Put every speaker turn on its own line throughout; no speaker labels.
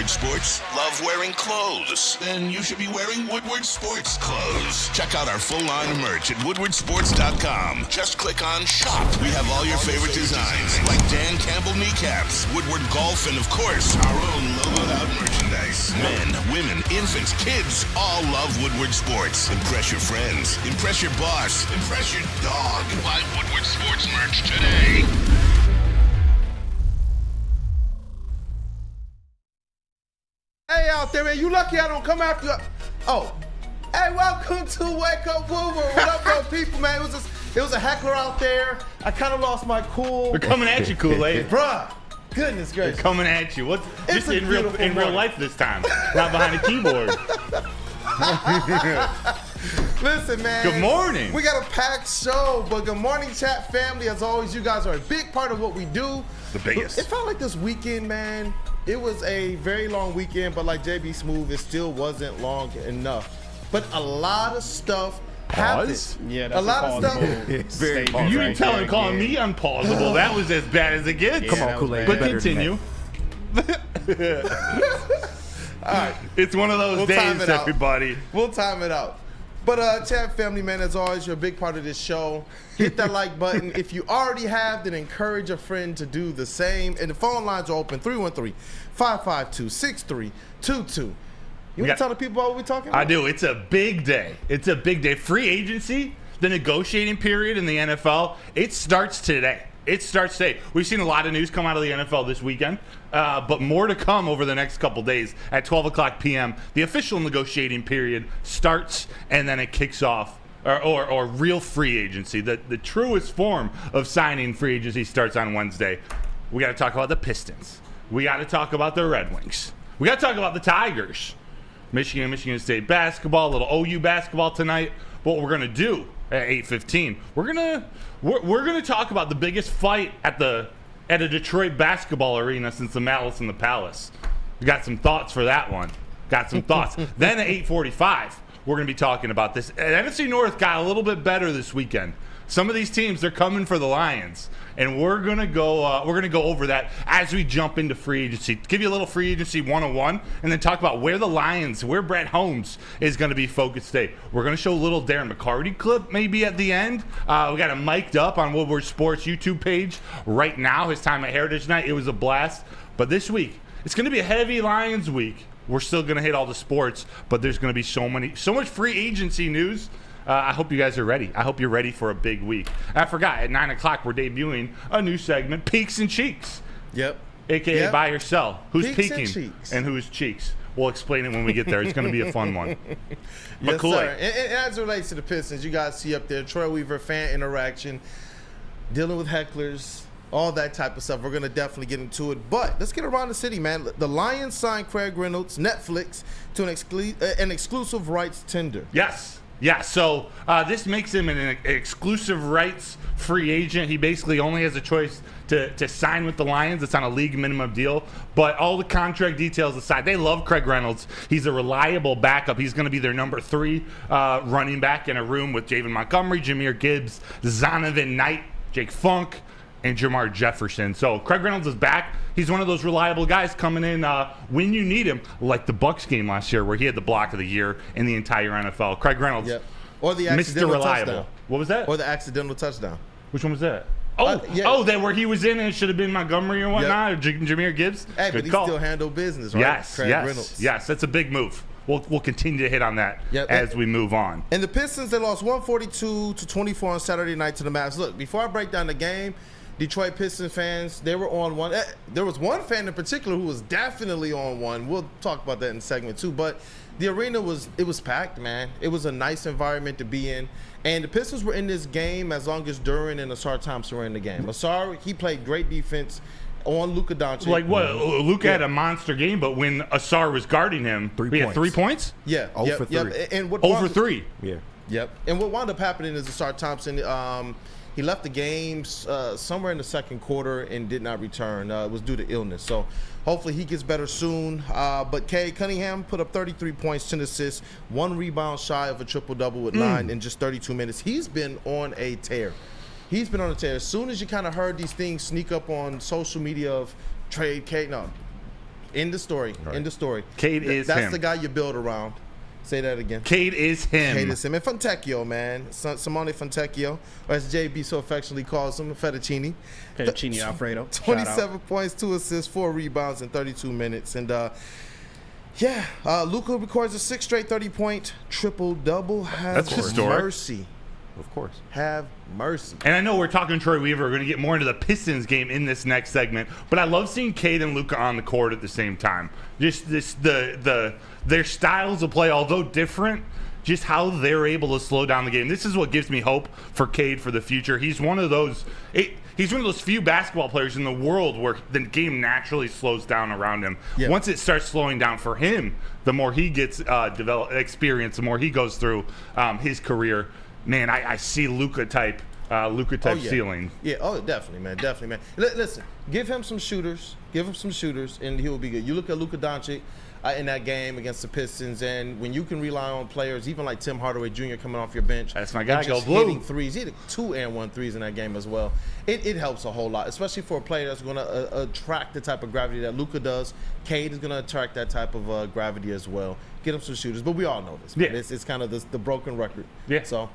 Woodward Sports? Love wearing clothes? Then you should be wearing Woodward Sports clothes. Check out our full line of merch at woodwardsports.com. Just click on Shop. We have all your favorite designs, like Dan Campbell kneecaps, Woodward Golf, and of course, our own logoed out merchandise. Men, women, infants, kids all love Woodward Sports. Impress your friends. Impress your boss. Impress your dog. Buy Woodward Sports merch today.
Hey, out there, man. You lucky I don't come after you. Oh. Hey, welcome to Wake Up Woodward. What up, though, people, man? It was a heckler out there. I kind of lost my cool.
They're coming at you, Kool-Aid.
Bruh. Goodness gracious.
They're coming at you. What's
It's
just
a
in real life this time? Not behind a keyboard.
Listen, man.
Good morning.
We got a packed show, but good morning, chat family. As always, you guys are a big part of what we do.
The biggest.
It felt like this weekend, man. It was a very long weekend, but like JB Smooth, it still wasn't long enough. But a lot of stuff happened.
Yeah, that's
a lot of stuff.
It's very
You didn't tell him calling me unpausable. That was as bad as it gets.
Come on, Kool-Aid.
But
Better than
continue.
All right.
It's one of those
We'll time
days,
it out.
everybody.
We'll time it out. But chat family, man, as always, you're a big part of this show. Hit that like button. If you already have, then encourage a friend to do the same. And the phone lines are open, 313-552-6322. You want to tell the people what we're talking about?
I do. It's a big day. It's a big day. Free agency, the negotiating period in the NFL, it starts today. It starts today. We've seen a lot of news come out of the NFL this weekend, but more to come over the next couple days. At 12 o'clock p.m., the official negotiating period starts, and then it kicks off, or real free agency. The truest form of signing free agency starts on Wednesday. We got to talk about the Pistons. We got to talk about the Red Wings. We got to talk about the Tigers. Michigan State basketball, a little OU basketball tonight. What we're going to do at 8:15, we're gonna talk about the biggest fight at a Detroit basketball arena since the Malice in the Palace. We got some thoughts for that one. Then at 8:45, we're gonna be talking about this. NFC North got a little bit better this weekend. Some of these teams, they're coming for the Lions, and we're gonna go over that as we jump into free agency. Give you a little free agency 101, and then talk about where Brett Holmes is gonna be focused today. We're gonna show a little Darren McCarty clip maybe at the end. We got him mic'd up on Woodward Sports YouTube page right now. His time at Heritage Night, it was a blast. But this week, it's gonna be a heavy Lions week. We're still gonna hit all the sports, but there's gonna be so much free agency news. I hope you guys are ready. I hope you're ready for a big week. I forgot, at 9 o'clock, we're debuting a new segment, Peaks and Cheeks.
Yep.
AKA buy or sell. Who's
Peaks and
peaking
cheeks.
and who's cheeks? We'll explain it when we get there. It's going to be a fun one.
Yes,
Kool-Aid.
sir. And as it relates to the Pistons, you guys see up there, Troy Weaver, fan interaction, dealing with hecklers, all that type of stuff. We're going to definitely get into it. But let's get around the city, man. The Lions signed Craig Reynolds, Netflix, to an exclusive rights tender.
Yes. Yeah, so this makes him an exclusive rights free agent. He basically only has a choice to sign with the Lions. It's on a league minimum deal. But all the contract details aside, they love Craig Reynolds. He's a reliable backup. He's going to be their number 3 running back in a room with Javen Montgomery, Jahmyr Gibbs, Zonovan Knight, Jake Funk, and Jamar Jefferson. So Craig Reynolds is back. He's one of those reliable guys coming in when you need him, like the Bucs game last year where he had the block of the year in the entire NFL. Craig Reynolds,
Or the
Mr.
accidental
Reliable.
touchdown.
What was that?
Or the accidental touchdown.
Which one was that? That where he was in and it should have been Montgomery or whatnot, or Jahmyr Gibbs.
Hey,
Good
but he
call.
still handled business, right?
Yes,
Craig Reynolds.
yes. That's a big move. We'll continue to hit on that as we move on.
And the Pistons, they lost 142-24 on Saturday night to the Mavs. Look, before I break down the game, Detroit Pistons fans, they were on one. There was one fan in particular who was definitely on one. We'll talk about that in segment 2. But the arena was packed, man. It was a nice environment to be in. And the Pistons were in this game as long as Duran and Asar Thompson were in the game. Asar, he played great defense on Luka Doncic.
Like what? Luka had a monster game, but when Asar was guarding him, he had 3 points?
Yeah.
0 for 3.
And what
Over 3.
Yeah.
Yep. And what wound up happening is Asar Thompson, he left the games somewhere in the second quarter and did not return. It was due to illness. So hopefully he gets better soon. But Cade Cunningham put up 33 points, 10 assists, 1 rebound shy of a triple-double with 9 in just 32 minutes. He's been on a tear. As soon as you kind of heard these things sneak up on social media of trade Cade, End the story.
Right.
End the story.
Cade is
That's
him.
the guy you build around. Say that again.
Cade is him.
Cade is him. And Fontecchio, man. Simone Fontecchio, or as JB so affectionately calls him, Fettuccine.
Alfredo.
27 points, 2 assists, 4 rebounds in 32 minutes. And, Luka records a 6th straight 30-point triple-double.
That's historic.
Mercy.
Of course.
Have mercy.
And I know we're talking Troy Weaver. We're going to get more into the Pistons game in this next segment. But I love seeing Cade and Luka on the court at the same time. Just their styles of play, although different, just how they're able to slow down the game. This is what gives me hope for Cade for the future. He's one of those few basketball players in the world where the game naturally slows down around him.
Yeah.
Once it starts slowing down for him, the more he gets experience, the more he goes through his career. Man, I see Luka type ceiling.
Yeah, definitely, man. Listen, give him some shooters, and he'll be good. You look at Luka Doncic in that game against the Pistons, and when you can rely on players, even like Tim Hardaway Jr. coming off your bench.
That's my guy,
and just
go blue.
hitting threes. He had 2 and 1 threes in that game as well. It helps a whole lot, especially for a player that's going to attract the type of gravity that Luka does. Cade is going to attract that type of gravity as well. Get him some shooters, but we all know this, man.
Yeah.
It's kind of the broken record.
Yeah.
So,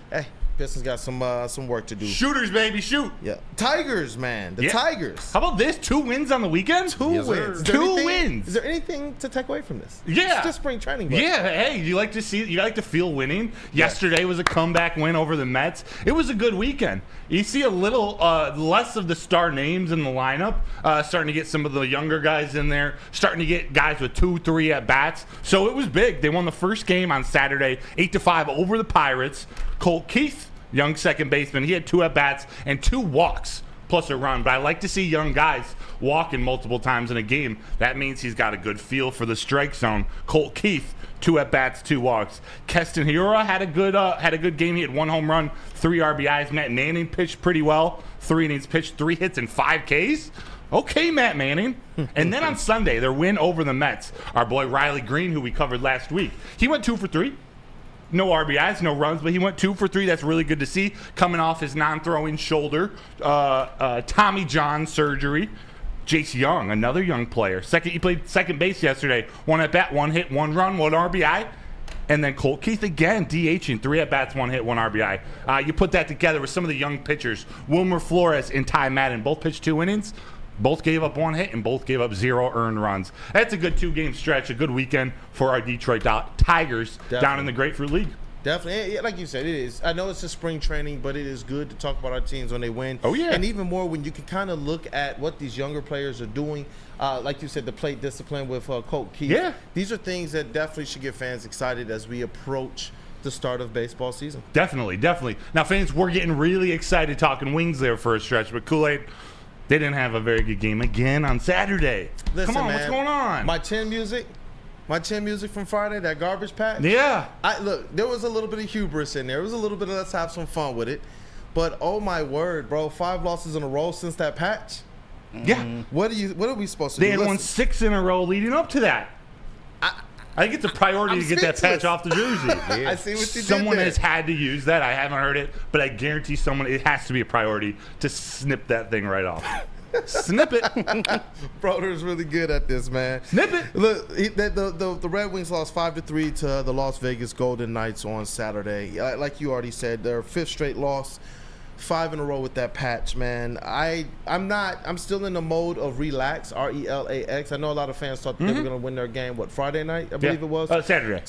hey, Pistons got some work to do.
Shooters, baby, shoot.
Yeah. Tigers, man. The Tigers.
How about this? 2 wins on the weekend?
2
Yes, sir.
wins.
Two wins.
Is there anything to take away from this?
Yeah.
It's just spring training. Buddy.
Yeah, hey, you like to feel winning. Yesterday was a comeback win over the Mets. It was a good weekend. You see a little less of the star names in the lineup, starting to get some of the younger guys in there, starting to get guys with 2-3 at bats. So it was big. They won the first game on Saturday, 8-5 over the Pirates. Colt Keith, young second baseman, he had 2 at bats and 2 walks plus a run. But I like to see young guys walking multiple times in a game. That means he's got a good feel for the strike zone. Colt Keith, 2 at bats, 2 walks. Keston Hiura had a good game. He had 1 home run, 3 RBIs. Matt Manning pitched pretty well. 3 innings pitched, 3 hits and 5 Ks. Okay, Matt Manning. And then on Sunday, their win over the Mets. Our boy Riley Green, who we covered last week, he went 2 for 3. No RBIs, no runs, but he went 2 for 3. That's really good to see. Coming off his non-throwing shoulder, Tommy John surgery. Jace Young, another young player. He played second base yesterday. 1 at bat, 1 hit, 1 run, 1 RBI. And then Colt Keith again, DHing, 3 at bats, 1 hit, 1 RBI. You put that together with some of the young pitchers. Wilmer Flores and Ty Madden both pitched 2 innings. Both gave up 1 hit and both gave up 0 earned runs. That's a good 2-game stretch, a good weekend for our Detroit Tigers down in the Grapefruit League.
Definitely. Yeah, like you said, it is. I know it's just spring training, but it is good to talk about our teams when they win.
Oh, yeah.
And even more when you can kind of look at what these younger players are doing. Like you said, the plate discipline with Colt Keith.
Yeah.
These are things that definitely should get fans excited as we approach the start of baseball season.
Definitely. Now, fans, we're getting really excited talking Wings there for a stretch, but Kool-Aid, they didn't have a very good game again on Saturday.
Listen,
Come on,
man,
what's going on?
My chin music from Friday, that garbage patch.
Yeah.
Look, there was a little bit of hubris in there. It was a little bit of let's have some fun with it. But oh my word, bro, 5 losses in a row since that patch.
Yeah.
What are we supposed to
They
do?
had won
Listen,
6 in a row leading up to that. I think it's a priority
I'm
to get that patch
speechless.
off the jersey.
I see what you did
Someone
there.
has had to use that. I haven't heard it, but I guarantee it has to be a priority to snip that thing right off. Snip it.
Broder's really good at this, man.
Snip it.
Look, the Red Wings lost 5-3 to the Las Vegas Golden Knights on Saturday. Like you already said, their 5th straight loss, 5 in a row with that patch, man. I'm still in the mode of relax, RELAX. I know a lot of fans thought they were going to win their game, Friday night, I believe it was?
Saturday.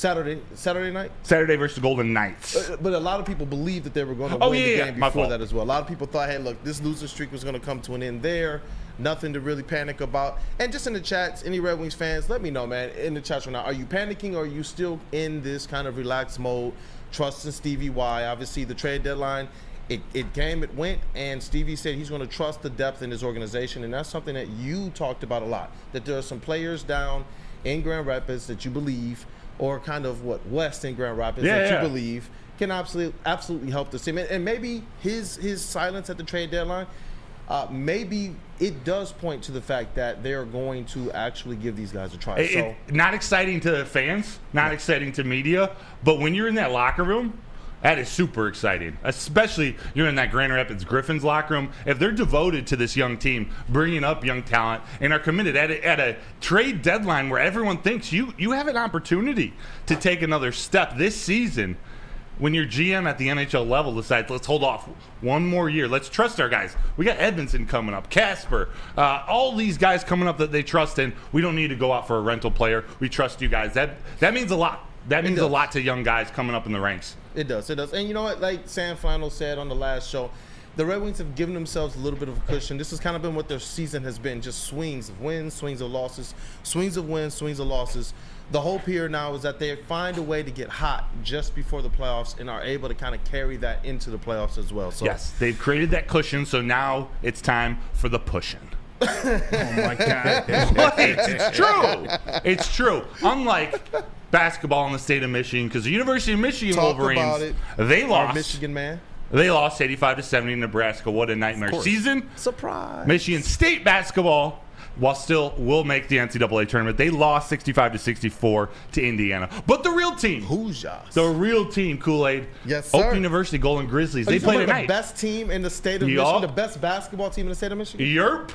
Saturday night?
Saturday versus the Golden Knights.
But a lot of people believed that they were going to win the game
My
before
fault.
that as well. A lot of people thought, hey, look, this losing streak was going to come to an end there. Nothing to really panic about. And just in the chats, any Red Wings fans, let me know, man, in the chats right now, are you panicking or are you still in this kind of relaxed mode, trusting Stevie Y? Obviously, the trade deadline, it came, it went, and Stevie said he's going to trust the depth in his organization, and that's something that you talked about a lot, that there are some players down in Grand Rapids that you believe, or kind of west in Grand Rapids you believe can absolutely help the team. And maybe his silence at the trade deadline, maybe it does point to the fact that they're going to actually give these guys a try.
Not exciting to fans, not exciting to media, but when you're in that locker room, That is super exciting, especially you're in that Grand Rapids Griffins locker room. If they're devoted to this young team, bringing up young talent, and are committed at a trade deadline where everyone thinks you have an opportunity to take another step this season, when your GM at the NHL level decides, let's hold off one more year. Let's trust our guys. We got Edmondson coming up, Casper, all these guys coming up that they trust in. We don't need to go out for a rental player. We trust you guys. That means a lot. That means a lot to young guys coming up in the ranks.
It does. And you know what? Like Sam Flannel said on the last show, the Red Wings have given themselves a little bit of a cushion. This has kind of been what their season has been, just swings of wins, swings of losses, swings of wins, swings of losses. The hope here now is that they find a way to get hot just before the playoffs and are able to kind of carry that into the playoffs as well. So
yes, they've created that cushion, so now it's time for the pushing.
Oh, my God.
It's true. It's true. Unlike basketball in the state of Michigan, because the University of Michigan Wolverines, they lost.
Our Michigan man.
They lost 85-70 to Nebraska. What a nightmare season.
Surprise.
Michigan State basketball, while still will make the NCAA tournament, they lost 65-64 to Indiana. But the real team, the real team, Kool-Aid,
yes, sir.
Oak University Golden Grizzlies, they played tonight.
The best team in the state of Michigan, the best basketball team in the state of Michigan.
Yerp.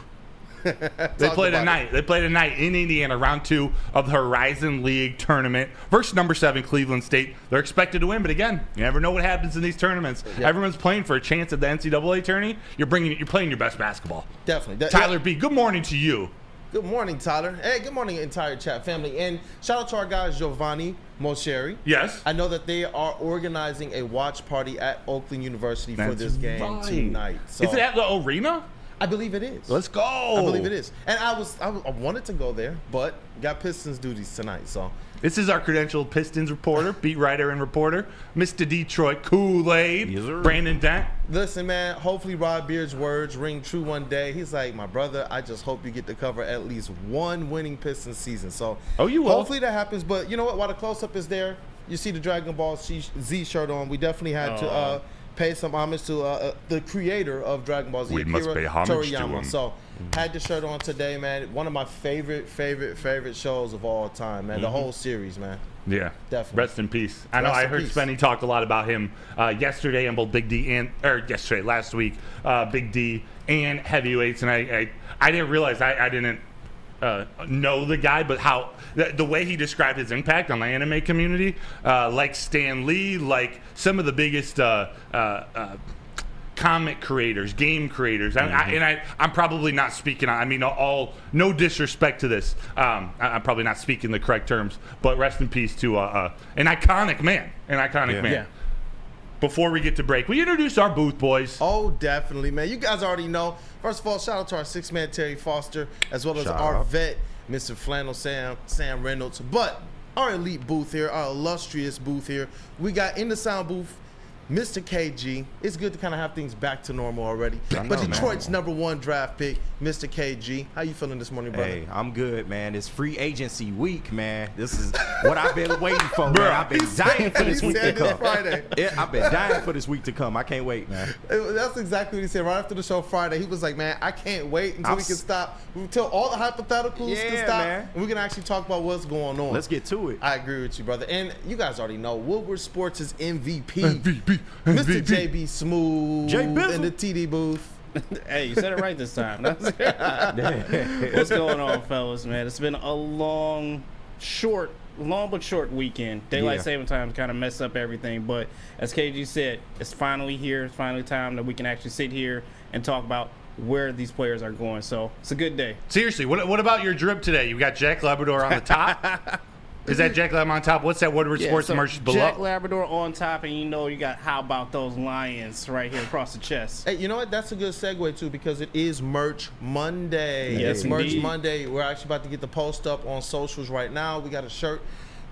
They played tonight. They played tonight in Indiana, round 2 of the Horizon League tournament versus number 7 Cleveland State. They're expected to win, but again, you never know what happens in these tournaments. Yep. Everyone's playing for a chance at the NCAA tourney. You're playing your best basketball.
Definitely.
Tyler B, good morning to you.
Good morning, Tyler. Hey, good morning, entire chat family. And shout out to our guy, Giovanni Mosheri.
Yes.
I know that they are organizing a watch party at Oakland University for this game tonight. So,
is it at the arena?
I believe it is.
Let's go.
I believe it is. And I wanted to go there, but got Pistons duties tonight. So
this is our credentialed Pistons reporter, beat writer and reporter, Mr. Detroit Kool-Aid,
yes,
Brandon Dent.
Listen, man, hopefully Rod Beard's words ring true one day. He's like, my brother, I just hope you get to cover at least one winning Pistons season. So
you will.
Hopefully that happens. But you know what? While the close-up is there, you see the Dragon Ball Z shirt on. We definitely had to pay some homage to the creator of Dragon Ball Z,
we must pay homage to him.
So had the shirt on today, man. One of my favorite shows of all time, man. The whole series, man.
Yeah,
definitely.
Rest in peace. I know. I heard Spenny talked a lot about him yesterday on both Big D last week, Big D and heavyweights, and I didn't realize I didn't know the guy, but how the way he described his impact on the anime community, like Stan Lee, like some of the biggest comic creators, game creators, I'm probably not speaking. I mean, no disrespect to this. I'm probably not speaking the correct terms, but rest in peace to an iconic man. Yeah. Before we get to break, we introduce our booth boys.
Oh, definitely, man. You guys already know. First of all, shout out to our 6-man Terry Foster, as well as our vet, Mr. Flannel Sam Reynolds. But our elite booth here, our illustrious booth here, we got in the sound booth, Mr. KG. It's good to kind of have things back to normal already. But Detroit's #1 draft pick, Mr. KG. How you feeling this morning, brother?
Hey, I'm good, man. It's free agency week, man. This is what I've been waiting for, man. I've been dying for this week to come.
Friday.
Yeah, I've been dying for this week to come. I can't wait, man.
That's exactly what he said right after the show Friday. He was like, man, I can't wait until we can stop, until all the hypotheticals can stop, man. And we can actually talk about what's going on.
Let's get to it.
I agree with you, brother. And you guys already know, Woodward Sports' MVP. Mr. JB Smooth in the TD booth.
Hey, you said it right this time. What's going on, fellas, man? It's been a long but short weekend. Daylight saving time kind of messed up everything, but as KG said, it's finally here. It's finally time that we can actually sit here and talk about where these players are going. So it's a good day.
Seriously, what about your drip today? You got Jack Labrador on the top. Is that Jack Lab on top? What's that Woodward Sports merch below?
Jack Labrador on top, and you got how about those lions right here across the chest.
Hey, you know what? That's a good segue, too, because it is Merch Monday.
Yes,
it's Merch Monday. We're actually about to get the post up on socials right now. We got a shirt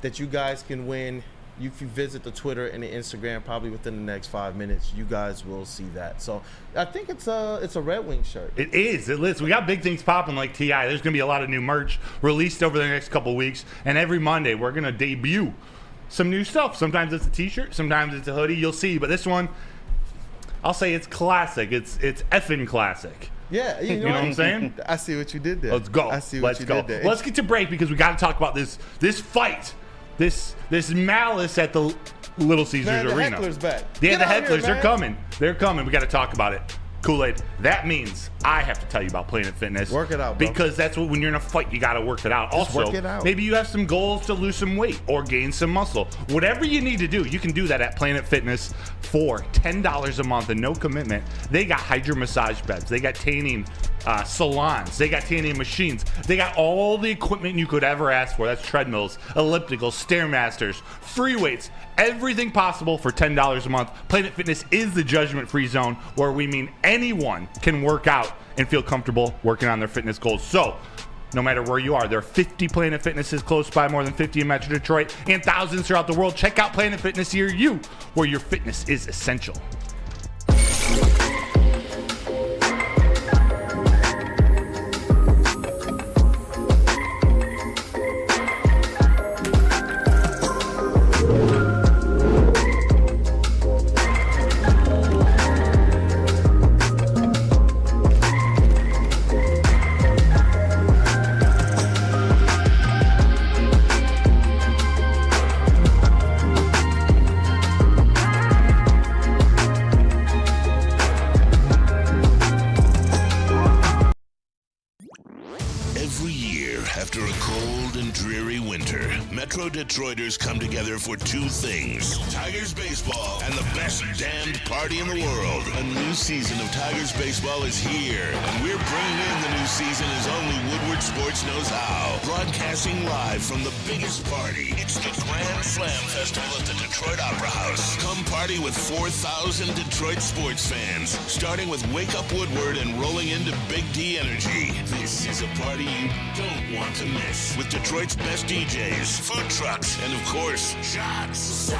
that you guys can win. If you visit the Twitter and the Instagram, probably within the next 5 minutes, you guys will see that. So I think it's a Red Wing shirt.
It is. We got big things popping like TI. There's going to be a lot of new merch released over the next couple weeks. And every Monday, we're going to debut some new stuff. Sometimes it's a T-shirt. Sometimes it's a hoodie. You'll see. But this one, I'll say it's classic. It's effing classic.
Yeah,
you know what I'm saying?
I see what you did there.
Let's go.
I see what you did there.
Let's get to break because we got to talk about this fight. This malice at the Little Caesars
Man, the
Arena.
Heckler's back.
Yeah,
Get
the
out here,
Hecklers, they're
man.
coming. They're coming. We got to talk about it. Kool-Aid. That means I have to tell you about Planet Fitness.
Work it out, bro.
Because that's what, when you're in a fight, you got to work it out.
Just
Also,
work it out.
maybe you have some goals to lose some weight or gain some muscle. Whatever you need to do, you can do that at Planet Fitness for $10 a month and no commitment. They got hydro massage beds. They got tanning salons. They got tanning machines. They got all the equipment you could ever ask for. That's treadmills, ellipticals, Stairmasters, free weights, everything possible for $10 a month. Planet Fitness is the judgment-free zone where we mean anyone can work out and feel comfortable working on their fitness goals. So, no matter where you are, there are 50 Planet Fitnesses close by, more than 50 in Metro Detroit, and thousands throughout the world. Check out Planet Fitness near you, where your fitness is essential.
Every year, after a cold and dreary winter, Metro Detroiters come together for two things: Tigers baseball and the best damned party in the world. A new season of Tigers baseball is here, and we're bringing in the new season as only Woodward Sports knows how. Broadcasting live from the biggest party. It's the Grand Slam Festival at the Detroit Opera House. Come party with 4,000 Detroit sports fans, starting with Wake Up Woodward and rolling into Big D Energy. This is a party you don't want to miss, with Detroit's best DJs, food trucks, and of course, shots.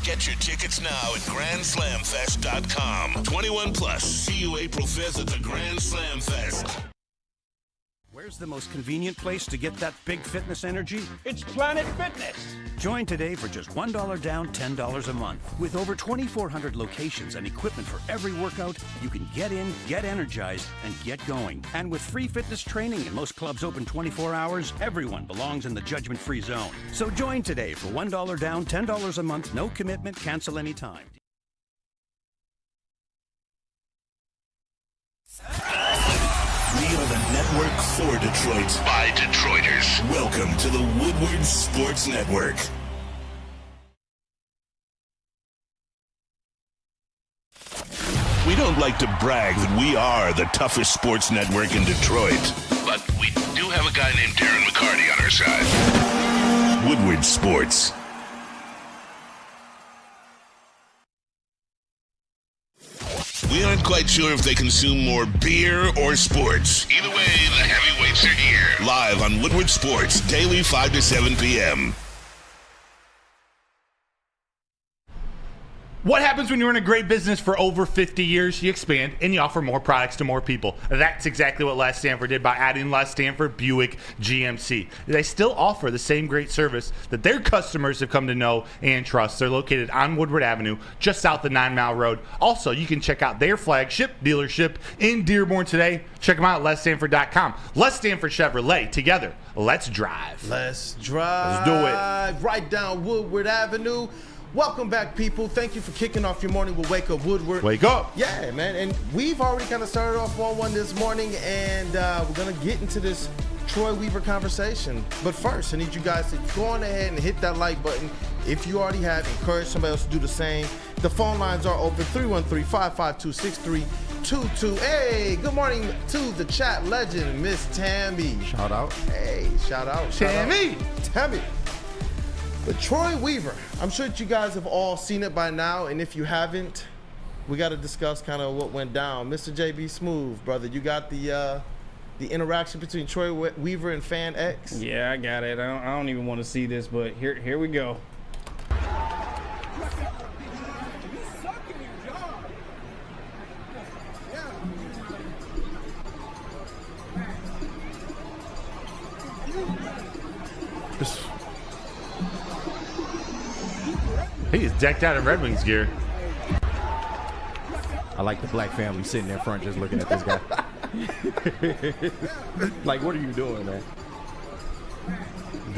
Get your tickets now at GrandSlamFest.com. 21 plus. See you April 5th at the Grand Slam Fest.
Where's the most convenient place to get that big fitness energy?
It's Planet Fitness.
Join today for just $1 down, $10 a month. With over 2,400 locations and equipment for every workout, you can get in, get energized, and get going. And with free fitness training and most clubs open 24 hours, everyone belongs in the judgment-free zone. So join today for $1 down, $10 a month, no commitment, cancel anytime.
We are the network for Detroit, by Detroiters. Welcome to the Woodward Sports Network. We don't like to brag that we are the toughest sports network in Detroit, but we do have a guy named Darren McCarty on our side. Woodward Sports. We aren't quite sure if they consume more beer or sports. Either way, the heavyweights are here. Live on Woodward Sports, daily 5 to 7 p.m.
What happens when you're in a great business for over 50 years? You expand and you offer more products to more people. That's exactly what Les Stanford did by adding Les Stanford Buick GMC. They still offer the same great service that their customers have come to know and trust. They're located on Woodward Avenue, just south of 9 Mile Road. Also, you can check out their flagship dealership in Dearborn today. Check them out at LesStanford.com. Les Stanford Chevrolet. Together, let's drive.
Let's drive.
Let's do it.
Right down Woodward Avenue. Welcome back, people. Thank you for kicking off your morning with Wake Up Woodward.
Wake up.
Yeah, man. And we've already kind of started off 1-1 this morning, and we're going to get into this Troy Weaver conversation. But first, I need you guys to go on ahead and hit that like button. If you already have, encourage somebody else to do the same. The phone lines are open, 313-552-6322. Hey, good morning to the chat legend, Miss Tammy.
Shout out.
Hey, shout out.
Tammy.
Tammy. But Troy Weaver, I'm sure that you guys have all seen it by now, and if you haven't, we got to discuss kind of what went down. Mr. JB Smooth, brother, you got the interaction between Troy Weaver and Fan X?
Yeah, I got it. I don't even want to see this, but here we go.
He is decked out in Red Wings gear.
I like the black family sitting in front just looking at this guy. Like, what are you doing, man?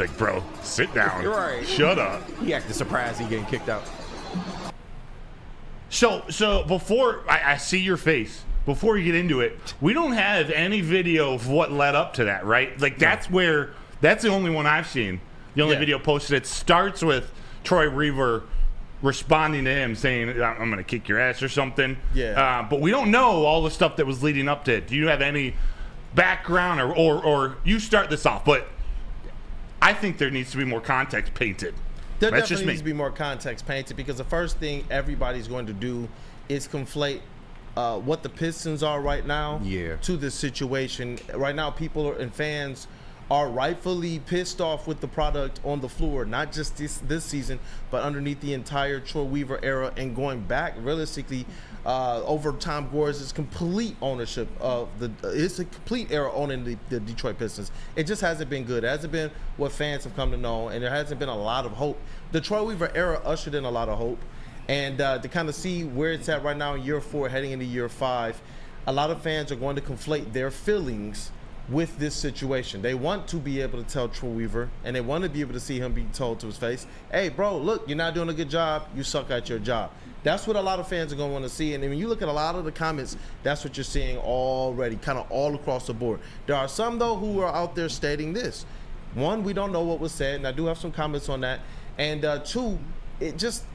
Like, bro, sit down.
Right.
Shut up.
He acted surprised he getting kicked out.
So before I see your face, before you get into it, we don't have any video of what led up to that, right? Like, that's the only one I've seen. The only video posted. It starts with Troy Weaver responding to him saying, I'm going to kick your ass or something.
Yeah.
But we don't know all the stuff that was leading up to it. Do you have any background or you start this off? But I think there needs to be more context painted.
There
That's
definitely
just me.
needs to be more context painted because the first thing everybody's going to do is conflate what the Pistons are right now to this situation. Right now, people and fans are rightfully pissed off with the product on the floor, not just this season, but underneath the entire Troy Weaver era and going back realistically over Tom Gore's complete ownership of it's a complete era owning the Detroit Pistons. It just hasn't been good. It hasn't been what fans have come to know, and there hasn't been a lot of hope. The Troy Weaver era ushered in a lot of hope, and to kind of see where it's at right now in year 4, heading into year 5, a lot of fans are going to conflate their feelings with this situation. They want to be able to tell Troy Weaver, and they want to be able to see him be told to his face, hey, bro, look, you're not doing a good job. You suck at your job. That's what a lot of fans are going to want to see. And when you look at a lot of the comments, that's what you're seeing already, kind of all across the board. There are some, though, who are out there stating this. One, we don't know what was said, and I do have some comments on that. And two,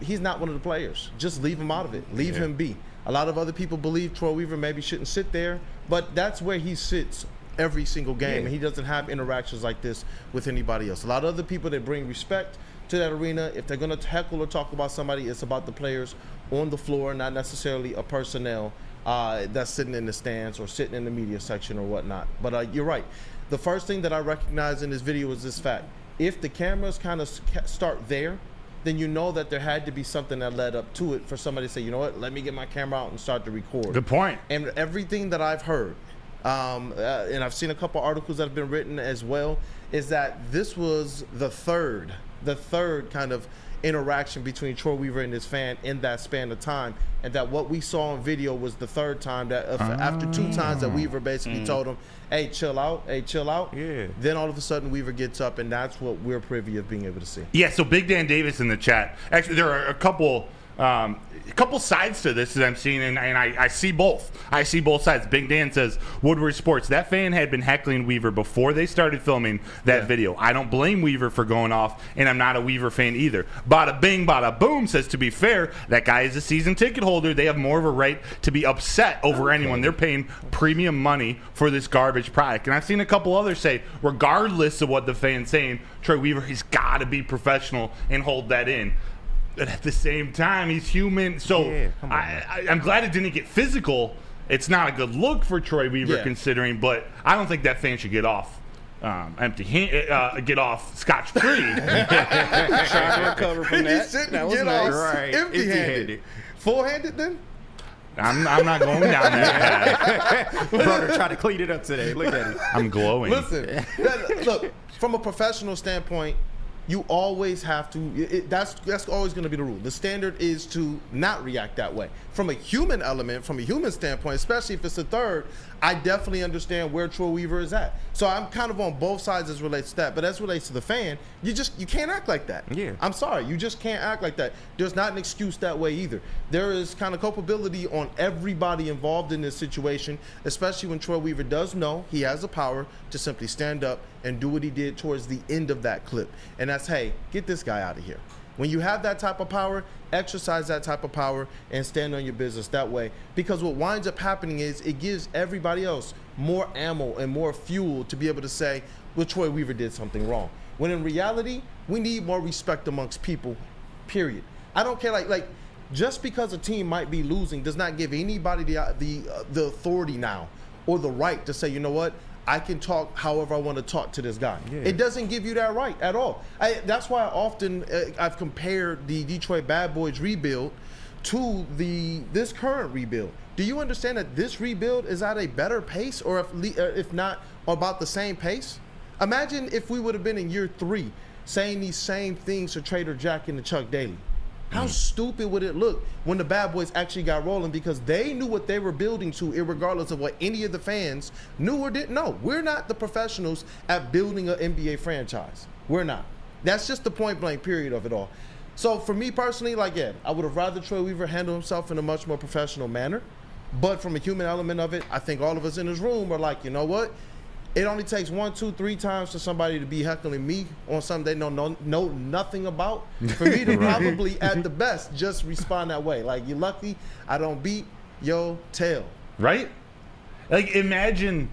he's not one of the players. Just leave him out of it. Leave him be. A lot of other people believe Troy Weaver maybe shouldn't sit there, but that's where he sits every single game, and he doesn't have interactions like this with anybody else. A lot of other people that bring respect to that arena, if they're going to heckle or talk about somebody, it's about the players on the floor, not necessarily a personnel that's sitting in the stands or sitting in the media section or whatnot. But you're right. The first thing that I recognize in this video is this fact. If the cameras kind of start there, then you know that there had to be something that led up to it for somebody to say, you know what, let me get my camera out and start to record.
Good point.
And everything that I've heard, and I've seen a couple articles that have been written as well, is that this was the third kind of interaction between Troy Weaver and his fan in that span of time, and that what we saw on video was the third time that after 2 times that Weaver basically told him, hey, chill out, then all of a sudden Weaver gets up, and that's what we're privy of being able to see.
Yeah, so Big Dan Davis in the chat. Actually, there are a couple sides to this that I'm seeing, and I see both. I see both sides. Big Dan says, Woodward Sports, that fan had been heckling Weaver before they started filming that video. I don't blame Weaver for going off, and I'm not a Weaver fan either. Bada bing, bada boom says, to be fair, that guy is a season ticket holder. They have more of a right to be upset over anyone. They're paying premium money for this garbage product. And I've seen a couple others say, regardless of what the fan's saying, Troy Weaver has got to be professional and hold that in. But at the same time, he's human. So I'm glad it didn't get physical. It's not a good look for Troy Weaver considering, but I don't think that fan should get off get off scotch-free.
Trying to recover from that.
That was nice.
Right.
Empty-handed. Full-handed then?
I'm not going down that path.
Brother tried to clean it up today. Look at it.
I'm glowing.
Listen, look, from a professional standpoint, you always have to, that's always going to be the rule. The standard is to not react that way. From a human element, from a human standpoint, especially if it's a third, I definitely understand where Troy Weaver is at. So I'm kind of on both sides as relates to that. But as relates to the fan, you can't act like that.
Yeah.
I'm sorry, you just can't act like that. There's not an excuse that way either. There is kind of culpability on everybody involved in this situation, especially when Troy Weaver does know he has the power to simply stand up and do what he did towards the end of that clip. And that's, hey, get this guy out of here. When you have that type of power, exercise that type of power and stand on your business that way. Because what winds up happening is it gives everybody else more ammo and more fuel to be able to say, well, Troy Weaver did something wrong. When in reality, we need more respect amongst people, period. I don't care, like just because a team might be losing does not give anybody the authority now or the right to say, you know what, I can talk however I want to talk to this guy. Yeah. It doesn't give you that right at all. That's why I've compared the Detroit Bad Boys rebuild to this current rebuild. Do you understand that this rebuild is at a better pace, or if not about the same pace? Imagine if we would have been in year 3 saying these same things to Trader Jack and to Chuck Daly. How stupid would it look when the Bad Boys actually got rolling, because they knew what they were building to, irregardless of what any of the fans knew or didn't know. We're not the professionals at building an NBA franchise. We're not. That's just the point blank period of it all. So for me personally, like, yeah, I would have rather Troy Weaver handle himself in a much more professional manner. But from a human element of it, I think all of us in this room are like, you know what? It only takes 1, 2, 3 times for somebody to be heckling me on something they know nothing about, for me to probably, at the best, just respond that way. Like, you're lucky I don't beat your tail.
Right? Like, imagine,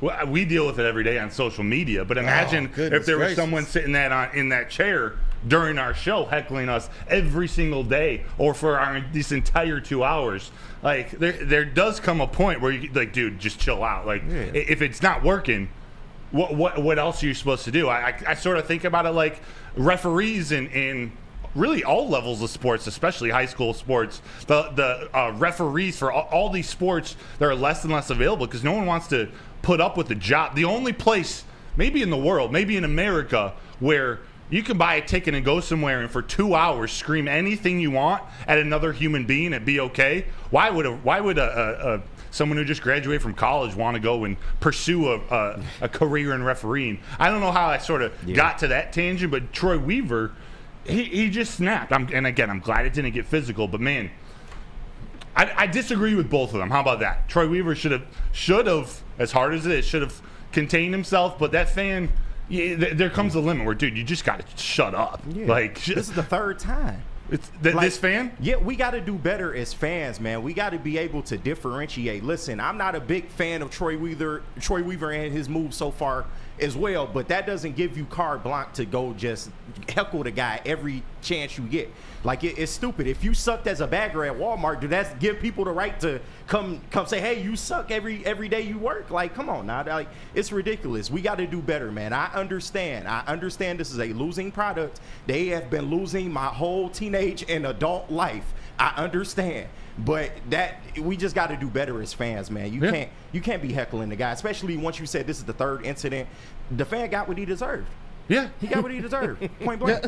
well, we deal with it every day on social media, but imagine if there was someone sitting in that chair during our show heckling us every single day, or for this entire 2 hours. Like, there does come a point where you like, dude, just chill out. Like, if it's not working, what else are you supposed to do? I sort of think about it like referees in really all levels of sports, especially high school sports. The referees for all these sports, they're less and less available because no one wants to put up with the job. The only place, maybe in the world, maybe in America, where you can buy a ticket and go somewhere and for 2 hours scream anything you want at another human being and be okay. Why would someone who just graduated from college want to go and pursue a career in refereeing? I don't know how I sort of got to that tangent, but Troy Weaver, he just snapped. And again, I'm glad it didn't get physical, but man, I disagree with both of them. How about that? Troy Weaver should have, as hard as it is, should have contained himself, but that fan. Yeah, there comes a limit where, dude, you just got to shut up.
Yeah.
Like,
this is the third time.
It's this fan?
Yeah, we got to do better as fans, man. We got to be able to differentiate. Listen, I'm not a big fan of Troy Weaver and his moves so far as well, but that doesn't give you carte blanche to go just heckle the guy every chance you get. Like, it's stupid. If you sucked as a bagger at Walmart, do that give people the right to come say, hey, you suck every day you work? Like, come on now. Like, it's ridiculous. We got to do better, man. I understand this is a losing product. They have been losing my whole teenage and adult life. I understand. But that we just got to do better as fans, man. You can't be heckling the guy, especially once you said this is the third incident. The fan got what he deserved.
Yeah.
He got what he deserved. Point blank.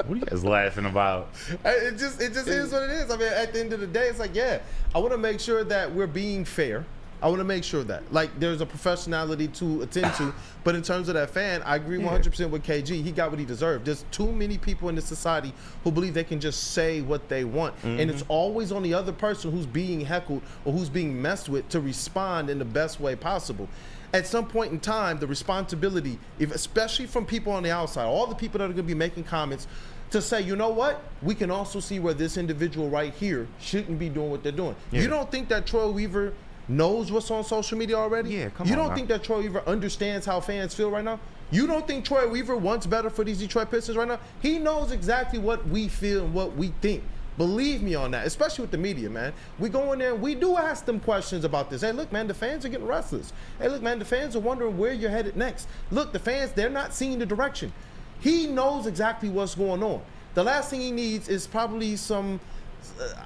What are you guys laughing about?
It just is what it is. I mean, at the end of the day, it's like, yeah, I want to make sure that we're being fair. I want to make sure that, like, there's a professionality to attend to. But in terms of that fan, I agree 100% with KG. He got what he deserved. There's too many people in this society who believe they can just say what they want. And it's always on the other person who's being heckled or who's being messed with to respond in the best way possible. At some point in time, the responsibility, especially from people on the outside, all the people that are going to be making comments, to say, you know what, we can also see where this individual right here shouldn't be doing what they're doing. You don't think that Troy Weaver knows what's on social media already?
Yeah, come
on. You
on
don't
now.
think that Troy Weaver understands how fans feel right now? You don't think Troy Weaver wants better for these Detroit Pistons right now? He knows exactly what we feel and what we think. Believe me on that, especially with the media, man. We go in there and we do ask them questions about this. Hey, look, man, the fans are getting restless. Hey, look, man, the fans are wondering where you're headed next. Look, the fans, they're not seeing the direction. He knows exactly what's going on. The last thing he needs is probably some,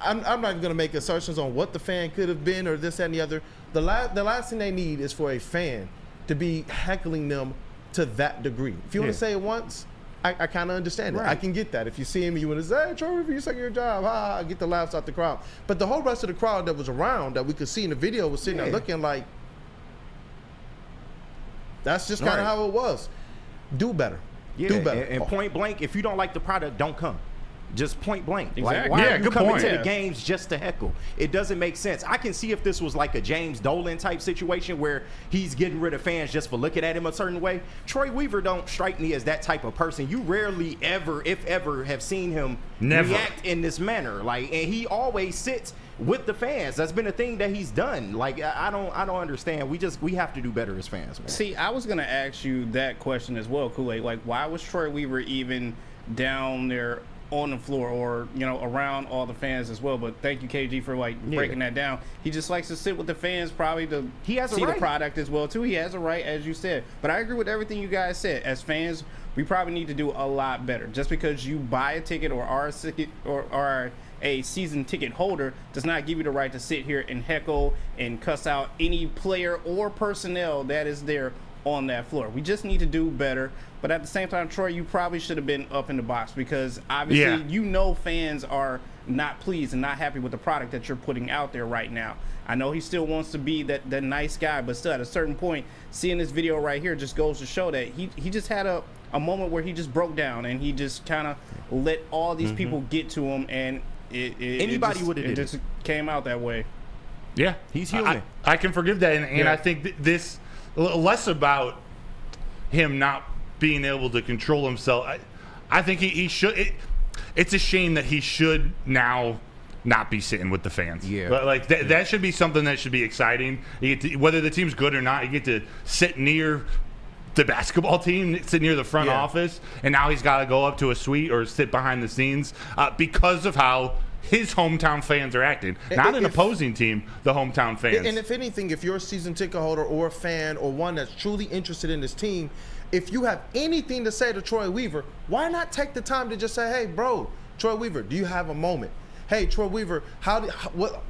I'm not going to make assertions on what the fan could have been or this, that, and the other. The last thing they need is for a fan to be heckling them to that degree. If you want to say it once, I kind of understand it. I can get that. If you see him and you want to say, hey, Troy Weaver, you're sucking your job, I get the laughs out the crowd. But the whole rest of the crowd that was around that we could see in the video was sitting there looking like, that's just kind of how it was. Do better.
Yeah,
do better.
And point blank, if you don't like the product, don't come. Just point blank.
Exactly.
Like, why are you
good
coming
point.
to the games just to heckle? It doesn't make sense. I can see if this was like a James Dolan type situation where he's getting rid of fans just for looking at him a certain way. Troy Weaver don't strike me as that type of person. You rarely ever, if ever, have seen him react in this manner. Like, and he always sits with the fans. That's been a thing that he's done. Like, I don't understand. We have to do better as fans, man.
See, I was gonna ask you that question as well, Kool-Aid. Like, why was Troy Weaver even down there on the floor or, you know, around all the fans as well? But thank you, KG, for breaking that down. He just likes to sit with the fans, probably to see the product as well too. He has a right, as you said. But I agree with everything you guys said. As fans, we probably need to do a lot better. Just because you buy a ticket or are a season ticket holder does not give you the right to sit here and heckle and cuss out any player or personnel that is there on that floor. We just need to do better. But at the same time, Troy, you probably should have been up in the box because obviously fans are not pleased and not happy with the product that you're putting out there right now. I know he still wants to be that nice guy, but still at a certain point, seeing this video right here just goes to show that he just had a moment where he just broke down and he just kind of let all these people get to him, and
anybody would have did
it. Just came out that way.
Yeah,
he's human.
I can forgive that, and I think this less about him not being able to control himself. I think he should. It's a shame that he should now not be sitting with the fans.
Yeah,
but like that should be something that should be exciting. You get to, whether the team's good or not, you get to sit near the basketball team, sit near the front office, and now he's got to go up to a suite or sit behind the scenes because of how his hometown fans are acting. Not an opposing team, the hometown fans.
And if anything, if you're a season ticket holder or a fan or one that's truly interested in this team, if you have anything to say to Troy Weaver, why not take the time to just say, hey, bro, Troy Weaver, do you have a moment? Hey, Troy Weaver,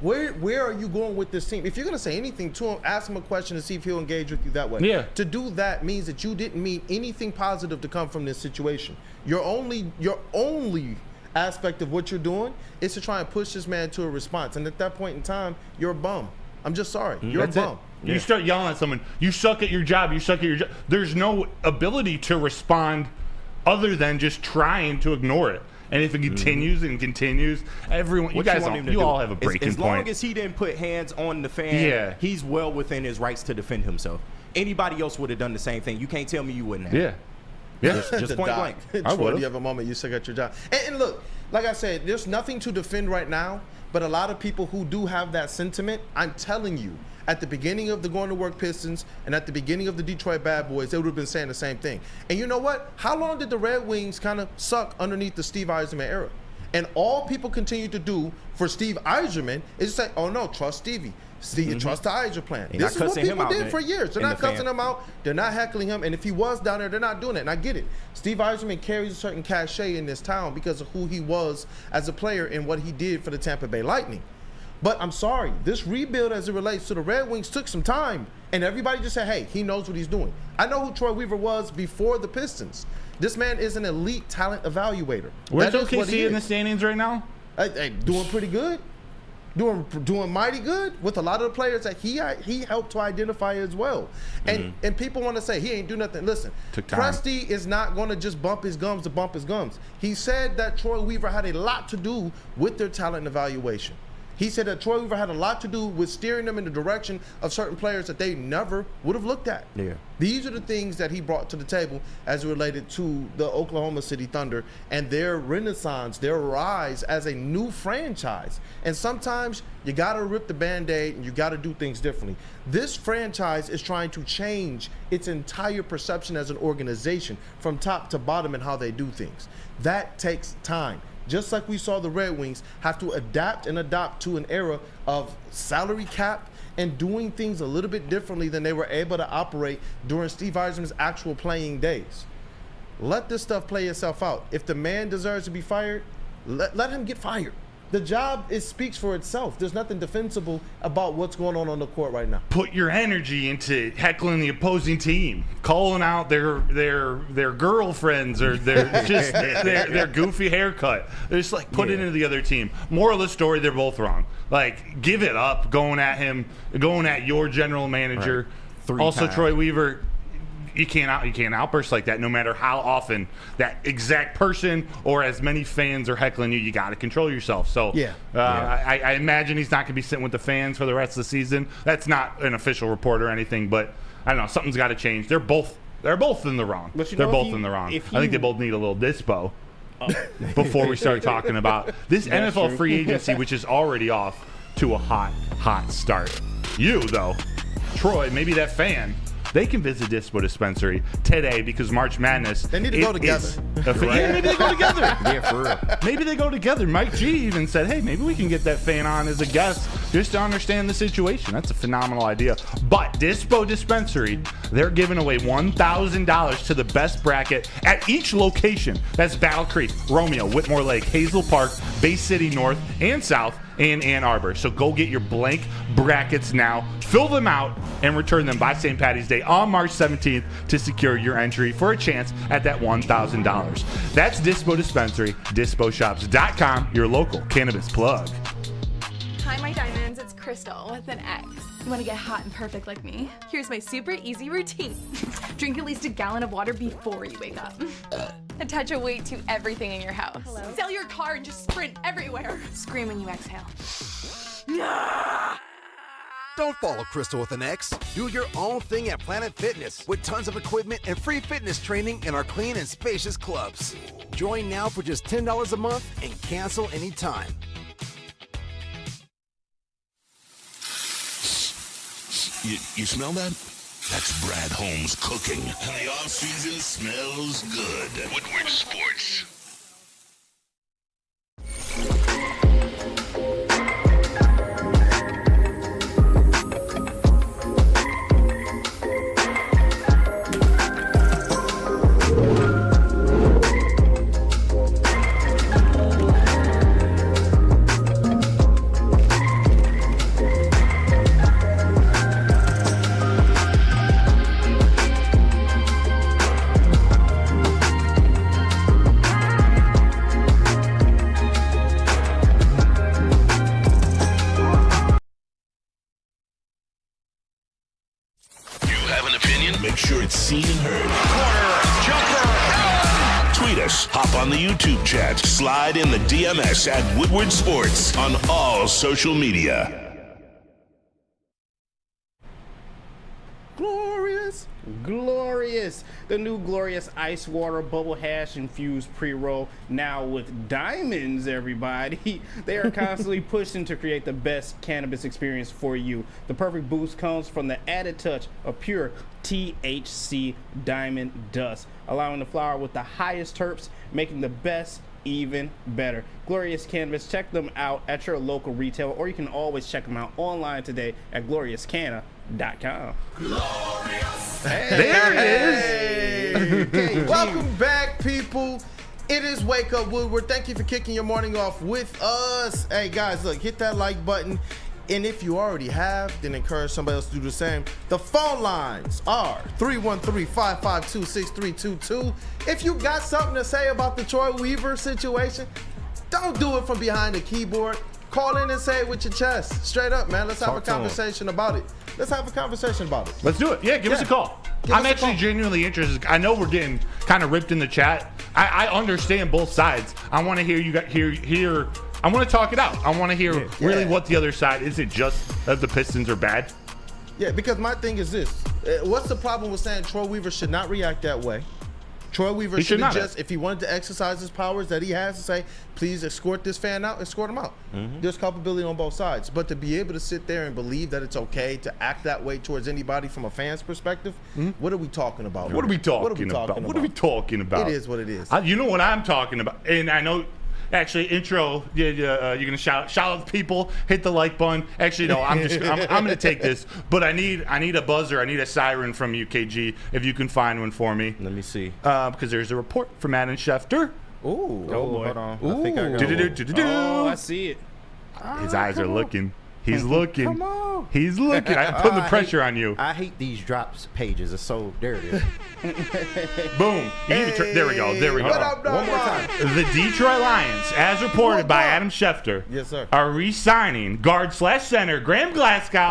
where are you going with this team? If you're going to say anything to him, ask him a question and see if he'll engage with you that way.
Yeah.
To do that means that you didn't mean anything positive to come from this situation. Your only aspect of what you're doing is to try and push this man to a response. And at that point in time, you're a bum. I'm just sorry. You're a bum.
You start yelling at someone, you suck at your job, you suck at your job. There's no ability to respond other than just trying to ignore it. And if it continues and continues, everyone, you all have a breaking point.
As long as he didn't put hands on the fan, he's well within his rights to defend himself. Anybody else would have done the same thing. You can't tell me you wouldn't have.
Yeah.
Just point blank.
Troy,
you have a moment, you suck at your job. And look, like I said, there's nothing to defend right now, but a lot of people who do have that sentiment, I'm telling you, at the beginning of the Going to Work Pistons and at the beginning of the Detroit Bad Boys, they would have been saying the same thing. And you know what? How long did the Red Wings kind of suck underneath the Steve Yzerman era? And all people continue to do for Steve Yzerman is say, oh no, trust Stevie. Trust the Yzer plan. This is what people did for years. They're not cussing him out. They're not heckling him. And if he was down there, they're not doing it. And I get it. Steve Yzerman carries a certain cachet in this town because of who he was as a player and what he did for the Tampa Bay Lightning. But I'm sorry, this rebuild as it relates to the Red Wings took some time. And everybody just said, hey, he knows what he's doing. I know who Troy Weaver was before the Pistons. This man is an elite talent evaluator.
Where's OKC in the standings right now?
Doing pretty good. Doing mighty good with a lot of the players that he helped to identify as well. And people want to say he ain't do nothing. Listen, Presti is not going to just bump his gums to bump his gums. He said that Troy Weaver had a lot to do with their talent evaluation. He said that Troy Weaver had a lot to do with steering them in the direction of certain players that they never would have looked at.
Yeah.
These are the things that he brought to the table as it related to the Oklahoma City Thunder and their renaissance, their rise as a new franchise. And sometimes you got to rip the Band-Aid and you got to do things differently. This franchise is trying to change its entire perception as an organization from top to bottom in how they do things. That takes time. Just like we saw the Red Wings have to adapt and adopt to an era of salary cap and doing things a little bit differently than they were able to operate during Steve Yzerman's actual playing days. Let this stuff play itself out. If the man deserves to be fired, let him get fired. The job speaks for itself. There's nothing defensible about what's going on the court right now.
Put your energy into heckling the opposing team, calling out their girlfriends or their goofy haircut. Just like put it into the other team. Moral of the story: they're both wrong. Like, give it up, going at him, going at your general manager.
Right.
Also, Troy Weaver. You can't outburst like that no matter how often that exact person or as many fans are heckling you. You got to control yourself. So I imagine he's not going to be sitting with the fans for the rest of the season. That's not an official report or anything, but I don't know. Something's got to change. They're both in the wrong. They're both in the wrong. I think they both need a little dispo before we start talking about this NFL free agency, which is already off to a hot start. You, though, Troy, maybe that fan, they can visit Dispo Dispensary today because March Madness.
They need to go together.
Yeah, maybe they go together.
Yeah, for real.
Maybe they go together. Mike G even said, hey, maybe we can get that fan on as a guest just to understand the situation. That's a phenomenal idea. But Dispo Dispensary, they're giving away $1,000 to the best bracket at each location. That's Battle Creek, Romeo, Whitmore Lake, Hazel Park, Bay City North and South, and Ann Arbor. So go get your blank brackets now, fill them out, and return them by St. Patty's Day on March 17th to secure your entry for a chance at that $1,000. That's Dispo Dispensary, disposhops.com, your local cannabis plug.
Hi, my diamonds. It's Crystal with an X. You want to get hot and perfect like me? Here's my super easy routine. Drink at least a gallon of water before you wake up. Attach a weight to everything in your house. Sell your car and just sprint everywhere. Scream when you exhale.
Don't follow Crystal with an X. Do your own thing at Planet Fitness with tons of equipment and free fitness training in our clean and spacious clubs. Join now for just $10 a month and cancel anytime.
You smell that? That's Brad Holmes cooking. And the off-season smells good. Woodward Sports. Make sure it's seen and heard. Corner, jumper. Tweet us, hop on the YouTube chat, slide in the DMS at Woodward Sports on all social media.
Glorious.
Glorious. The new Glorious Ice Water Bubble Hash Infused Pre-Roll, now with diamonds, everybody. They are constantly pushing to create the best cannabis experience for you. The perfect boost comes from the added touch of pure THC diamond dust, allowing the flower with the highest terps, making the best even better. Glorious Cannabis, check them out at your local retailer, or you can always check them out online today at gloriouscanna.com.
There it is.
Welcome back, people. It is Wake Up Woodward. Thank you for kicking your morning off with us. Hey, guys, look, hit that like button. And if you already have, then encourage somebody else to do the same. The phone lines are 313-552-6322. If you got something to say about the Troy Weaver situation, don't do it from behind the keyboard. Call in and say it with your chest. Straight up, man. Let's have a conversation about it. Let's have a conversation about it.
Let's do it. Yeah, give us a call. I'm actually genuinely interested. I know we're getting kind of ripped in the chat. I understand both sides. I want to hear you got hear. I want to talk it out. I want to hear really what the other side is. It just that the Pistons are bad?
Yeah, because my thing is this. What's the problem with saying Troy Weaver should not react that way? Troy Weaver should just, if he wanted to exercise his powers that he has to say, please escort this fan out, escort him out. There's culpability on both sides. But to be able to sit there and believe that it's okay to act that way towards anybody from a fan's perspective, what are we talking about?
What are we talking about? What are we talking about?
It is what it is.
You know what I'm talking about. And I know, actually, intro, you're going to shout out the people, hit the like button. Actually, no, I'm going to take this. But I need a buzzer. I need a siren from UKG, if you can find one for me.
Let me see.
Because there's a report from Adam Schefter.
Ooh.
Oh, boy. Hold on.
Ooh.
I think I got
Oh, I see it.
His eyes are looking. He's looking.
Come on.
He's looking. I'm putting the pressure on you.
I hate these drops pages. It's so there it is.
Boom. There we go. There we go.
One more time.
The Detroit Lions, as reported by Adam Schefter,
Yes, sir.
are re-signing guard/center Graham Glasgow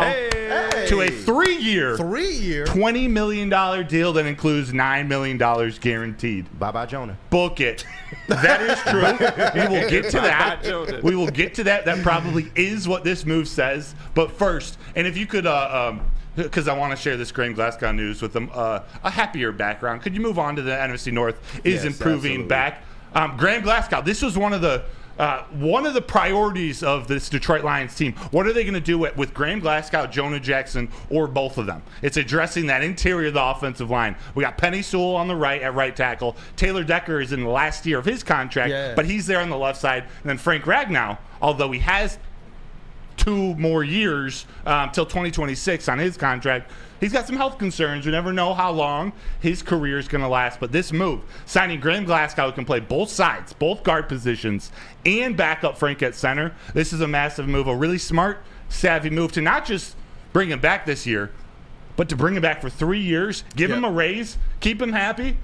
to a 3-year, $20 million deal that includes $9 million guaranteed.
Bye-bye, Jonah.
Book it. That is true. We will get to that. We will get to that. That probably is what this move says. But first, and if you could, because I want to share this Graham Glasgow news with them, a happier background. Could you move on to the NFC North is improving back? Graham Glasgow, this was one of the priorities of this Detroit Lions team. What are they going to do with Graham Glasgow, Jonah Jackson, or both of them? It's addressing that interior of the offensive line. We got Penny Sewell on the right at right tackle. Taylor Decker is in the last year of his contract, but he's there on the left side. And then Frank Ragnow, although he has 2 more years till 2026 on his contract. He's got some health concerns. We never know how long his career is going to last. But this move, signing Graham Glasgow, who can play both sides, both guard positions, and back up Frank at center, this is a massive move, a really smart, savvy move to not just bring him back this year, but to bring him back for 3 years, give him a raise, keep him happy.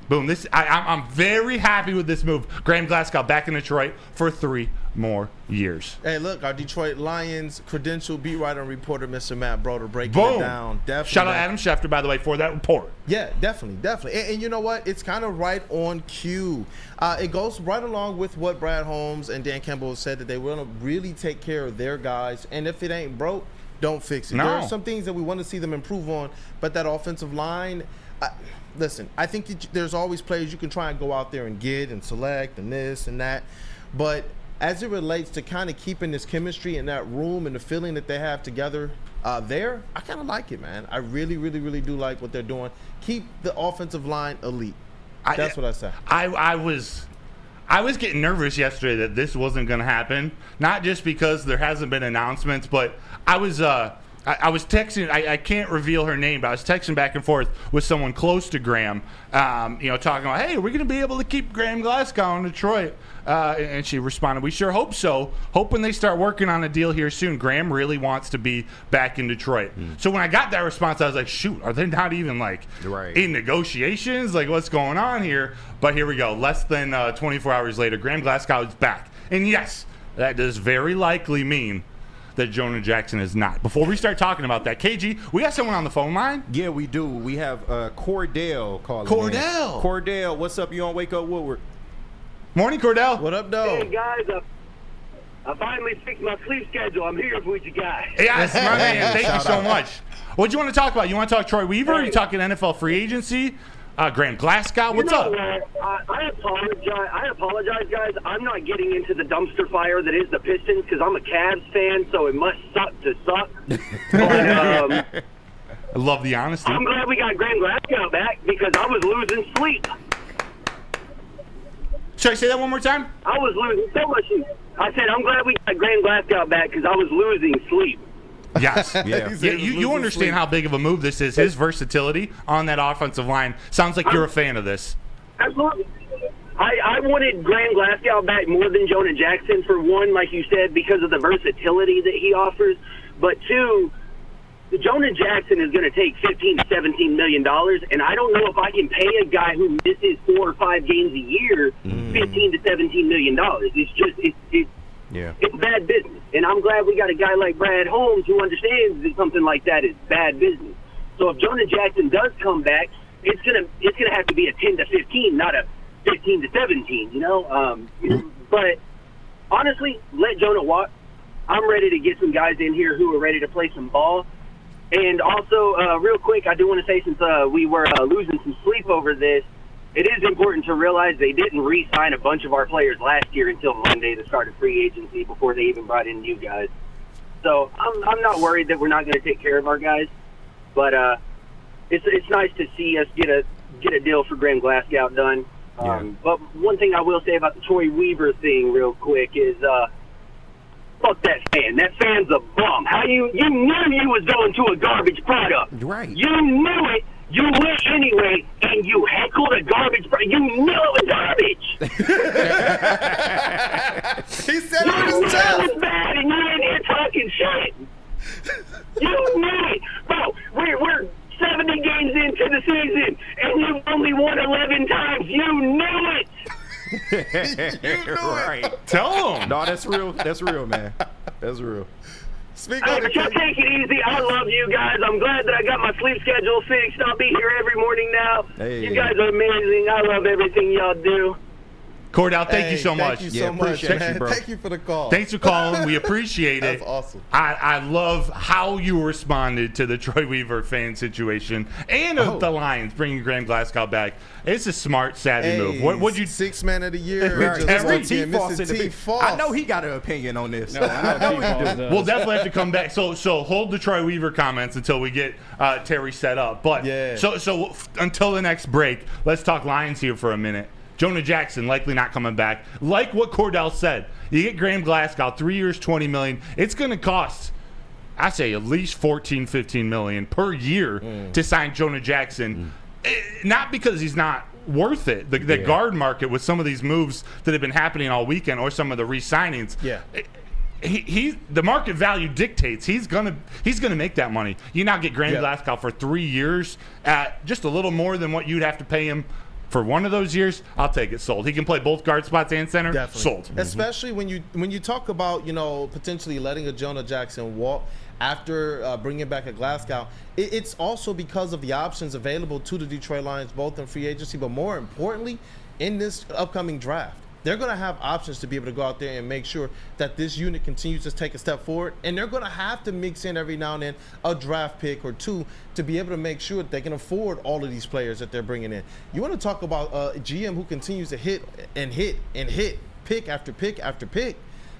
Boom. I'm very happy with this move. Graham Glasgow back in Detroit for 3 more years.
Hey, look, our Detroit Lions credential beat writer and reporter, Mr. Matt Broder, breaking
Boom.
it down. Definitely.
Shout out Adam Schefter, by the way, for that report.
Yeah, definitely. And you know what? It's kind of right on cue. It goes right along with what Brad Holmes and Dan Campbell said, that they want to really take care of their guys. And if it ain't broke, don't fix it.
No.
There are some things that we want to see them improve on, but that offensive line, listen, I think there's always players you can try and go out there and get and select and this and that. But as it relates to kind of keeping this chemistry in that room and the feeling that they have together there, I kind of like it, man. I really, really, really do like what they're doing. Keep the offensive line elite. That's what I say.
I was getting nervous yesterday that this wasn't going to happen, not just because there hasn't been announcements, but I was texting. I can't reveal her name, but I was texting back and forth with someone close to Graham, talking about, hey, are we going to be able to keep Graham Glasgow in Detroit? And she responded, we sure hope so. Hope when they start working on a deal here soon. Graham really wants to be back in Detroit. So when I got that response, I was like, shoot, are they not even in negotiations? Like, what's going on here? But here we go. Less than 24 hours later, Graham Glasgow is back. And yes, that does very likely mean that Jonah Jackson is not. Before we start talking about that, KG, we got someone on the phone line?
Yeah, we do. We have Cordell calling
Cordell.
in. Cordell, what's up? You on Wake Up Woodward?
Morning, Cordell.
What up, though?
Hey, guys. I finally fixed my sleep schedule. I'm here with you guys.
Yes, my man. Thank you so much. What do you want to talk about? You want to talk Troy Weaver? Are you talking NFL free agency? Graham Glasgow? What's up?
I apologize, guys. I'm not getting into the dumpster fire that is the Pistons because I'm a Cavs fan, so it must suck to suck. But,
I love the honesty.
I'm glad we got Graham Glasgow back because I was losing sleep.
Should I say that one more time?
I was losing so much sleep. I said, I'm glad we got Graham Glasgow back because I was losing sleep.
Yes. Yeah, you understand how big of a move this is. His versatility on that offensive line. Sounds like you're a fan of this.
Absolutely. I wanted Graham Glasgow back more than Jonah Jackson, for one, like you said, because of the versatility that he offers. But two, Jonah Jackson is going to take $15 to $17 million, and I don't know if I can pay a guy who misses 4 or 5 games a year $15 to $17 million. It's just it's bad business. And I'm glad we got a guy like Brad Holmes who understands that something like that is bad business. So if Jonah Jackson does come back, it's gonna have to be a 10 to 15, not a 15 to 17. You know, but honestly, let Jonah walk. I'm ready to get some guys in here who are ready to play some ball. And also, real quick, I do want to say, since we were losing some sleep over this, it is important to realize they didn't re-sign a bunch of our players last year until Monday, the start of free agency, before they even brought in new guys. So I'm not worried that we're not going to take care of our guys, but it's nice to see us get a deal for Graham Glasgow done. But one thing I will say about the Troy Weaver thing, real quick, is fuck that fan. That fan's a bum. How you knew you was going to a garbage product.
Right.
You knew it. You went anyway, and you heckled a garbage product. You knew it was garbage.
He said
You
it
knew
was
it
tough.
was bad, and you're in here talking shit. You knew it. Bro, we're 70 games into the season, and you've only won 11 times. You knew it.
Right.
Tell him.
No, that's real. That's real, man. That's real.
Speak
Hey,
on
but
it.
y'all take it easy. I love you guys. I'm glad that I got my sleep schedule fixed. I'll be here every morning now.
Hey.
You guys are amazing. I love everything y'all do.
Cordell, thank you so much.
Thank you so much,
appreciate
man.
you, bro.
Thank you for the call.
Thanks for calling. We appreciate it.
That's awesome.
I love how you responded to the Troy Weaver fan situation and of the Lions bringing Graham Glasgow back. It's a smart, savvy move. What'd you?
6 man of the year?
Right.
Just
Every
like, yeah,
T-False in the
Mr. T.
big-
False.
I know he got an opinion on this.
No, I know T-Falls does.
We'll definitely have to come back. So hold the Troy Weaver comments until we get Terry set up. But
Yeah.
so until the next break, let's talk Lions here for a minute. Jonah Jackson likely not coming back. Like what Cordell said, You get Graham Glasgow, 3 years, $20 million. It's going to cost, I say, at least $14-15 million per year to sign Jonah Jackson. Not because he's not worth it. The guard market with some of these moves that have been happening all weekend, or some of the re-signings.
Yeah.
The market value dictates he's gonna make that money. You now get Graham Glasgow for 3 years at just a little more than what you'd have to pay him for one of those years. I'll take it. Sold. He can play both guard spots and center.
Definitely.
Sold.
Especially when you talk about potentially letting a Jonah Jackson walk after bringing back a Glasgow. It's also because of the options available to the Detroit Lions, both in free agency, but more importantly, in this upcoming draft. They're going to have options to be able to go out there and make sure that this unit continues to take a step forward. And they're going to have to mix in every now and then a draft pick or two to be able to make sure that they can afford all of these players that they're bringing in. You want to talk about a GM who continues to hit and hit and hit, pick after pick after pick.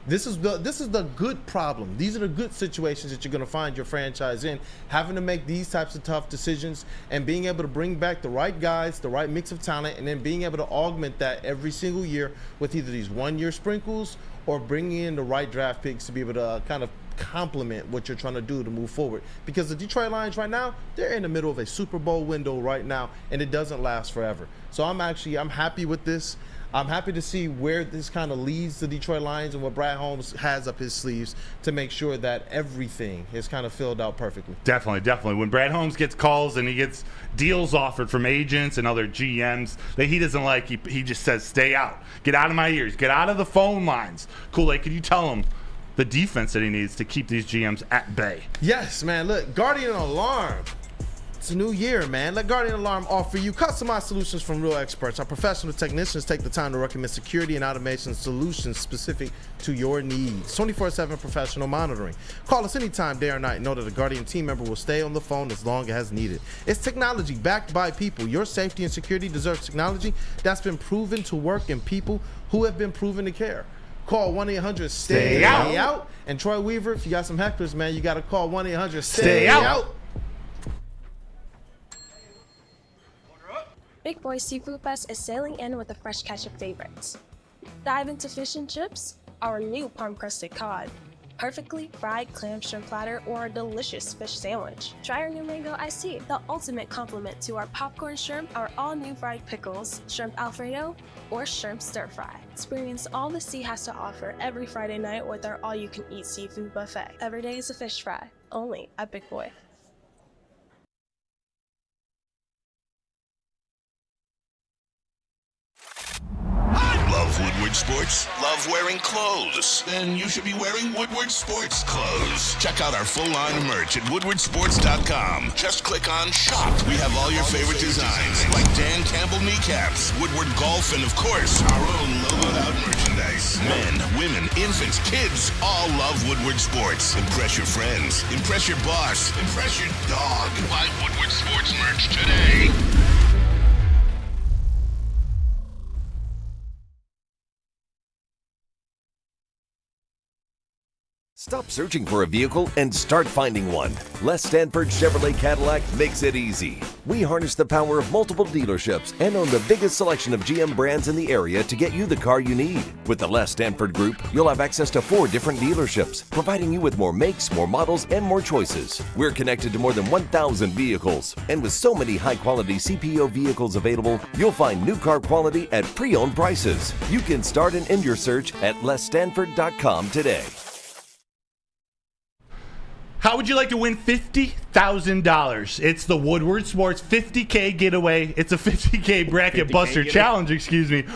This is the good problem. These are the good situations that you're going to find your franchise in, having to make these types of tough decisions and being able to bring back the right guys, the right mix of talent, and then being able to augment that every single year with either these one-year sprinkles or bringing in the right draft picks to be able to kind of complement what you're trying to do to move forward. Because the Detroit Lions right now, they're in the middle of a Super Bowl window right now, and it doesn't last forever. So I'm happy with this. I'm happy to see where this kind of leads the Detroit Lions and what Brad Holmes has up his sleeves to make sure that everything is kind of filled out perfectly.
Definitely. When Brad Holmes gets calls and he gets deals offered from agents and other GMs that he doesn't like, he just says, stay out. Get out of my ears. Get out of the phone lines. Kool-Aid, could you tell him the defense that he needs to keep these GMs at bay?
Yes, man. Look, Guardian Alarm. It's a new year, man. Let Guardian Alarm offer you customized solutions from real experts. Our professional technicians take the time to recommend security and automation solutions specific to your needs. 24/7 professional monitoring. Call us anytime, day or night. Know that a Guardian team member will stay on the phone as long as needed. It's technology backed by people. Your safety and security deserves technology that's been proven to work and people who have been proven to care. Call 1-800-STAY-OUT. And Troy Weaver, if you got some hecklers, man, you got to call 1-800-STAY-OUT.
Big Boy Seafood Fest is sailing in with a fresh catch of favorites. Dive into fish and chips, our new palm-crusted cod, perfectly fried clam shrimp platter, or a delicious fish sandwich. Try our new mango iced tea, the ultimate complement to our popcorn shrimp, our all-new fried pickles, shrimp alfredo, or shrimp stir-fry. Experience all the sea has to offer every Friday night with our all-you-can-eat seafood buffet. Every day is a fish fry, only at Big Boy.
Love Woodward Sports? Love wearing clothes? Then you should be wearing Woodward Sports clothes. Check out our full line of merch at woodwardsports.com. Just click on shop. We have all your favorite designs, like Dan Campbell kneecaps, Woodward golf, and of course, our own logoed out merchandise. Men, women, infants, kids, all love Woodward Sports. Impress your friends. Impress your boss. Impress your dog. Buy Woodward Sports merch today.
Stop searching for a vehicle and start finding one. Les Stanford Chevrolet Cadillac makes it easy. We harness the power of multiple dealerships and own the biggest selection of GM brands in the area to get you the car you need. With the Les Stanford Group, you'll have access to 4 different dealerships, providing you with more makes, more models, and more choices. We're connected to more than 1,000 vehicles, and with so many high-quality CPO vehicles available, you'll find new car quality at pre-owned prices. You can start and end your search at lesstanford.com today.
How would you like to win $50,000? It's the Woodward Sports 50K getaway. It's a 50K bracket
50K
buster
getaway.
challenge,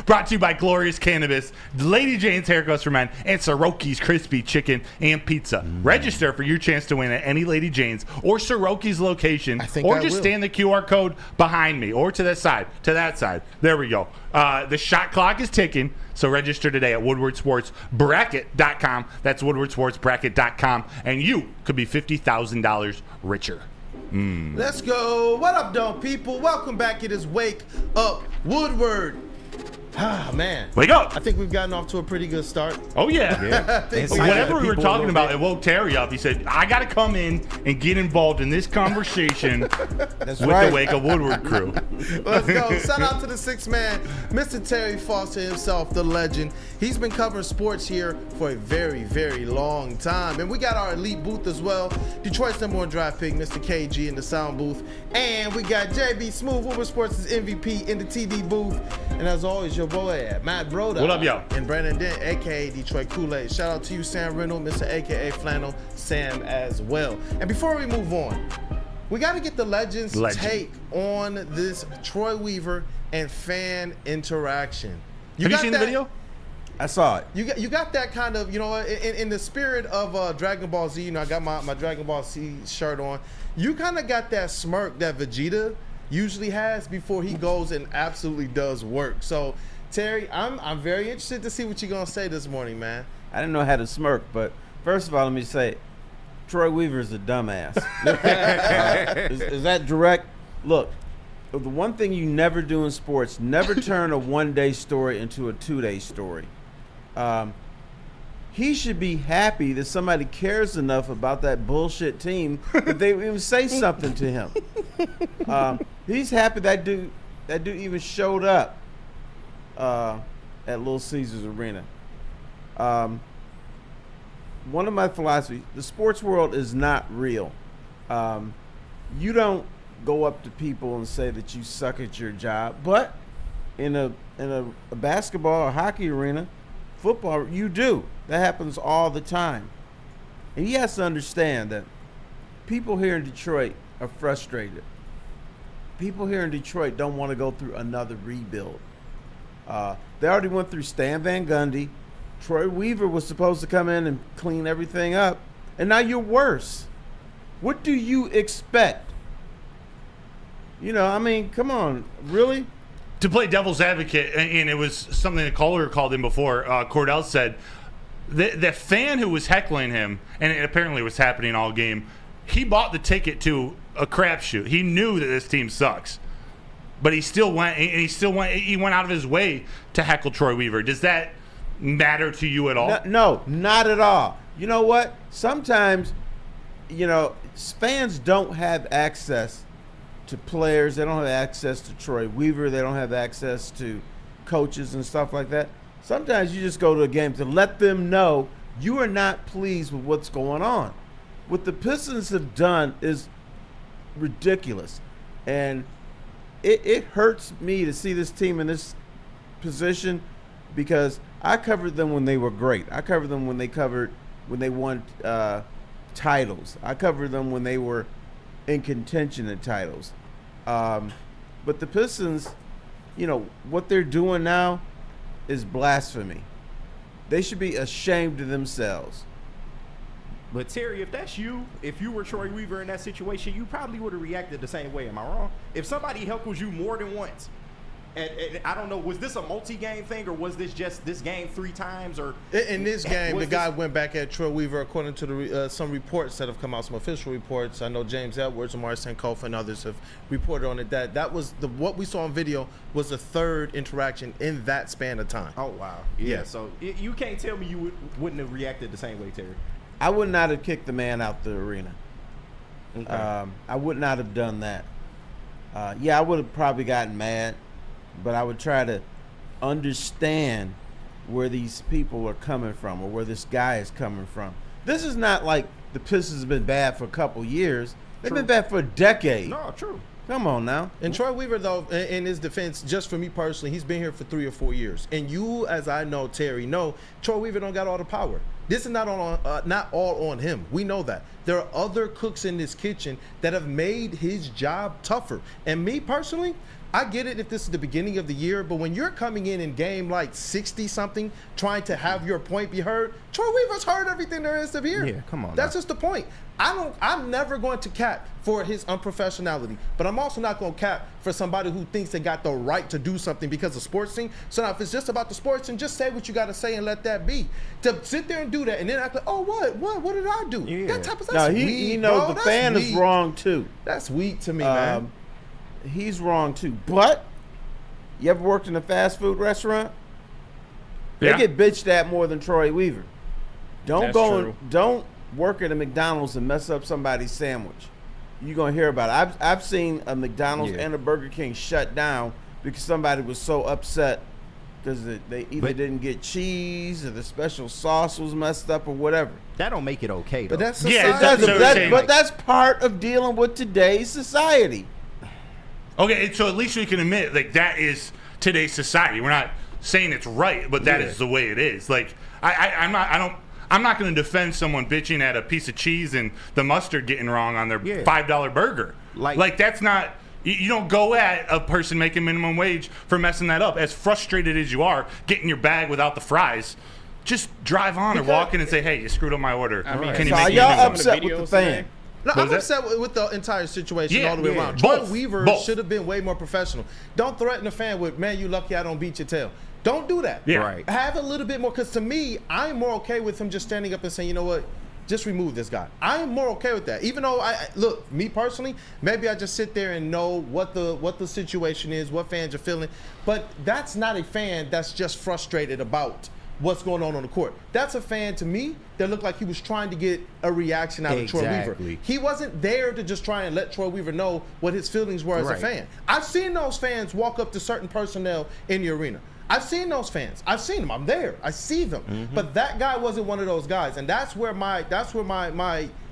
brought to you by Glorious Cannabis, Lady Jane's Haircuts for Men, and Soroki's Crispy Chicken and Pizza. Register for your chance to win at any Lady Jane's or Soroki's location, or just scan the QR code behind me or to that side. There we go. The shot clock is ticking. So register today at woodwardsportsbracket.com. That's woodwardsportsbracket.com. And you could be $50,000 richer.
Let's go. What up, dog people? Welcome back. It is Wake Up Woodward. Ah, man.
Wake up.
I think we've gotten off to a pretty good start.
Oh, yeah.
It's
Whatever
like
we were
people
talking
a
about,
little
it woke Terry up. He said, I got to come in and get involved in this conversation with the Wake Up Woodward crew.
Let's go. Shout out to the sixth man, Mr. Terry Foster himself, the legend. He's been covering sports here for a very, very long time. And we got our elite booth as well. Detroit's #1 draft pick, Mr. KG in the sound booth. And we got JB Smooth, Woodward Sports' MVP in the TD booth. And as always, your boy, Matt Broda.
What up, yo?
And Brandon Dent, a.k.a. Detroit Kool-Aid. Shout out to you, Sam Reynolds, Mr. a.k.a. Flannel, Sam as well. And before we move on, we got to get the Legends' take on this Troy Weaver and fan interaction.
Have you seen the video?
I saw it.
You got that kind of, in the spirit of Dragon Ball Z, I got my Dragon Ball Z shirt on. You kind of got that smirk that Vegeta usually has before he goes and absolutely does work. So, Terry, I'm very interested to see what you're going to say this morning, man.
I didn't know how to smirk, but first of all, let me say, Troy Weaver's a dumbass. Is that direct? Look, the one thing you never do in sports, never turn a one-day story into a two-day story. He should be happy that somebody cares enough about that bullshit team that they even say something to him. He's happy that dude even showed up at Little Caesars Arena. One of my philosophies, the sports world is not real. You don't go up to people and say that you suck at your job, but in a basketball or hockey arena, football, you do. That happens all the time. And he has to understand that people here in Detroit are frustrated. People here in Detroit don't want to go through another rebuild. They already went through Stan Van Gundy. Troy Weaver was supposed to come in and clean everything up. And now you're worse. What do you expect? Come on, really?
To play devil's advocate, and it was something the caller called in before, Cordell said, the fan who was heckling him, and it apparently was happening all game, he bought the ticket to a crapshoot. He knew that this team sucks. But he went out of his way to heckle Troy Weaver. Does that matter to you at all?
No, not at all. You know what? Sometimes, fans don't have access to players. They don't have access to Troy Weaver. They don't have access to coaches and stuff like that. Sometimes you just go to a game to let them know you are not pleased with what's going on. What the Pistons have done is ridiculous. And it hurts me to see this team in this position because I covered them when they were great. I covered them when they won titles. I covered them when they were in contention at titles. But the Pistons, what they're doing now is blasphemy. They should be ashamed of themselves.
But Terry, if you were Troy Weaver in that situation, you probably would have reacted the same way. Am I wrong? If somebody heckles you more than once, and I don't know, was this a multi-game thing or was this just this game 3 times? Or
in this game, the guy went back at Troy Weaver according to some reports that have come out, some official reports. I know James Edwards, Amari Sankofa, and others have reported on it. That was what we saw on video was the 3rd interaction in that span of time.
Oh wow, yeah. So you can't tell me you wouldn't have reacted the same way, Terry.
I would not have kicked the man out the arena.
Okay.
I would not have done that. I would have probably gotten mad, but I would try to understand where these people are coming from or where this guy is coming from. This is not like the Pistons have been bad for a couple years. They've been bad for a decade.
No, true.
Come on now.
And Troy Weaver, though, in his defense, just for me personally, he's been here for 3 or 4 years. And you, as I know, Terry, know Troy Weaver don't got all the power. This is not all on him. We know that. There are other cooks in this kitchen that have made his job tougher. And me personally, I get it if this is the beginning of the year, but when you're coming in game like 60-something, trying to have your point be heard, Troy Weaver's heard everything there is to hear.
Yeah, come on.
That's just the point. I'm never going to cap for his unprofessionality, but I'm also not going to cap for somebody who thinks they got the right to do something because of sports team. So now if it's just about the sports team, just say what you got to say and let that be. To sit there and do that and then act like, oh, what did I do?
Yeah.
That type of stuff.
He knows the fan is wrong too.
That's weak to me, man.
He's wrong too. But You ever worked in a fast food restaurant?
Yeah.
They get bitched at more than Troy Weaver. Don't don't work at a McDonald's and mess up somebody's sandwich. You're gonna hear about it. I've seen a McDonald's and a Burger King shut down because somebody was so upset because they either didn't get cheese or the special sauce was messed up or whatever.
That don't make it okay, though.
But that's
but that's part of dealing with today's society.
Okay, so at least we can admit, like, that is today's society. We're not saying it's right, but that is the way it is. Like, I'm not going to defend someone bitching at a piece of cheese and the mustard getting wrong on their $5 burger. Like that's not. You don't go at a person making minimum wage for messing that up. As frustrated as you are getting your bag without the fries, just drive on or walk in and say, "Hey, you screwed up my order. Can you
so
make
are
me
y'all
a new one?"
upset with the fan?
No, I'm upset with the entire situation all the way around.
Both.
Troy Weaver should have been way more professional. Don't threaten the fan with, "Man, you lucky I don't beat your tail." Don't do that.
Yeah. Right.
Have a little bit more, because to me, I'm more okay with him just standing up and saying, "You know what? Just remove this guy." I'm more okay with that. Even though look, me personally, maybe I just sit there and know what the situation is, what fans are feeling. But that's not a fan that's just frustrated about what's going on the court. That's a fan, to me, that looked like he was trying to get a reaction out of Troy Weaver. He wasn't there to just try and let Troy Weaver know what his feelings were as a fan. I've seen those fans walk up to certain personnel in the arena. I've seen those fans. I've seen them. I'm there. I see them. But that guy wasn't one of those guys, and that's where my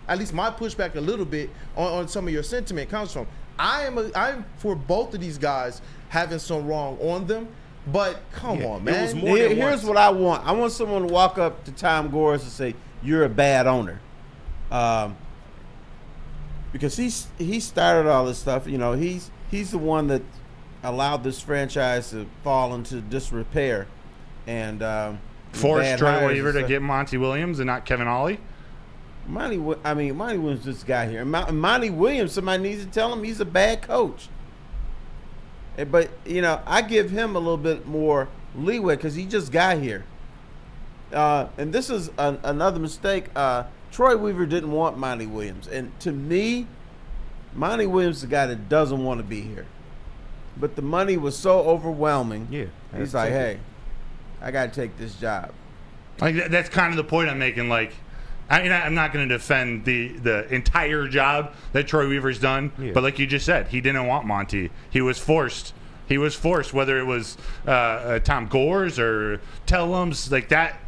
at least my pushback a little bit on some of your sentiment comes from. I'm for both of these guys having some wrong on them. But come on, man.
It was more than here's what I want. I want someone to walk up to Tom Gores and say, "You're a bad owner," because he started all this stuff. You know, he's the one that allowed this franchise to fall into disrepair and
forced Troy Weaver to get Monty Williams and not Kevin Ollie.
Monty Williams just got here. Monty Williams, somebody needs to tell him he's a bad coach. But, you know, I give him a little bit more leeway because he just got here. And this is another mistake. Troy Weaver didn't want Monty Williams. And to me, Monty Williams is a guy that doesn't want to be here. But the money was so overwhelming. Yeah. He's like, "Hey, I got to take this job."
Like, that's kind of the point I'm making. Like, I'm not going to defend the entire job that Troy Weaver's done, but like you just said, he didn't want Monty. He was forced. Whether it was Tom Gores or Tellums, like that.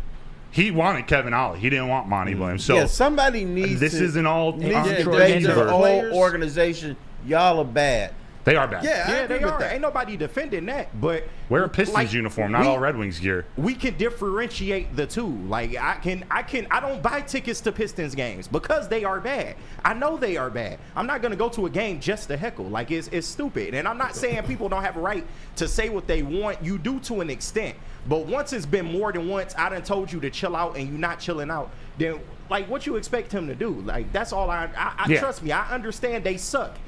He wanted Kevin Ollie. He didn't want Monty Williams. So
somebody needs.
This isn't all
debate the whole organization. Y'all are bad.
They are bad.
Yeah, they are. Ain't nobody defending that. But
wear a Pistons uniform, not all Red Wings gear.
We can differentiate the two. Like I don't buy tickets to Pistons games because they are bad. I know they are bad. I'm not gonna go to a game just to heckle. Like it's stupid. And I'm not saying people don't have a right to say what they want. You do to an extent. But once it's been more than once, I done told you to chill out and you not chilling out, then like what you expect him to do? Like that's all I trust me, I understand they suck.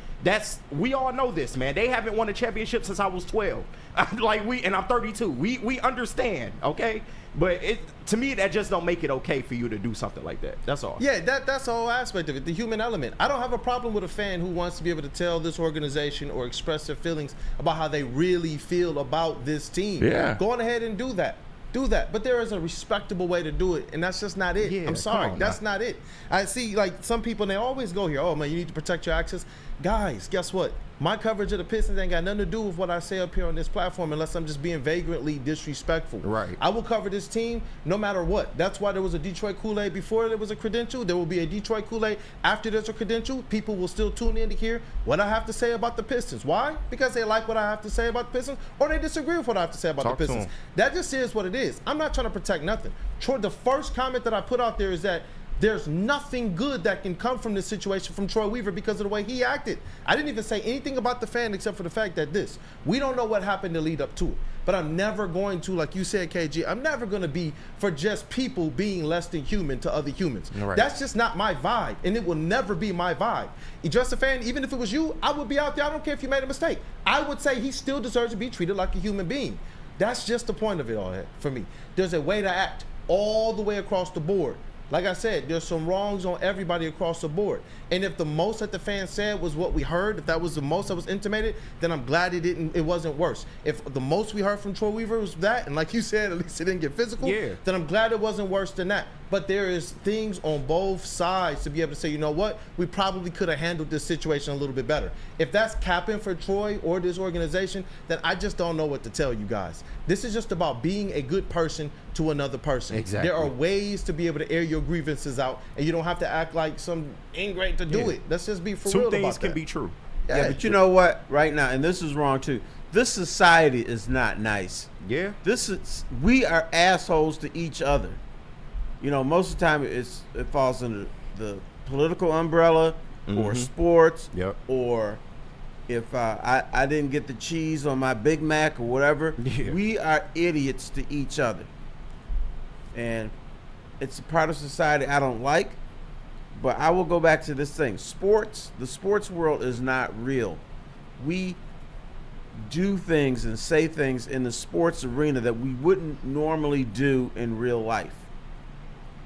We all know this, man. They haven't won a championship since I was 12. And I'm 32. We understand, okay? But to me, that just don't make it okay for you to do something like that. That's all.
Yeah, that's the whole aspect of it, the human element. I don't have a problem with a fan who wants to be able to tell this organization or express their feelings about how they really feel about this team.
Yeah.
Go on ahead and do that. But there is a respectable way to do it, and that's just not it. I'm sorry, that's not it. I see, like, some people, and they always go here, "Oh man, you need to protect your access." Guys, guess what? My coverage of the Pistons ain't got nothing to do with what I say up here on this platform unless I'm just being vagrantly disrespectful.
Right.
I will cover this team no matter what. That's why there was a Detroit Kool-Aid before there was a credential. There will be a Detroit Kool-Aid after there's a credential. People will still tune in to hear what I have to say about the Pistons. Why? Because they like what I have to say about the Pistons, or they disagree with what I have to say about the Pistons. That just is what it is. I'm not trying to protect nothing. The first comment that I put out there is that there's nothing good that can come from this situation from Troy Weaver because of the way he acted. I didn't even say anything about the fan except for the fact that we don't know what happened to lead up to it. But I'm never going to, like you said, KG, I'm never going to be for just people being less than human to other humans. Right. That's just not my vibe, and it will never be my vibe. Just a fan, even if it was you, I would be out there. I don't care if you made a mistake. I would say he still deserves to be treated like a human being. That's just the point of it all for me. There's a way to act all the way across the board. Like I said, there's some wrongs on everybody across the board. And if the most that the fans said was what we heard, if that was the most that was intimated, then I'm glad it wasn't worse. If the most we heard from Troy Weaver was that, and like you said, at least it didn't get physical, then I'm glad it wasn't worse than that. But there is things on both sides to be able to say, you know what, we probably could have handled this situation a little bit better. If that's capping for Troy or this organization, then I just don't know what to tell you guys. This is just about being a good person to another person.
Exactly.
There are ways to be able to air your grievances out, and you don't have to act like some ingrate to do it. Let's just be for real about that.
Two things can be true.
Yeah, but you know what? Right now, and this is wrong too. This society is not nice.
Yeah.
We are assholes to each other. You know, most of the time it falls under the political umbrella or sports, or if I didn't get the cheese on my Big Mac or whatever. We are idiots to each other, and it's a part of society I don't like. But I will go back to this thing. The sports world is not real. We do things and say things in the sports arena that we wouldn't normally do in real life.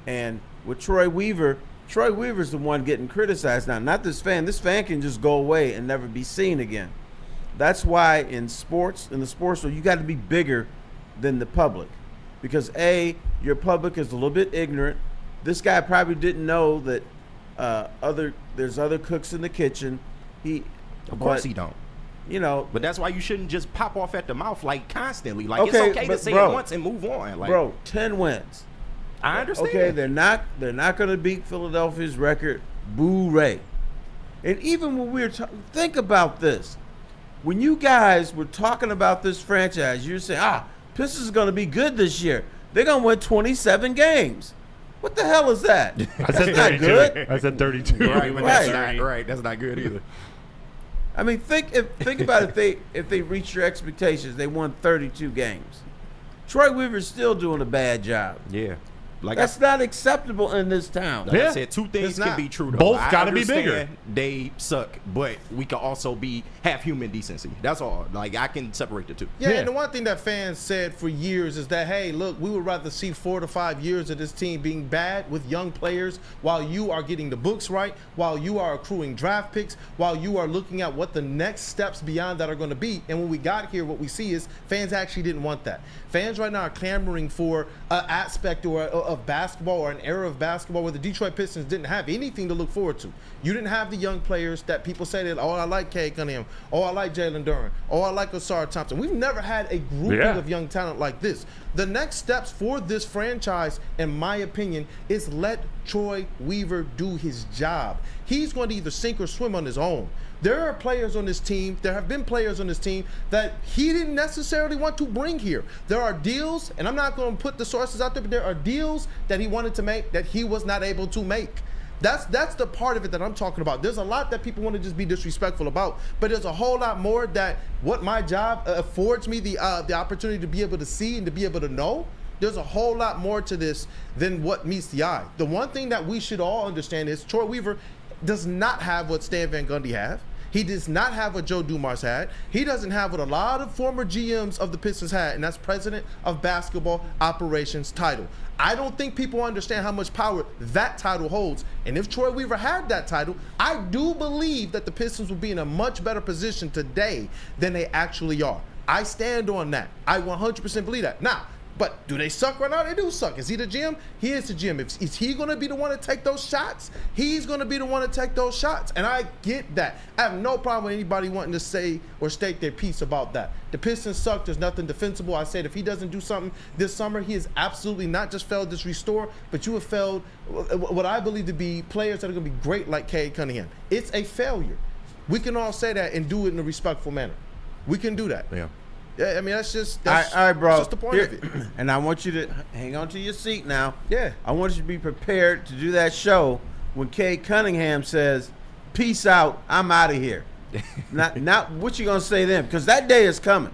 And with Troy Weaver's the one getting criticized now, not this fan. This fan can just go away and never be seen again. That's why in the sports world, you got to be bigger than the public. Because your public is a little bit ignorant. This guy probably didn't know that there's other cooks in the kitchen.
Of course he don't.
You know,
but that's why you shouldn't just pop off at the mouth like constantly. Like, it's okay to say it once and move on. Like,
10 wins.
I understand.
Okay, they're not going to beat Philadelphia's record. Boo Ray. And even when we were think about this, when you guys were talking about this franchise, you're saying, Pistons is going to be good this year. They're going to win 27 games. What the hell is that?
I said 32. I said 32.
Right. That's not good either.
I mean, think about if they reach your expectations, they won 32 games. Troy Weaver's still doing a bad job.
Yeah. Like
that's not acceptable in this town.
Like I said, two things can be true though.
Both got to be bigger.
They suck, but we can also have human decency. That's all. Like, I can separate the two.
Yeah, and the one thing that fans said for years is that, hey, look, we would rather see 4 to 5 years of this team being bad with young players while you are getting the books right, while you are accruing draft picks, while you are looking at what the next steps beyond that are going to be. And when we got here, what we see is fans actually didn't want that. Fans right now are clamoring for an aspect of basketball or an era of basketball where the Detroit Pistons didn't have anything to look forward to. You didn't have the young players that people say that, I like Cade Cunningham, I like Jalen Duren, I like Osar Thompson. We've never had a grouping of young talent like this. The next steps for this franchise, in my opinion, is let Troy Weaver do his job. He's going to either sink or swim on his own. There are players on this team, there have been players on this team that he didn't necessarily want to bring here. There are deals, and I'm not going to put the sources out there, but there are deals that he wanted to make that he was not able to make. That's the part of it that I'm talking about. There's a lot that people want to just be disrespectful about, but there's a whole lot more that what my job affords me the opportunity to be able to see and to be able to know. There's a whole lot more to this than what meets the eye. The one thing that we should all understand is Troy Weaver does not have what Stan Van Gundy have. He does not have what Joe Dumars had. He doesn't have what a lot of former GMs of the Pistons had, and that's President of Basketball Operations title. I don't think people understand how much power that title holds. And if Troy Weaver had that title, I do believe that the Pistons would be in a much better position today than they actually are. I stand on that. I 100% believe that. Now, but do they suck right now? They do suck. Is he the GM? He is the GM. Is he going to be the one to take those shots? He's going to be the one to take those shots. And I get that. I have no problem with anybody wanting to say or state their piece about that. The Pistons suck. There's nothing defensible. I said if he doesn't do something this summer, he has absolutely not just failed this restore, but you have failed what I believe to be players that are going to be great like Cade Cunningham. It's a failure. We can all say that and do it in a respectful manner. We can do that.
Yeah.
Yeah, I mean, that's
all right, bro.
That's just the point of it.
And I want you to hang on to your seat now.
Yeah.
I want you to be prepared to do that show when Cade Cunningham says, peace out, I'm out of here. not what you going to say then, because that day is coming.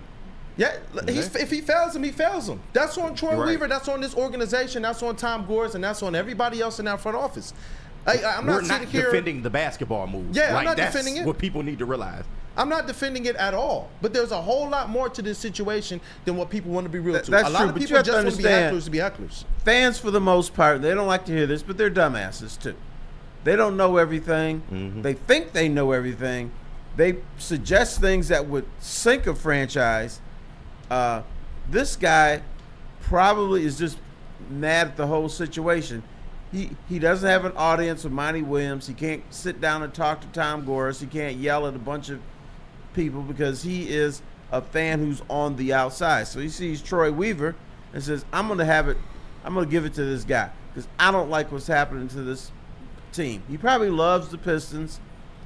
Yeah, if he fails him, he fails him. That's on Troy Weaver, that's on this organization, that's on Tom Gores, and that's on everybody else in that front office.
We're not defending the basketball moves.
Yeah,
like,
I'm not
that's
defending it.
what people need to realize.
I'm not defending it at all. But there's a whole lot more to this situation than what people want to be real to.
That's
a lot
true,
of
but you
people
have to
just want to be
understand,
hecklers to be hecklers.
Fans, for the most part, they don't like to hear this, but they're dumbasses too. They don't know everything. They think they know everything. They suggest things that would sink a franchise. This guy probably is just mad at the whole situation. He doesn't have an audience with Monty Williams. He can't sit down and talk to Tom Gores. He can't yell at a bunch of people because he is a fan who's on the outside. So he sees Troy Weaver and says, I'm going to give it to this guy because I don't like what's happening to this team. He probably loves the Pistons,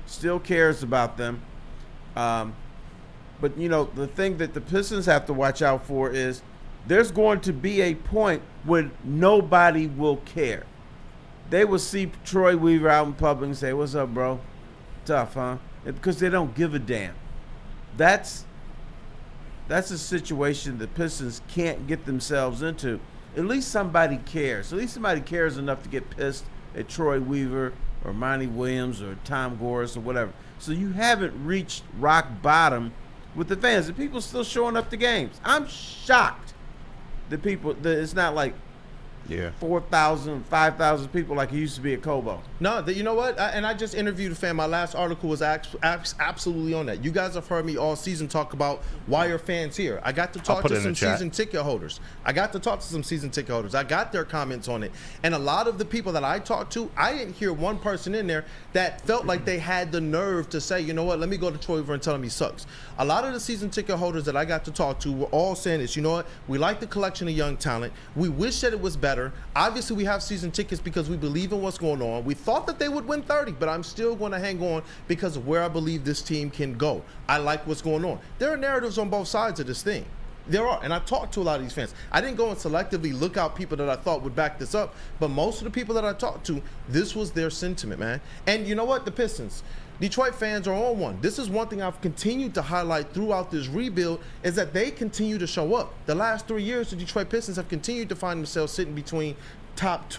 still cares about them. But, you know, the thing that the Pistons have to watch out for is there's going to be a point when nobody will care. They will see Troy Weaver out in public and say, what's up, bro? Tough, huh? Because they don't give a damn. That's a situation the Pistons can't get themselves into. At least somebody cares. At least somebody cares enough to get pissed at Troy Weaver or Monty Williams or Tom Gores or whatever. So you haven't reached rock bottom with the fans. And people still showing up to games. I'm shocked that it's not like 4,000, 5,000 people like it used to be at Cobo.
No, you know what? I just interviewed a fan. My last article was absolutely on that. You guys have heard me all season talk about why are fans here. I got to talk to some season ticket holders. I got their comments on it. And a lot of the people that I talked to, I didn't hear one person in there that felt like they had the nerve to say, you know what, let me go to Troy Weaver and tell him he sucks. A lot of the season ticket holders that I got to talk to were all saying this, you know what, we like the collection of young talent. We wish that it was better. Obviously, we have season tickets because we believe in what's going on. We thought that they would win 30, but I'm still going to hang on because of where I believe this team can go. I like what's going on. There are narratives on both sides of this thing. There are, and I talked to a lot of these fans. I didn't go and selectively look out people that I thought would back this up, but most of the people that I talked to, this was their sentiment, man. And you know what? The Pistons, Detroit fans are on one. This is one thing I've continued to highlight throughout this rebuild is that they continue to show up. The last 3 years, the Detroit Pistons have continued to find themselves sitting between top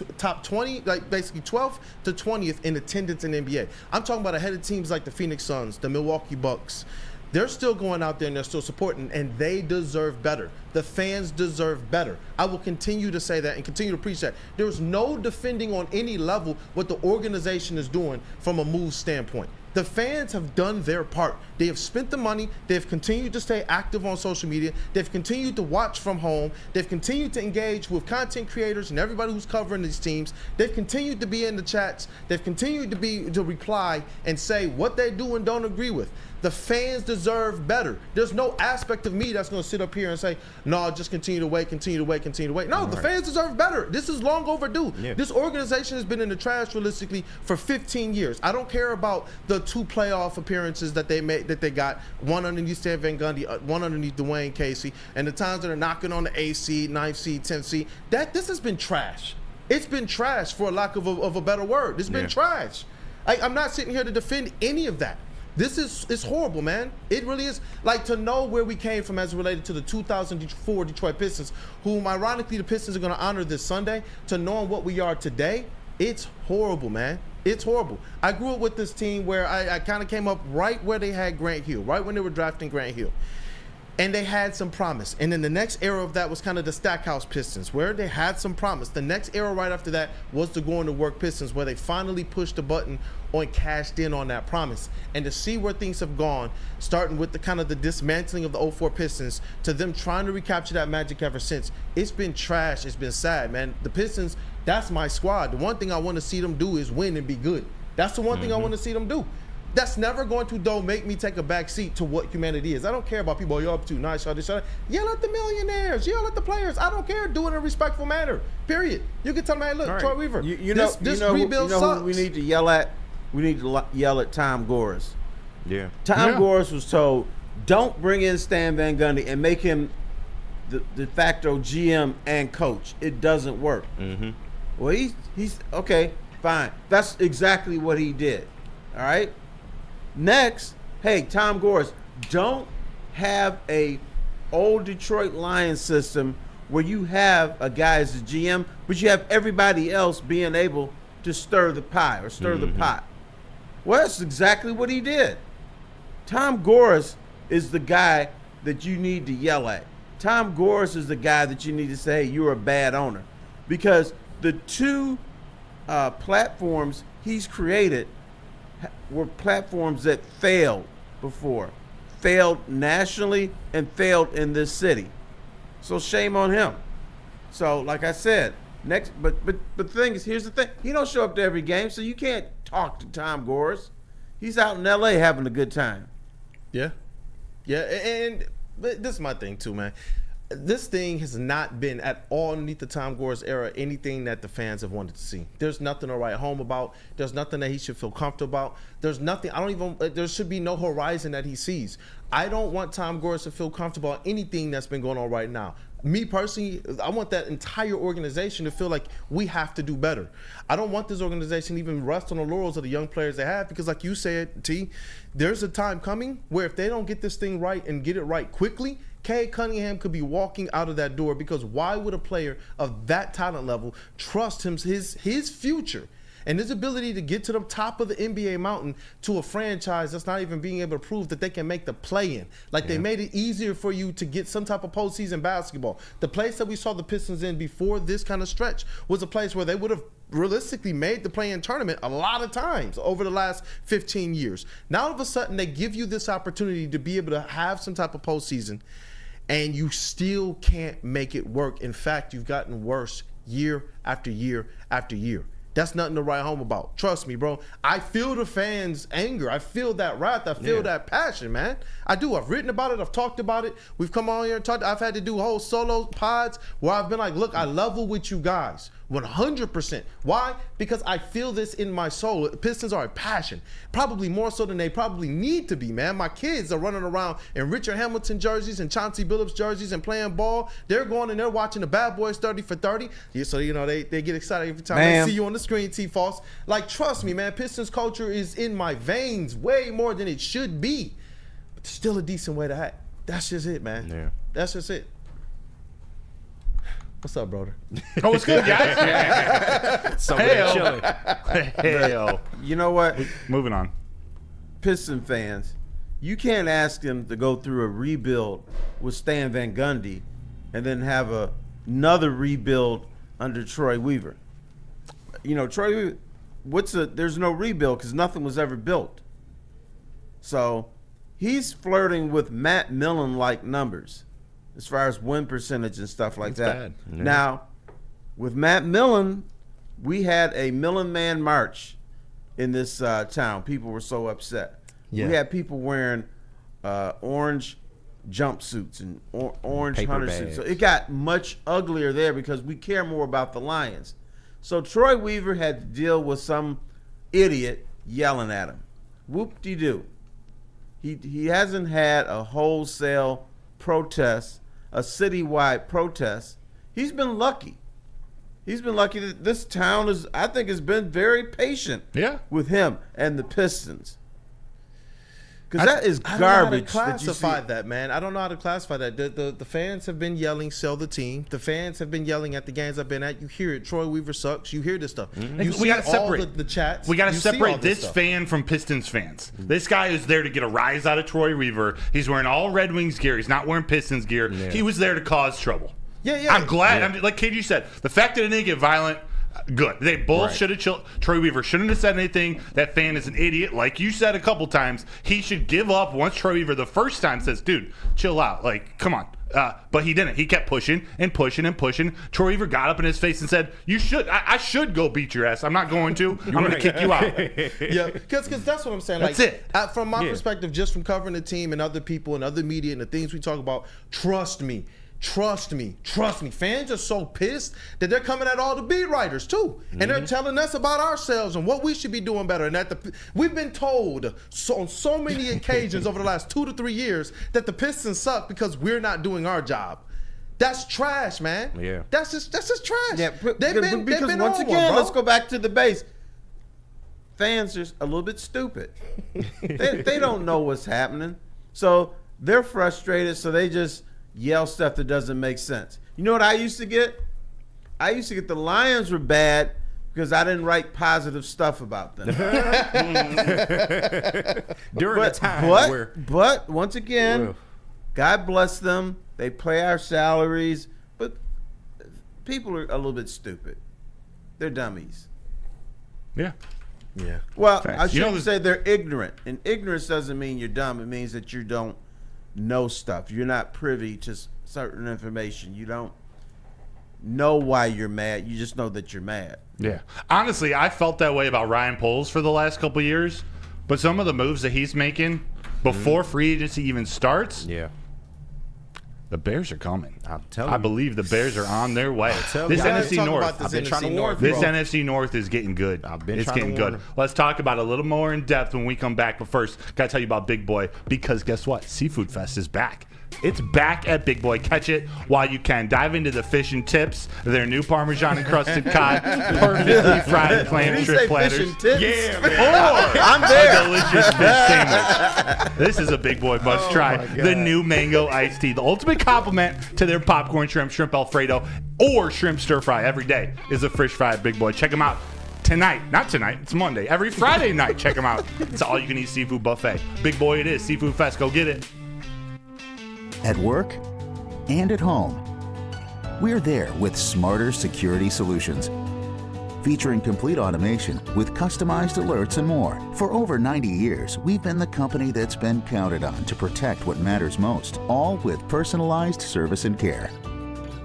20, like basically 12th to 20th in attendance in the NBA. I'm talking about ahead of teams like the Phoenix Suns, the Milwaukee Bucks. They're still going out there and they're still supporting, and they deserve better. The fans deserve better. I will continue to say that and continue to preach that. There's no defending on any level what the organization is doing from a move standpoint. The fans have done their part. They have spent the money. They've continued to stay active on social media. They've continued to watch from home. They've continued to engage with content creators and everybody who's covering these teams. They've continued to be in the chats. They've continued to reply and say what they do and don't agree with. The fans deserve better. There's no aspect of me that's going to sit up here and say, no, just continue to wait, continue to wait, continue to wait. No, the fans deserve better. This is long overdue. Yeah. This organization has been in the trash realistically for 15 years. I don't care about the 2 playoff appearances that they made, that they got, one underneath Stan Van Gundy, one underneath Dwayne Casey, and the times that are knocking on the 8th seed, 9th seed, 10th seed. This has been trash. It's been trash for a lack of a better word. It's been trash. I'm not sitting here to defend any of that. It's horrible, man. It really is. Like, to know where we came from as related to the 2004 Detroit Pistons, whom ironically the Pistons are going to honor this Sunday, to knowing what we are today, it's horrible, man. It's horrible. I grew up with this team where I kind of came up right where they had Grant Hill, right when they were drafting Grant Hill. And they had some promise. And then the next era of that was kind of the Stackhouse Pistons, where they had some promise. The next era right after that was the Going to Work Pistons, where they finally pushed the button on cashed in on that promise. And to see where things have gone, starting with the kind of the dismantling of the 04 Pistons to them trying to recapture that magic ever since, it's been trash. It's been sad, man. The Pistons, that's my squad. The one thing I want to see them do is win and be good. That's the one thing I want to see them do. That's never going to, though, make me take a back seat to what humanity is. I don't care about people, you're up to nice, y'all, this, y'all. Yell at the millionaires, yell at the players. I don't care. Do it in a respectful manner, period. You can tell me, hey, look, right. Troy Weaver, this rebuild sucks.
Who we need to yell at? We need to yell at Tom Gores. Yeah. Tom Gores was told, don't bring in Stan Van Gundy and make him the de facto GM and coach. It doesn't work. Mm-hmm. Well, he's okay, fine. That's exactly what he did. All right? Next, hey, Tom Gores, don't have a old Detroit Lions system where you have a guy as a GM, but you have everybody else being able to stir the pie or stir the pot. Well, that's exactly what he did. Tom Gores is the guy that you need to yell at. Tom Gores is the guy that you need to say, hey, you're a bad owner. Because the two platforms he's created were platforms that failed before. Failed nationally and failed in this city. So shame on him. So like I said, but the thing is, here's the thing. He don't show up to every game, so you can't talk to Tom Gores. He's out in LA having a good time.
Yeah. Yeah, and this is my thing too, man. This thing has not been at all underneath the Tom Gores era anything that the fans have wanted to see. There's nothing to write home about. There's nothing that he should feel comfortable about. There's nothing, there should be no horizon that he sees. I don't want Tom Gores to feel comfortable about anything that's been going on right now. Me personally, I want that entire organization to feel like we have to do better. I don't want this organization to even rest on the laurels of the young players they have, because like you said, T, there's a time coming where if they don't get this thing right and get it right quickly, Cade Cunningham could be walking out of that door, because why would a player of that talent level trust his future and his ability to get to the top of the NBA mountain to a franchise that's not even being able to prove that they can make the play-in? Like, they made it easier for you to get some type of postseason basketball. The place that we saw the Pistons in before this kind of stretch was a place where they would have realistically made the play-in tournament a lot of times over the last 15 years. Now all of a sudden they give you this opportunity to be able to have some type of postseason, and you still can't make it work. In fact, you've gotten worse year after year after year. That's nothing to write home about. Trust me, bro. I feel the fans' anger. I feel that wrath. I feel that passion, man. I do. I've written about it. I've talked about it. We've come on here and talked. I've had to do whole solo pods where I've been like, look, I level with you guys 100%. Why? Because I feel this in my soul. Pistons are a passion, probably more so than they probably need to be, man. My kids are running around in Richard Hamilton jerseys and Chauncey Billups jerseys and playing ball. They're going and they're watching the Bad Boys 30 for 30. Yeah, so, you know, they get excited every time they see you on the screen, T-Foss. Like, trust me, man, Pistons culture is in my veins way more than it should be. But there's still a decent way to act. That's just it, man. Yeah. That's just it. What's up, brother?
Oh, what's good, guys?
Hey-o. You know what?
Moving on.
Piston fans, you can't ask them to go through a rebuild with Stan Van Gundy and then have another rebuild under Troy Weaver. You know, Troy Weaver, there's no rebuild because nothing was ever built. So he's flirting with Matt Millen-like numbers as far as win percentage and stuff like that.
Bad. Yeah.
Now, with Matt Millen, we had a Millen Man March in this town. People were so upset. Yeah. We had people wearing orange jumpsuits and orange
Paper
hunter
bags.
suits. So it got much uglier there because we care more about the Lions. So Troy Weaver had to deal with some idiot yelling at him. Whoop-de-doo. He hasn't had a wholesale protest, a citywide protest. He's been lucky. He's been lucky that this town I think, has been very patient with him and the Pistons. Because that is garbage.
I don't know how to classify that, man. I don't know how to classify that. The fans have been yelling, sell the team. The fans have been yelling at the games I've been at. You hear it. Troy Weaver sucks. You hear this stuff.
Mm-hmm.
You see all the chats.
We got to
You see all
separate
this
this
stuff.
fan from Pistons fans. This guy is there to get a rise out of Troy Weaver. He's wearing all Red Wings gear. He's not wearing Pistons gear. Yeah. He was there to cause trouble.
Yeah.
I'm glad. Yeah. Like Kid, you said, the fact that it didn't get violent, good. They both should have chilled. Troy Weaver shouldn't have said anything. That fan is an idiot. Like you said a couple times, he should give up once Troy Weaver the first time says, dude, chill out. Like, come on. But he didn't. He kept pushing and pushing and pushing. Troy Weaver got up in his face and said, "You should. I should go beat your ass. I'm not going to. I'm going to kick you out."
Yeah, because that's what I'm saying.
That's
like,
it.
From my perspective, just from covering the team and other people and other media and the things we talk about, trust me. Fans are so pissed that they're coming at all the beat writers too, and they're telling us about ourselves and what we should be doing better. And we've been told on so many occasions over the last 2 to 3 years that the Pistons suck because we're not doing our job. That's trash, man.
Yeah,
that's just trash.
Yeah,
because
once again, let's go back to the base. Fans are a little bit stupid. they don't know what's happening, so they're frustrated. So they just yell stuff that doesn't make sense. You know what I used to get? I used to get the Lions were bad because I didn't write positive stuff about them.
During the time where.
But once again, God bless them. They pay our salaries, but people are a little bit stupid. They're dummies.
Yeah.
Yeah.
Well,
Facts.
I shouldn't say they're ignorant. And ignorance doesn't mean you're dumb. It means that you don't know stuff. You're not privy to certain information. You don't know why you're mad. You just know that you're mad.
Yeah. Honestly, I felt that way about Ryan Poles for the last couple of years. But some of the moves that he's making before free agency even starts, the Bears are coming.
I'm telling you.
I believe the Bears are on their way.
You
This
guys
NFC
talk
North.
about this
I've been
NFC
trying to warn
North,
This
bro.
NFC North is getting good.
been
It's
trying to
getting
warn
good.
her.
Let's talk about it a little more in depth when we come back. But first, gotta tell you about Big Boy, because guess what? Seafood Fest is back. It's back at Big Boy. Catch it while you can. Dive into the fish and tips, their new Parmesan encrusted cod, perfectly fried clam
Did he
strip
say
platters.
fish and tips?
Yeah, man.
I'm
A
there.
delicious fish sandwich. This is a Big Boy must try. The new mango iced tea, the ultimate compliment to their popcorn shrimp Alfredo, or shrimp stir fry every day is a fish fry at Big Boy. Check them out tonight. Not tonight. It's Monday. Every Friday night. Check them out. It's all you can eat seafood buffet. Big Boy it is. Seafood Fest. Go get it.
At work and at home, we're there with smarter security solutions. Featuring complete automation with customized alerts and more. For over 90 years, we've been the company that's been counted on to protect what matters most, all with personalized service and care.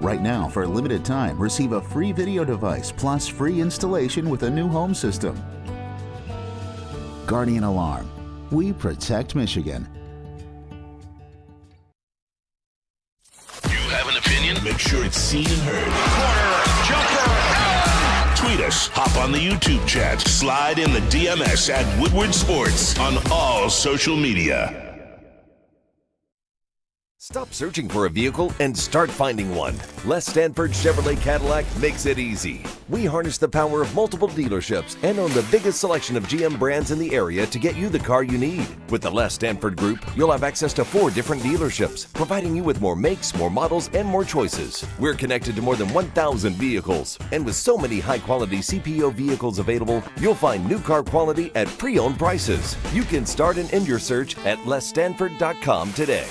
Right now, for a limited time, receive a free video device plus free installation with a new home system. Guardian Alarm. We protect Michigan.
You have an opinion? Make sure it's seen and heard. Corner, jumper, tweet us, hop on the YouTube chat, slide in the DMS at Woodward Sports on all social media.
Stop searching for a vehicle and start finding one. Les Stanford Chevrolet Cadillac makes it easy. We harness the power of multiple dealerships and own the biggest selection of GM brands in the area to get you the car you need. With the Les Stanford Group, you'll have access to 4 different dealerships, providing you with more makes, more models, and more choices. We're connected to more than 1,000 vehicles. And with so many high-quality CPO vehicles available, you'll find new car quality at pre-owned prices. You can start and end your search at lesstanford.com today.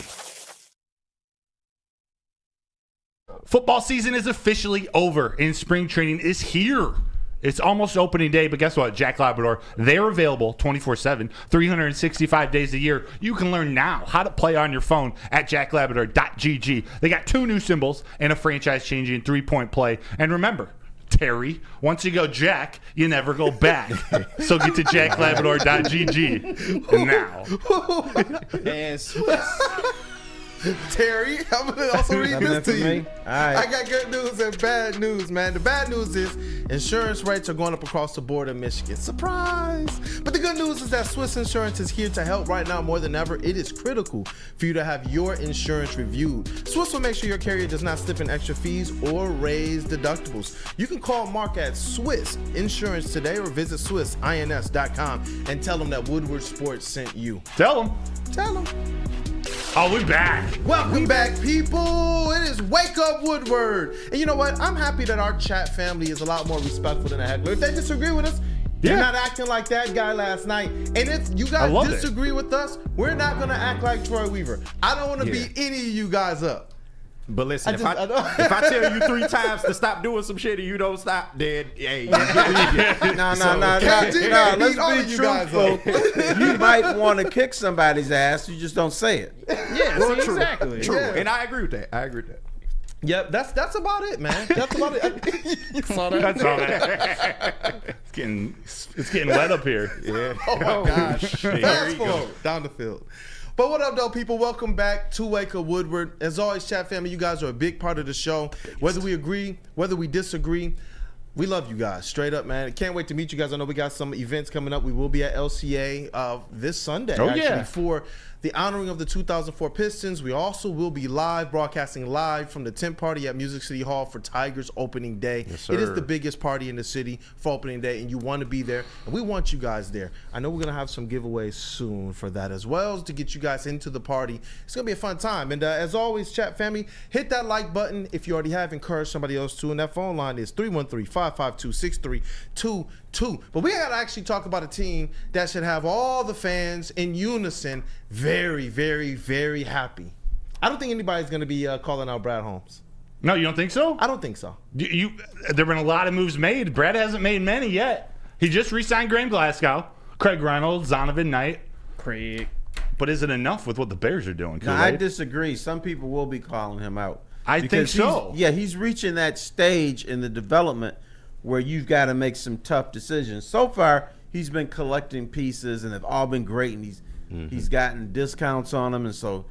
Football season is officially over and spring training is here. It's almost opening day, but guess what? Jack Labrador, they're available 24/7, 365 days a year. You can learn now how to play on your phone at jacklabrador.gg. They got 2 new symbols and a franchise-changing 3-point play. And remember, Terry, once you go Jack, you never go back. So get to jacklabrador.gg now.
And Swiss.
Terry, I'm going to also read this to you.
All right.
I got good news and bad news, man. The bad news is insurance rates are going up across the board in Michigan. Surprise! But the good news is that Swiss Insurance is here to help right now more than ever. It is critical for you to have your insurance reviewed. Swiss will make sure your carrier does not slip in extra fees or raise deductibles. You can call Mark at Swiss Insurance today or visit swissins.com and tell them that Woodward Sports sent you.
Tell them.
Tell them.
Oh, we're back.
Welcome back, people. It is Wake Up Woodward. And you know what? I'm happy that our chat family is a lot more respectful than a heckler. If they disagree with us, you're not acting like that guy last night. And if you guys disagree with us, we're not going to act like Troy Weaver. I don't want to beat any of you guys up.
But listen, if I tell you 3 times to stop doing some shit and you don't stop, then hey,
No, let's be truthful. You might want to kick somebody's ass, you just don't say it.
Yeah,
Well,
see,
true.
exactly.
True.
Yeah.
And I agree with that.
Yep, that's about it, man. That's about it. You saw that?
That's all that. It's getting wet up here.
Yeah.
Oh my gosh. Fast forward down the field. But what up, though, people? Welcome back to Wake Up Woodward. As always, chat family, you guys are a big part of the show. Whether we agree, whether we disagree, we love you guys. Straight up, man. Can't wait to meet you guys. I know we got some events coming up. We will be at LCA this Sunday, for the honoring of the 2004 Pistons. We also will be broadcasting live from the tent party at Music City Hall for Tigers opening day.
Yes, sir.
It is the biggest party in the city for opening day, and you want to be there, and we want you guys there. I know we're going to have some giveaways soon for that as well, to get you guys into the party. It's going to be a fun time. And as always, chat family, hit that like button if you already have. Encourage somebody else to. And that phone line is 313-5 888-552-6322. But we got to actually talk about a team that should have all the fans in unison very, very, very happy. I don't think anybody's going to be calling out Brad Holmes.
No, you don't think so?
I don't think so.
There have been a lot of moves made. Brad hasn't made many yet. He just re-signed Graham Glasgow, Craig Reynolds, Zonovan Knight.
Craig.
But is it enough with what the Bears are doing?
No, I disagree. Some people will be calling him out.
I think so.
He's reaching that stage in the development where you've got to make some tough decisions. So far, he's been collecting pieces, and they've all been great, and he's gotten discounts on them, and so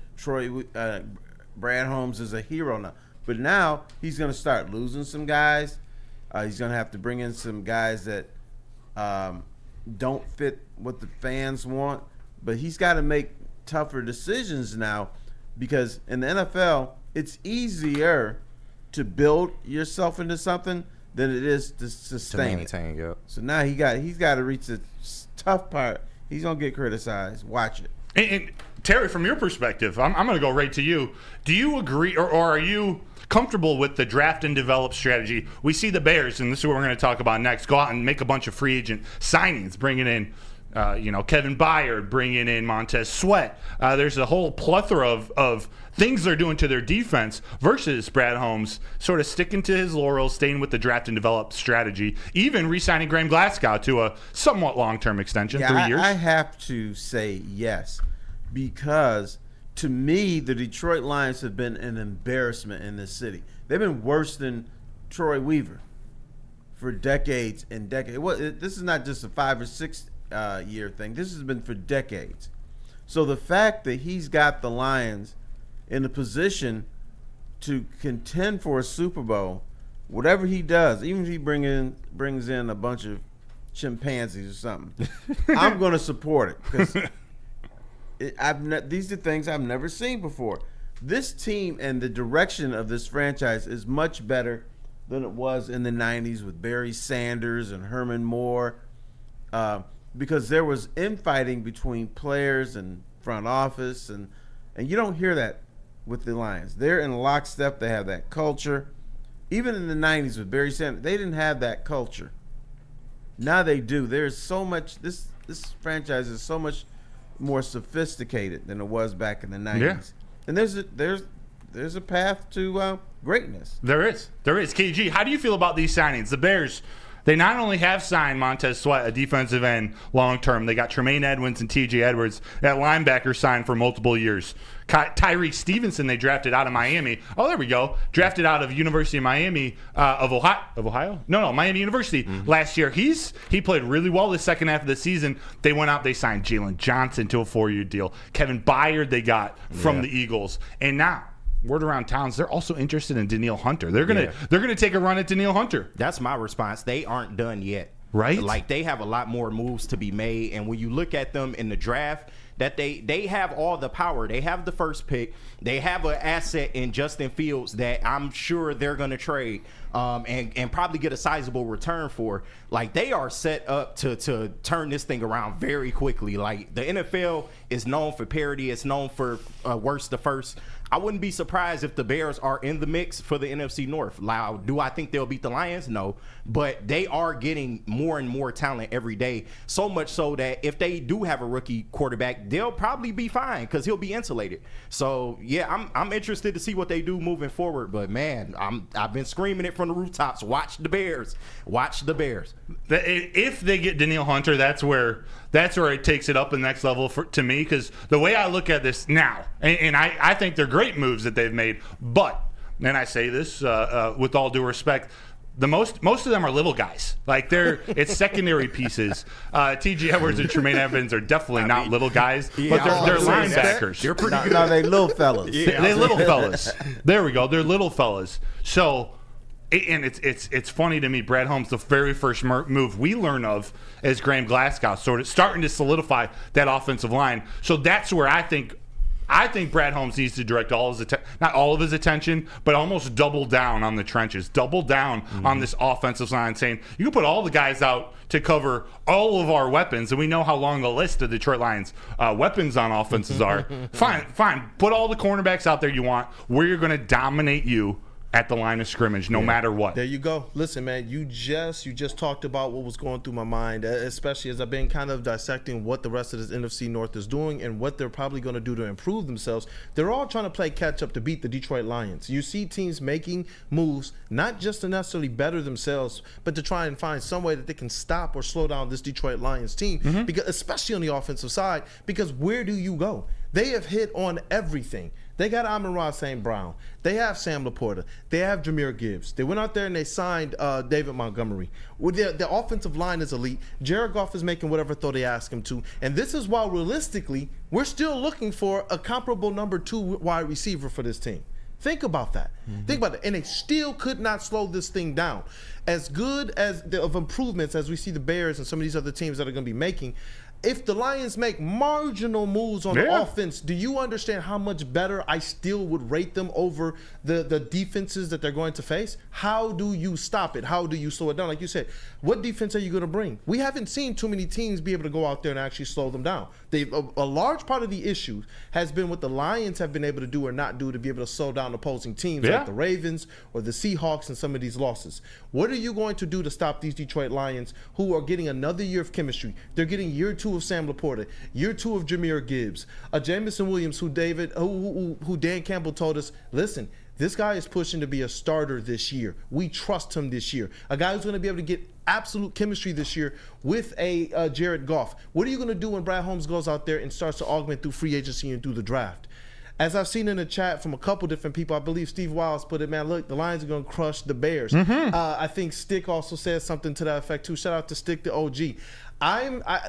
Brad Holmes is a hero now. But now he's going to start losing some guys. He's going to have to bring in some guys that don't fit what the fans want. But he's got to make tougher decisions now, because in the NFL, it's easier to build yourself into something than it is to sustain it.
Yep.
So now he's got to reach the tough part. He's going to get criticized. Watch it.
And Terry, from your perspective, I'm going to go right to you. Do you agree, or are you comfortable with the draft and develop strategy? We see the Bears, and this is what we're going to talk about next, go out and make a bunch of free agent signings, bringing in Kevin Byard, bringing in Montez Sweat. There's a whole plethora of things they're doing to their defense versus Brad Holmes sort of sticking to his laurels, staying with the draft and develop strategy, even re-signing Graham Glasgow to a somewhat long-term extension, 3 years.
I have to say yes, because to me, the Detroit Lions have been an embarrassment in this city. They've been worse than Troy Weaver for decades and decades. This is not just a 5 or 6 year thing. This has been for decades. So the fact that he's got the Lions in a position to contend for a Super Bowl, whatever he does, even if he brings in a bunch of chimpanzees or something, I'm going to support it, because these are things I've never seen before. This team and the direction of this franchise is much better than it was in the 90s with Barry Sanders and Herman Moore, because there was infighting between players and front office, and you don't hear that with the Lions. They're in lockstep. They have that culture. Even in the 90s with Barry Sanders, they didn't have that culture. Now they do. There's so much. This franchise is so much more sophisticated than it was back in the 90s.
Yeah.
And there's a path to greatness.
There is. KG, how do you feel about these signings? The Bears, they not only have signed Montez Sweat, a defensive end, long-term. They got Tremaine Edmonds and T.J. Edwards, that linebacker, signed for multiple years. Tyreek Stevenson, they drafted out of Miami. Oh, there we go. Drafted out of University of Miami of Ohio? No, Miami University last year. He played really well the second half of the season. They went out, they signed Jalen Johnson to a 4-year deal. Kevin Byard they got from the Eagles. And now, word around towns, they're also interested in Danielle Hunter. They're gonna take a run at Danielle Hunter.
That's my response. They aren't done yet.
Right?
Like, they have a lot more moves to be made, and when you look at them in the draft, that they have all the power. They have the first pick. They have an asset in Justin Fields that I'm sure they're going to trade and probably get a sizable return for. Like, they are set up to turn this thing around very quickly. Like, the NFL is known for parity. It's known for worst to first. I wouldn't be surprised if the Bears are in the mix for the NFC North. Now, do I think they'll beat the Lions? No. But they are getting more and more talent every day, so much so that if they do have a rookie quarterback, they'll probably be fine because he'll be insulated. So, yeah, I'm interested to see what they do moving forward. But, man, I've been screaming it from the rooftops. Watch the Bears. Watch the Bears.
If they get Danielle Hunter, that's where it takes it up the next level to me, because the way I look at this now, and I think they're great moves that they've made, but, and I say this with all due respect, most of them are little guys. Like, it's secondary pieces. T.J. Edwards and Tremaine Evans are definitely not little guys, but they're linebackers.
They're pretty good. No, they little fellas.
They're little fellas. There we go. They're little fellas. So, and it's funny to me, Brad Holmes, the very first move we learn of is Graham Glasgow, sort of starting to solidify that offensive line. So that's where I think Brad Holmes needs to direct not all of his attention, but almost double down on the trenches, double down on this offensive line, saying you can put all the guys out to cover all of our weapons, and we know how long the list of Detroit Lions weapons on offenses are. Fine, put all the cornerbacks out there you want. We're going to dominate you at the line of scrimmage, no matter what.
There you go. Listen, man, you just talked about what was going through my mind, especially as I've been kind of dissecting what the rest of this NFC North is doing and what they're probably going to do to improve themselves. They're all trying to play catch up to beat the Detroit Lions. You see teams making moves, not just to necessarily better themselves, but to try and find some way that they can stop or slow down this Detroit Lions team, because especially on the offensive side, because where do you go? They have hit on everything. They got Amon-Ra St. Brown. They have Sam Laporta. They have Jahmyr Gibbs. They went out there and they signed David Montgomery. The offensive line is elite. Jared Goff is making whatever throw they ask him to. And this is why, realistically, we're still looking for a comparable number 2 wide receiver for this team. Think about that. Think about it. And they still could not slow this thing down. As good as of improvements as we see the Bears and some of these other teams that are going to be making, if the Lions make marginal moves on the offense, do you understand how much better I still would rate them over the defenses that they're going to face? How do you stop it? How do you slow it down? Like you said, what defense are you going to bring? We haven't seen too many teams be able to go out there and actually slow them down. A large part of the issue has been what the Lions have been able to do or not do to be able to slow down opposing teams like the Ravens or the Seahawks and some of these losses. What are you going to do to stop these Detroit Lions who are getting another year of chemistry? They're getting year 2 of Sam Laporta, year 2 of Jahmyr Gibbs, Jamison Williams, who Dan Campbell told us, listen, this guy is pushing to be a starter this year. We trust him this year. A guy who's going to be able to get absolute chemistry this year with a Jared Goff. What are you going to do when Brad Holmes goes out there and starts to augment through free agency and through the draft? As I've seen in the chat from a couple different people, I believe Steve Wiles put it, man, look, the Lions are going to crush the Bears. I think Stick also said something to that effect too. Shout out to Stick, the OG.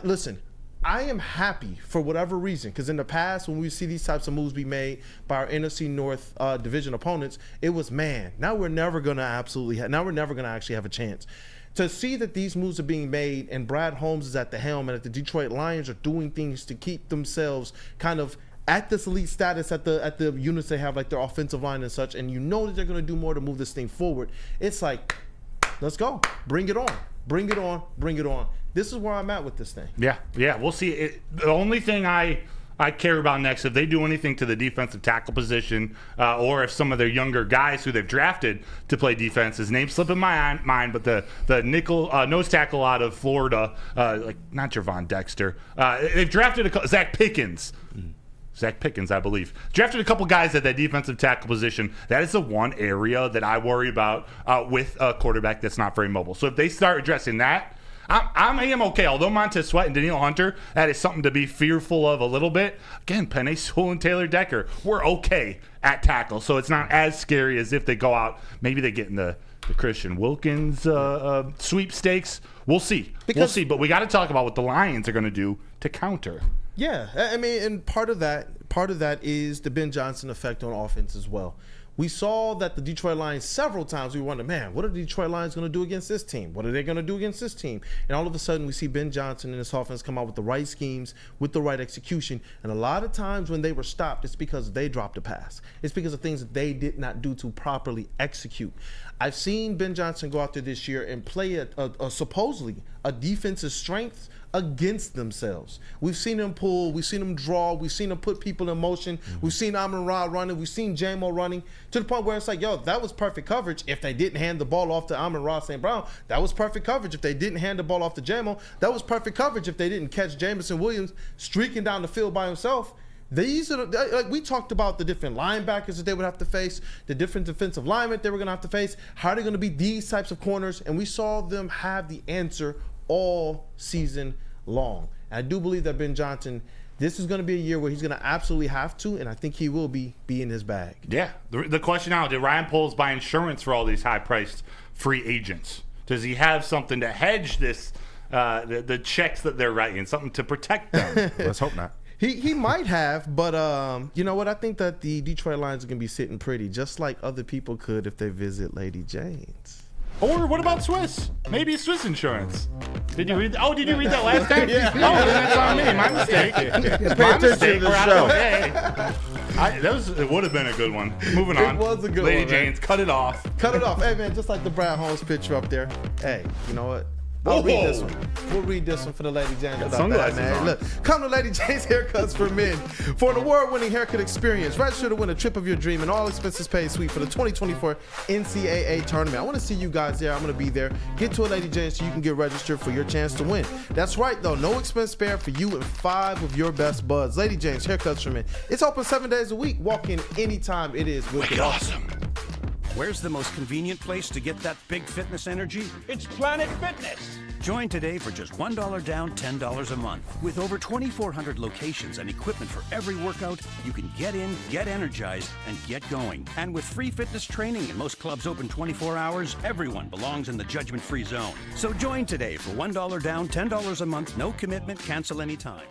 Listen, I am happy for whatever reason, because in the past when we see these types of moves be made by our NFC North division opponents, it was, man, now we're never going to actually have a chance. To see that these moves are being made and Brad Holmes is at the helm and that the Detroit Lions are doing things to keep themselves kind of at this elite status at the units they have, like their offensive line and such, and you know that they're going to do more to move this thing forward, it's like, let's go. Bring it on. Bring it on. Bring it on. This is where I'm at with this thing.
Yeah, we'll see. The only thing I care about next, if they do anything to the defensive tackle position, or if some of their younger guys who they've drafted to play defense, his name's slipping my mind, but the nickel nose tackle out of Florida, like not Javon Dexter, they've drafted Zach Pickens. Zach Pickens, I believe. Drafted a couple guys at that defensive tackle position. That is the one area that I worry about with a quarterback that's not very mobile. So if they start addressing that, I am okay. Although Montez Sweat and Danielle Hunter, that is something to be fearful of a little bit. Again, Penei Sewell and Taylor Decker, we're okay at tackle. So it's not as scary as if they go out. Maybe they get in the Christian Wilkins sweepstakes. We'll see. We'll see. But we got to talk about what the Lions are going to do to counter.
Yeah, I mean, and part of that is the Ben Johnson effect on offense as well. We saw that the Detroit Lions several times, we wondered, man, what are the Detroit Lions going to do against this team? What are they going to do against this team? And all of a sudden, we see Ben Johnson and his offense come out with the right schemes, with the right execution. And a lot of times when they were stopped, it's because they dropped a pass. It's because of things that they did not do to properly execute. I've seen Ben Johnson go out there this year and play a supposedly a defensive strength against themselves. We've seen him pull, we've seen him draw, we've seen him put people in motion, we've seen Amon-Ra running, we've seen J-Mo running, to the point where it's like, yo, that was perfect coverage if they didn't hand the ball off to Amon-Ra St. Brown. That was perfect coverage if they didn't hand the ball off to J-Mo. That was perfect coverage if they didn't catch Jamison Williams streaking down the field by himself. These are like we talked about the different linebackers that they would have to face, the different defensive linemen they were going to have to face. How are they going to be these types of corners? And we saw them have the answer all season long. And I do believe that Ben Johnson, this is going to be a year where he's going to absolutely have to, and I think he will be in his bag.
Yeah. The question now, did Ryan Poles buy insurance for all these high-priced free agents? Does he have something to hedge this, the checks that they're writing, something to protect them?
Let's hope not.
He might have, but you know what? I think that the Detroit Lions are going to be sitting pretty, just like other people could if they visit Lady Jane's.
Or what about Swiss? Maybe Swiss insurance. Did you read? Did you read that last time?
Yeah.
Oh, then that's on me. My mistake.
Pay attention to the show.
It would have been a good one. Moving on.
It was a good
Lady
one,
Jane's, cut it off.
Cut it off. Hey, man, just like the Brad Holmes picture up there. Hey, you know what? I'll read this one. We'll read this one for the Lady James.
Got sunglasses on.
Look, come to Lady James Haircuts for Men for an award-winning haircut experience. Register to win a trip of your dream and all expenses paid suite for the 2024 NCAA tournament. I want to see you guys there. I'm going to be there. Get to a Lady James so you can get registered for your chance to win. That's right, though. No expense spared for you and 5 of your best buds. Lady James Haircuts for Men. It's open 7 days a week. Walk in anytime. It is wicked awesome.
Where's the most convenient place to get that big fitness energy? It's Planet Fitness. Join today for just $1 down, $10 a month. With over 2,400 locations and equipment for every workout, you can get in, get energized, and get going. And with free fitness training and most clubs open 24 hours, everyone belongs in the judgment-free zone. So join today for $1 down, $10 a month, no commitment, cancel anytime.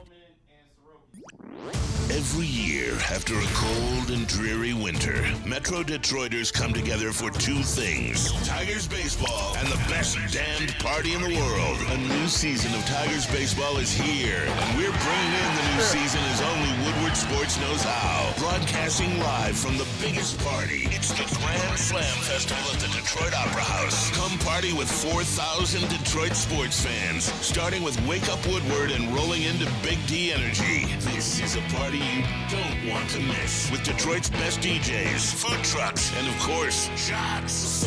Every year, after a cold and dreary winter, Metro Detroiters come together for 2 things: Tigers baseball and the best damned party in the world. A new season of Tigers baseball is here, and we're bringing in the new season as only Woodward Sports knows how. Broadcasting live from the biggest party, it's the Grand Slam Festival at the Detroit Opera House. Come party with 4,000 Detroit sports fans, starting with Wake Up Woodward and rolling into Big D Energy. This is a party you don't want to miss, with Detroit's best DJs, food trucks, and of course, shots.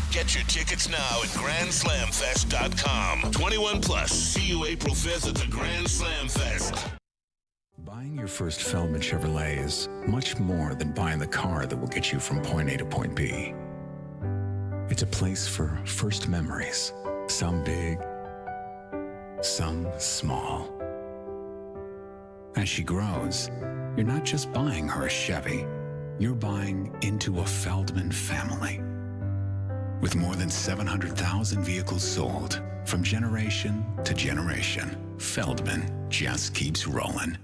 Get your tickets now at GrandSlamFest.com. 21 plus. See you April 5th at the Grand Slam Fest.
Buying your first Feldman Chevrolet is much more than buying the car that will get you from point A to point B. It's a place for first memories, some big, some small. As she grows, you're not just buying her a Chevy, you're buying into a Feldman family. With more than 700,000 vehicles sold, from generation to generation, Feldman just keeps rolling.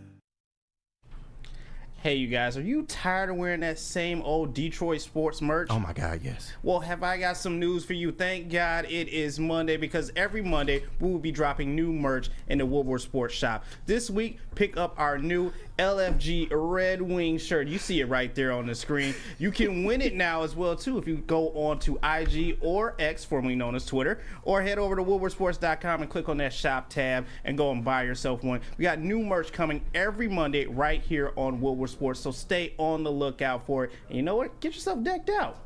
Hey, you guys, are you tired of wearing that same old Detroit sports merch?
Oh my God, yes.
Well, have I got some news for you? Thank God it is Monday, because every Monday we will be dropping new merch in the Woodward Sports Shop. This week, pick up our new LFG Red Wing shirt. You see it right there on the screen. You can win it now as well, too, if you go on to IG or X, formerly known as Twitter, or head over to woodwardsports.com and click on that shop tab and go and buy yourself one. We got new merch coming every Monday right here on Woodward Sports, so stay on the lookout for it. And you know what? Get yourself decked out.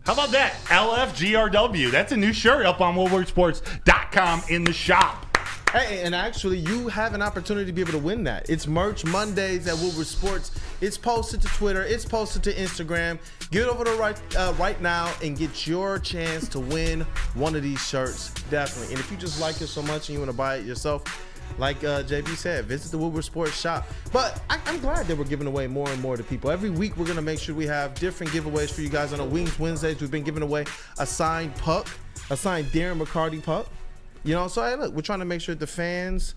How about that? LFGRW. That's a new shirt up on woodwardsports.com in the shop.
Hey, and actually, you have an opportunity to be able to win that. It's Merch Mondays at Woodward Sports. It's posted to Twitter. It's posted to Instagram. Get over to right now and get your chance to win one of these shirts, definitely. And if you just like it so much and you want to buy it yourself, like JB said, visit the Woodward Sports shop. But I'm glad that we're giving away more and more to people. Every week, we're going to make sure we have different giveaways for you guys. On Wings Wednesdays, we've been giving away a signed puck, a signed Darren McCarty puck. You know, so hey, look, we're trying to make sure the fans,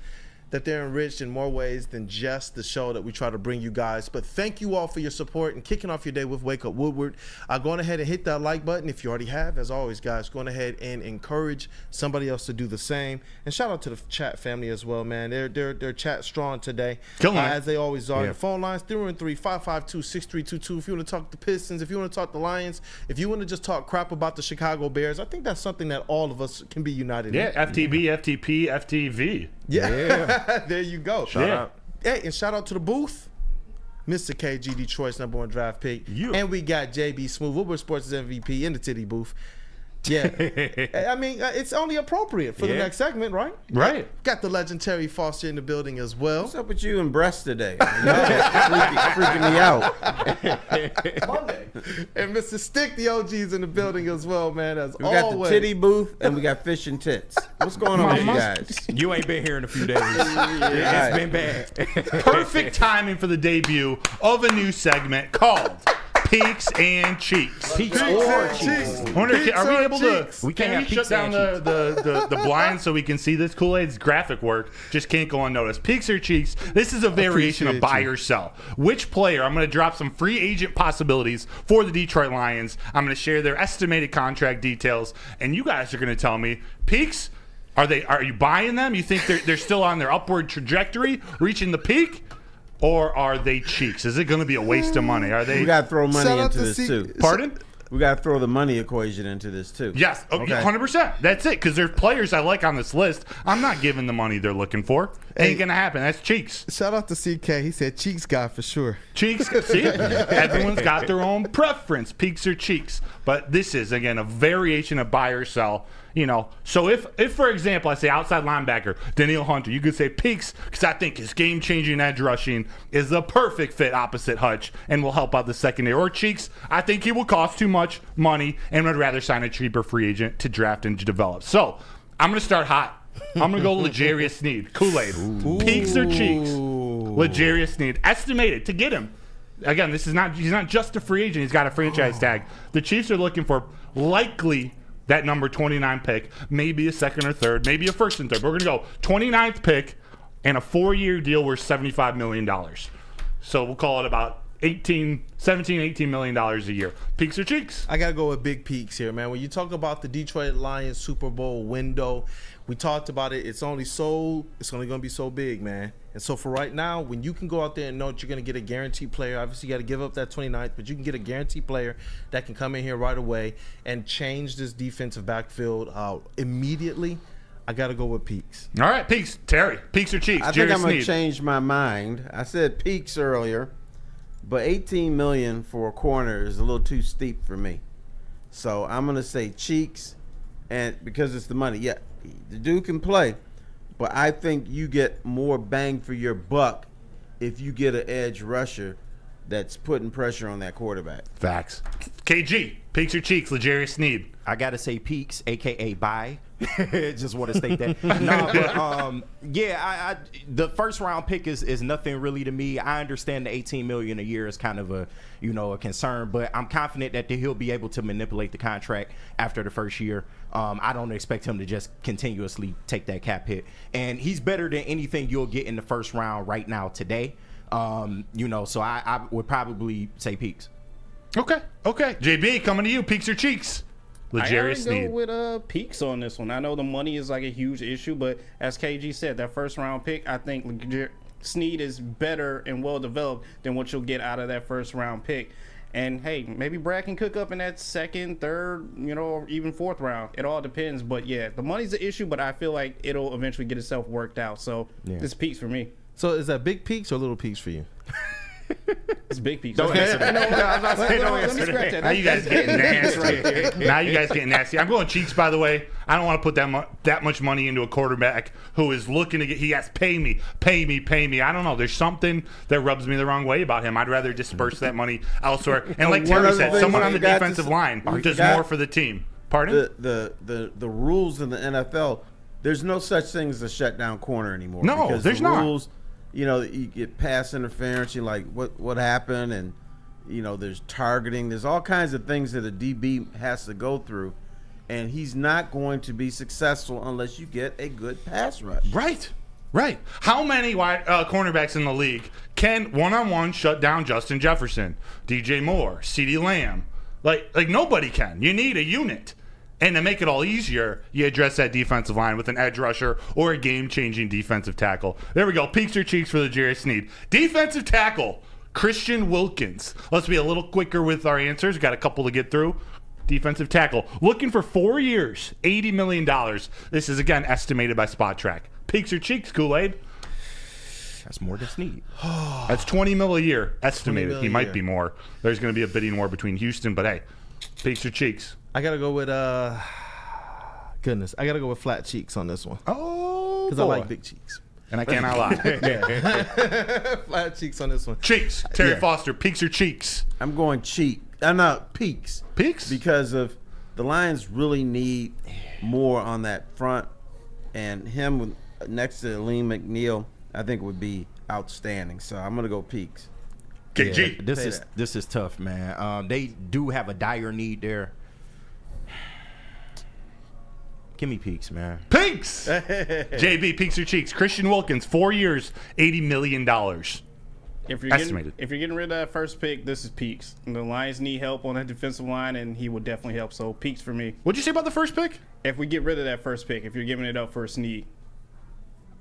that they're enriched in more ways than just the show that we try to bring you guys. But thank you all for your support and kicking off your day with Wake Up Woodward. Going ahead and hit that like button if you already have. As always, guys, going ahead and encourage somebody else to do the same. And shout out to the chat family as well, man. They're chat strong today, as they always are. Yeah. The phone lines 313-552-6322. If you want to talk the Pistons, if you want to talk the Lions, if you want to just talk crap about the Chicago Bears, I think that's something that all of us can be united in.
Yeah, FTB, FTP, FTV.
Yeah. There you go.
Shout out.
Hey, and shout out to the booth, Mr. KG, Detroit's #1 draft pick. And we got JB Smooth, Woodward Sports' MVP, in the titty booth. Yeah. I mean, it's only appropriate for the next segment, right?
Right.
Got the legendary Foster in the building as well.
What's up with you and breasts today? freaking me out.
Monday. And Mr. Stick, the OG's in the building as well, man, as
we
always.
got the titty booth and we got fish and tits. What's going on with you guys?
You ain't been here in a few days. It's been bad.
Perfect timing for the debut of a new segment called Peaks and Cheeks.
Peaks or cheeks.
Are we able to?
We can't have
shut down the blinds so we can see this? Kool-Aid's graphic work just can't go unnoticed. Peaks or Cheeks. This is a variation of buy or sell. Which player? I'm going to drop some free agent possibilities for the Detroit Lions. I'm going to share their estimated contract details, and you guys are going to tell me Peaks. Are you buying them? You think they're still on their upward trajectory, reaching the peak? Or are they cheeks? Is it going to be a waste of money? Are they?
We got to throw money into this too.
Pardon?
we got to throw the money equation into this too.
Yes,
Okay.
100%. That's it. Because there's players I like on this list. I'm not giving the money they're looking for. Ain't gonna happen. That's Cheeks.
Shout out to CK. He said Cheeks guy for sure.
Cheeks. See, everyone's got their own preference. Peaks or Cheeks. But this is again a variation of buy or sell. You know, so if for example I say outside linebacker Danielle Hunter, you could say Peaks because I think his game-changing edge rushing is the perfect fit opposite Hutch and will help out the secondary. Or Cheeks, I think he will cost too much money and would rather sign a cheaper free agent to draft and to develop. So I'm gonna start hot. I'm gonna go L'Jarius Sneed, Kool-Aid. Peaks or Cheeks? L'Jarius Sneed, estimated to get him. Again, he's not just a free agent. He's got a franchise tag. The Chiefs are looking for likely that number 29 pick, maybe a second or third, maybe a first and third. But we're going to go 29th pick and a 4-year deal worth $75 million. So we'll call it about $18 million a year. Peaks or Cheeks?
I got to go with big peaks here, man. When you talk about the Detroit Lions Super Bowl window, we talked about it. It's only going to be so big, man. And so for right now, when you can go out there and know that you're going to get a guaranteed player, obviously you got to give up that 29th, but you can get a guaranteed player that can come in here right away and change this defensive backfield immediately. I got to go with peaks.
All right, peaks. Terry, peaks or Cheeks?
I think I'm going to change my mind. I said peaks earlier, but $18 million for a corner is a little too steep for me. So I'm going to say Cheeks, and because it's the money. Yeah, the dude can play. But I think you get more bang for your buck if you get an edge rusher that's putting pressure on that quarterback.
Facts. KG, peaks or Cheeks? L'Jarius Sneed.
I gotta say Peaks, aka buy. Just want to state that. I the first round pick is nothing really to me. I understand the $18 million a year is kind of a concern, but I'm confident that he'll be able to manipulate the contract after the first year. I don't expect him to just continuously take that cap hit, and he's better than anything you'll get in the first round right now today. So I would probably say Peaks.
Okay. JB, coming to you. Peaks or Cheeks? L'Jarius Sneed.
I gotta go with Peaks on this one. I know the money is like a huge issue, but as KG said, that first round pick, I think Sneed is better and well developed than what you'll get out of that first round pick. And hey, maybe Brad can cook up in that second, third, or even fourth round. It all depends. But yeah, the money's the issue, but I feel like it'll eventually get itself worked out. So This Peaks for me.
So is that big peaks or little peaks for you?
It's big peaks.
Don't answer that. Now you guys getting nasty. Now you guys getting nasty. I'm going Cheeks, by the way. I don't want to put that much money into a quarterback who is looking to get. He has pay me. I don't know. There's something that rubs me the wrong way about him. I'd rather disperse that money elsewhere. And like Terry said, someone on the defensive line does more for the team. Pardon?
The rules in the NFL. There's no such thing as a shutdown corner anymore.
No,
because
there's
the
not.
Rules, you get pass interference. You're like, what happened? And there's targeting. There's all kinds of things that a DB has to go through, and he's not going to be successful unless you get a good pass rush.
Right. How many cornerbacks in the league can one-on-one shut down Justin Jefferson, DJ Moore, CeeDee Lamb? Like nobody can. You need a unit. And to make it all easier, you address that defensive line with an edge rusher or a game-changing defensive tackle. There we go. Peaks or Cheeks for L'Jarius Sneed. Defensive tackle, Christian Wilkins. Let's be a little quicker with our answers. Got a couple to get through. Defensive tackle. Looking for 4 years, $80 million. This is, again, estimated by Spot Track. Peaks or Cheeks, Kool-Aid?
That's more than Sneed.
That's $20 million a year, estimated. He might
year.
be more. There's going to be a bidding war between Houston, but hey, Peaks or Cheeks?
I gotta go with I gotta go with flat cheeks on this one.
Oh,
because I like big cheeks,
and I cannot lie.
Flat cheeks on this one.
Cheeks, Terry Foster. Peaks or Cheeks?
I'm going cheek. Not peaks.
Peaks
because of the Lions really need more on that front, and him next to Lee McNeil, I think would be outstanding. So I'm gonna go peaks.
KG,
this is tough, man. They do have a dire need there. Give me Peaks, man.
Peaks! JB, Peaks or Cheeks? Christian Wilkins, 4 years, $80 million. Estimated.
If you're getting rid of that first pick, this is Peaks. The Lions need help on that defensive line, and he will definitely help. So Peaks for me.
What'd you say about the first pick?
If we get rid of that first pick, if you're giving it up for a Sneed.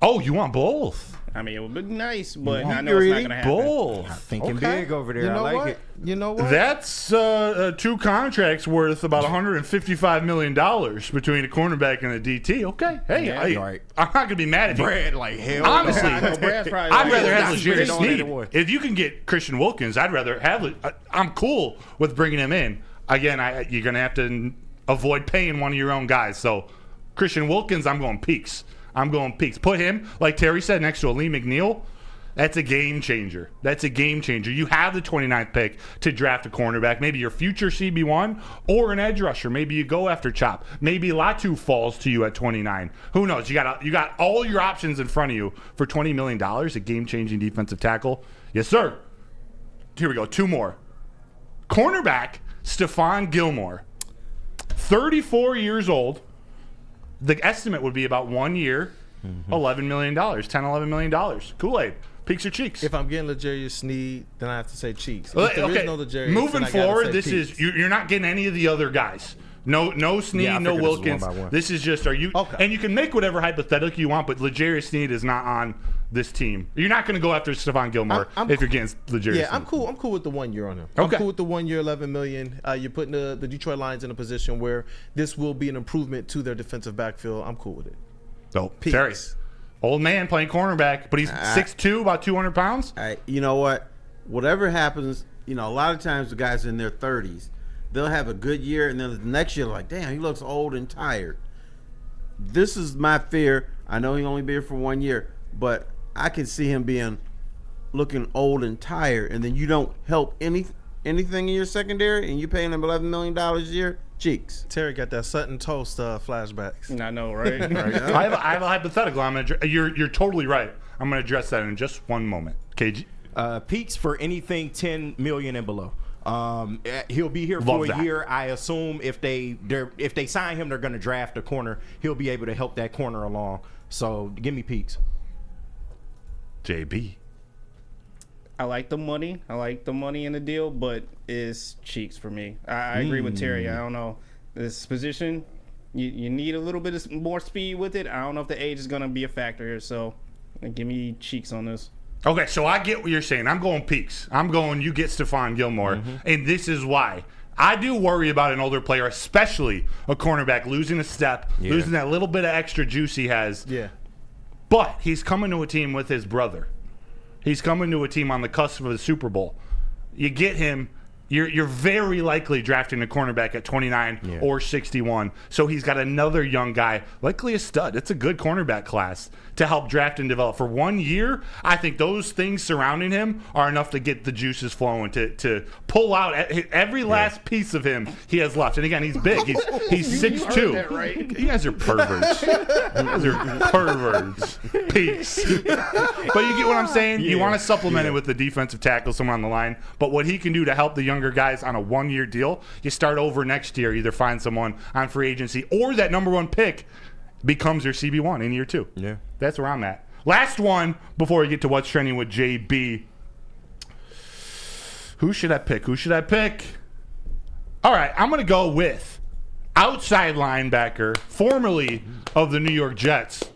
Oh, you want both?
I mean, it would be nice, but
You
I know it's not going to happen.
both.
Thinking big over there.
You know
I like
what?
it.
You know what?
That's 2 contracts worth about $155 million between a cornerback and a DT. Okay. Hey,
Yeah,
I'm not going to be mad at you.
Brad, like hell.
Honestly,
I know Brad's probably
I'd
like,
rather have
That's
Legere
pretty on
Sneed.
anyway.
If you can get Christian Wilkins, I'd rather have. I'm cool with bringing him in. Again, you're going to have to avoid paying one of your own guys. So, Christian Wilkins, I'm going Peaks. Put him, like Terry said, next to a Lee McNeil. That's a game changer. You have the 29th pick to draft a cornerback, maybe your future CB1 or an edge rusher. Maybe you go after Chop. Maybe Latu falls to you at 29. Who knows? You got all your options in front of you for $20 million, a game-changing defensive tackle. Yes, sir. Here we go. 2 more. Cornerback Stephon Gilmore, 34 years old. The estimate would be about 1 year, $11 million, $11 million. Kool-Aid. Peaks or cheeks?
If I'm getting Legere Sneed, then I have to say cheeks.
Well,
If there is
okay.
no Legere,
Moving
then I gotta
forward,
say
this
peaks.
is you're not getting any of the other guys. No Sneed,
Yeah, I
no
figured this was
Wilkins.
one by one.
This is just and you can make whatever hypothetical you want, but Legere Sneed is not on this team. You're not going to go after Stephon Gilmore if you're getting Legere Sneed.
I'm cool. I'm cool with the 1 year on him.
Okay.
I'm cool with the 1 year, $11 million. You're putting the Detroit Lions in a position where this will be an improvement to their defensive backfield. I'm cool with it.
So
Peaks.
Terry, old man playing cornerback, but he's 6'2", about 200 pounds.
You know what? Whatever happens, a lot of times the guys in their 30s, they'll have a good year, and then the next year, like, damn, he looks old and tired. This is my fear. I know he only been here for 1 year, but I can see him looking old and tired, and then you don't help anything in your secondary, and you paying him $11 million a year. Cheeks.
Terry got that Sutton Toast flashbacks.
I know, right?
I have a hypothetical. You're totally right. I'm going to address that in just one moment. KG?
Peaks for anything $10 million and below. He'll be here
Love
for a
that.
year. I assume if they sign him, they're going to draft a corner. He'll be able to help that corner along. So give me Peaks.
JB.
I like the money. In the deal, but it's cheeks for me. I agree with Terry. I don't know. This position, you need a little bit more speed with it. I don't know if the age is going to be a factor here, so give me cheeks on this.
Okay, so I get what you're saying. I'm going Peaks. I'm going you get Stephon Gilmore, and this is why. I do worry about an older player, especially a cornerback, losing a step, losing that little bit of extra juice he has.
Yeah.
But he's coming to a team with his brother. He's coming to a team on the cusp of a Super Bowl. You get him, you're very likely drafting a cornerback at 29 or 61. So he's got another young guy, likely a stud. It's a good cornerback class to help draft and develop. For 1 year, I think those things surrounding him are enough to get the juices flowing, to pull out every last piece of him he has left. And again, he's big. He's 6'2".
Right?
You guys are perverts. Peaks. But you get what I'm saying? You want to supplement it with the defensive tackle, someone on the line. But what he can do to help the younger guys on a 1 year deal, you start over next year, either find someone on free agency or that number 1 pick becomes your CB1 in year 2.
Yeah.
That's where I'm at. Last one before we get to what's trending with JB. Who should I pick? All right, I'm going to go with outside linebacker, formerly of the New York Jets,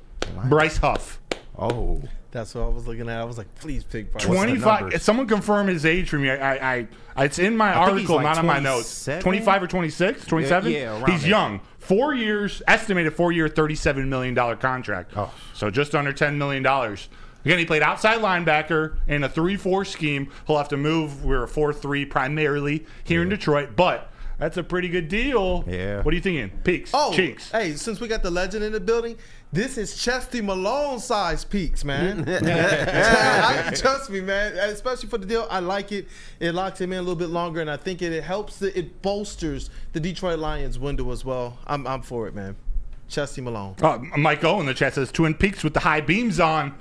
Bryce Huff.
Oh.
That's what I was looking at. I was like, please pick Bryce.
25. Someone confirm his age for me. It's in my article,
like
not on my notes. 25 or 27? 27?
Yeah, around
He's
there.
young. 4 years, estimated 4 year, $37 million contract.
Oh.
So just under $10 million. Again, he played outside linebacker in a 3-4 scheme. He'll have to move. We're a 4-3 primarily here in Detroit, but that's a pretty good deal.
Yeah.
What are you thinking? Peaks, cheeks.
Hey, since we got the legend in the building, this is Chesty Malone size Peaks, man. Trust me, man. Especially for the deal, I like it. It locks him in a little bit longer, and I think it helps. It bolsters the Detroit Lions window as well. I'm for it, man. Chesty Malone.
Mike O in the chat says Twin Peaks with the high beams on.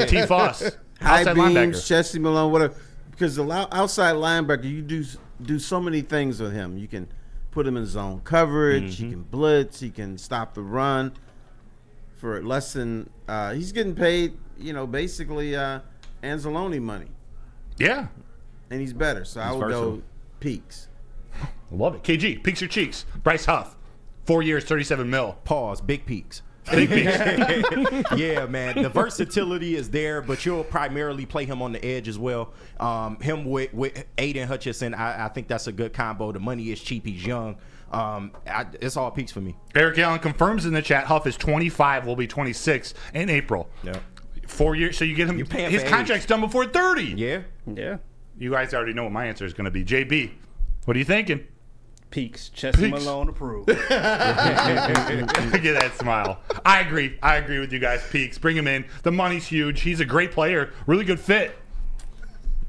T. Foss.
High
outside
beams,
linebacker.
Chesty Malone, whatever. Because the outside linebacker, you do so many things with him. You can put him in zone coverage. He can blitz. He can stop the run. For less than he's getting paid, basically Anzalone money.
Yeah.
And he's better. So I would go Peaks.
Love it. KG, peaks or cheeks? Bryce Huff, 4 years, $37 million.
Pause. Big Peaks.
Big Peaks.
Yeah, man. The versatility is there, but you'll primarily play him on the edge as well. Him with Aiden Hutchinson, I think that's a good combo. The money is cheap. He's young. It's all Peaks for me.
Eric Allen confirms in the chat Huff is 25, will be 26 in April.
Yeah.
4 years, so you get him. His contract's done before 30.
Yeah.
Yeah.
You guys already know what my answer is going to be. JB, what are you thinking?
Peaks. Chester Malone approved.
Look at that smile. I agree with you guys. Peaks, bring him in. The money's huge. He's a great player. Really good fit.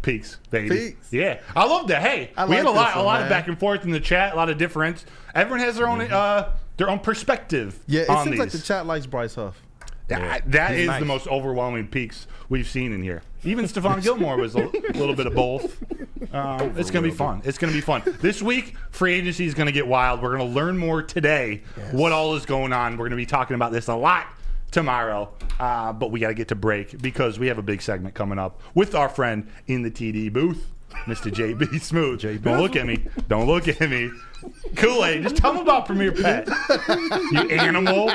Peaks, baby.
Peaks.
Yeah, I love that. Hey, we had a lot of back and forth in the chat. A lot of difference. Everyone has their own perspective.
Yeah, it
on
seems
these.
like the chat likes Bryce Huff.
That is nice. The most overwhelming Peaks we've seen in here. Even Stephon Gilmore was a little bit of both. It's going to be fun. It's going to be fun. This week, free agency is going to get wild. We're going to learn more today what all is going on. We're going to be talking about this a lot tomorrow. But we got to get to break because we have a big segment coming up with our friend in the TD booth, Mr. JB Smooth. Don't look at me. Don't look at me. Kool-Aid, just tell them about Premier Pet. You animal.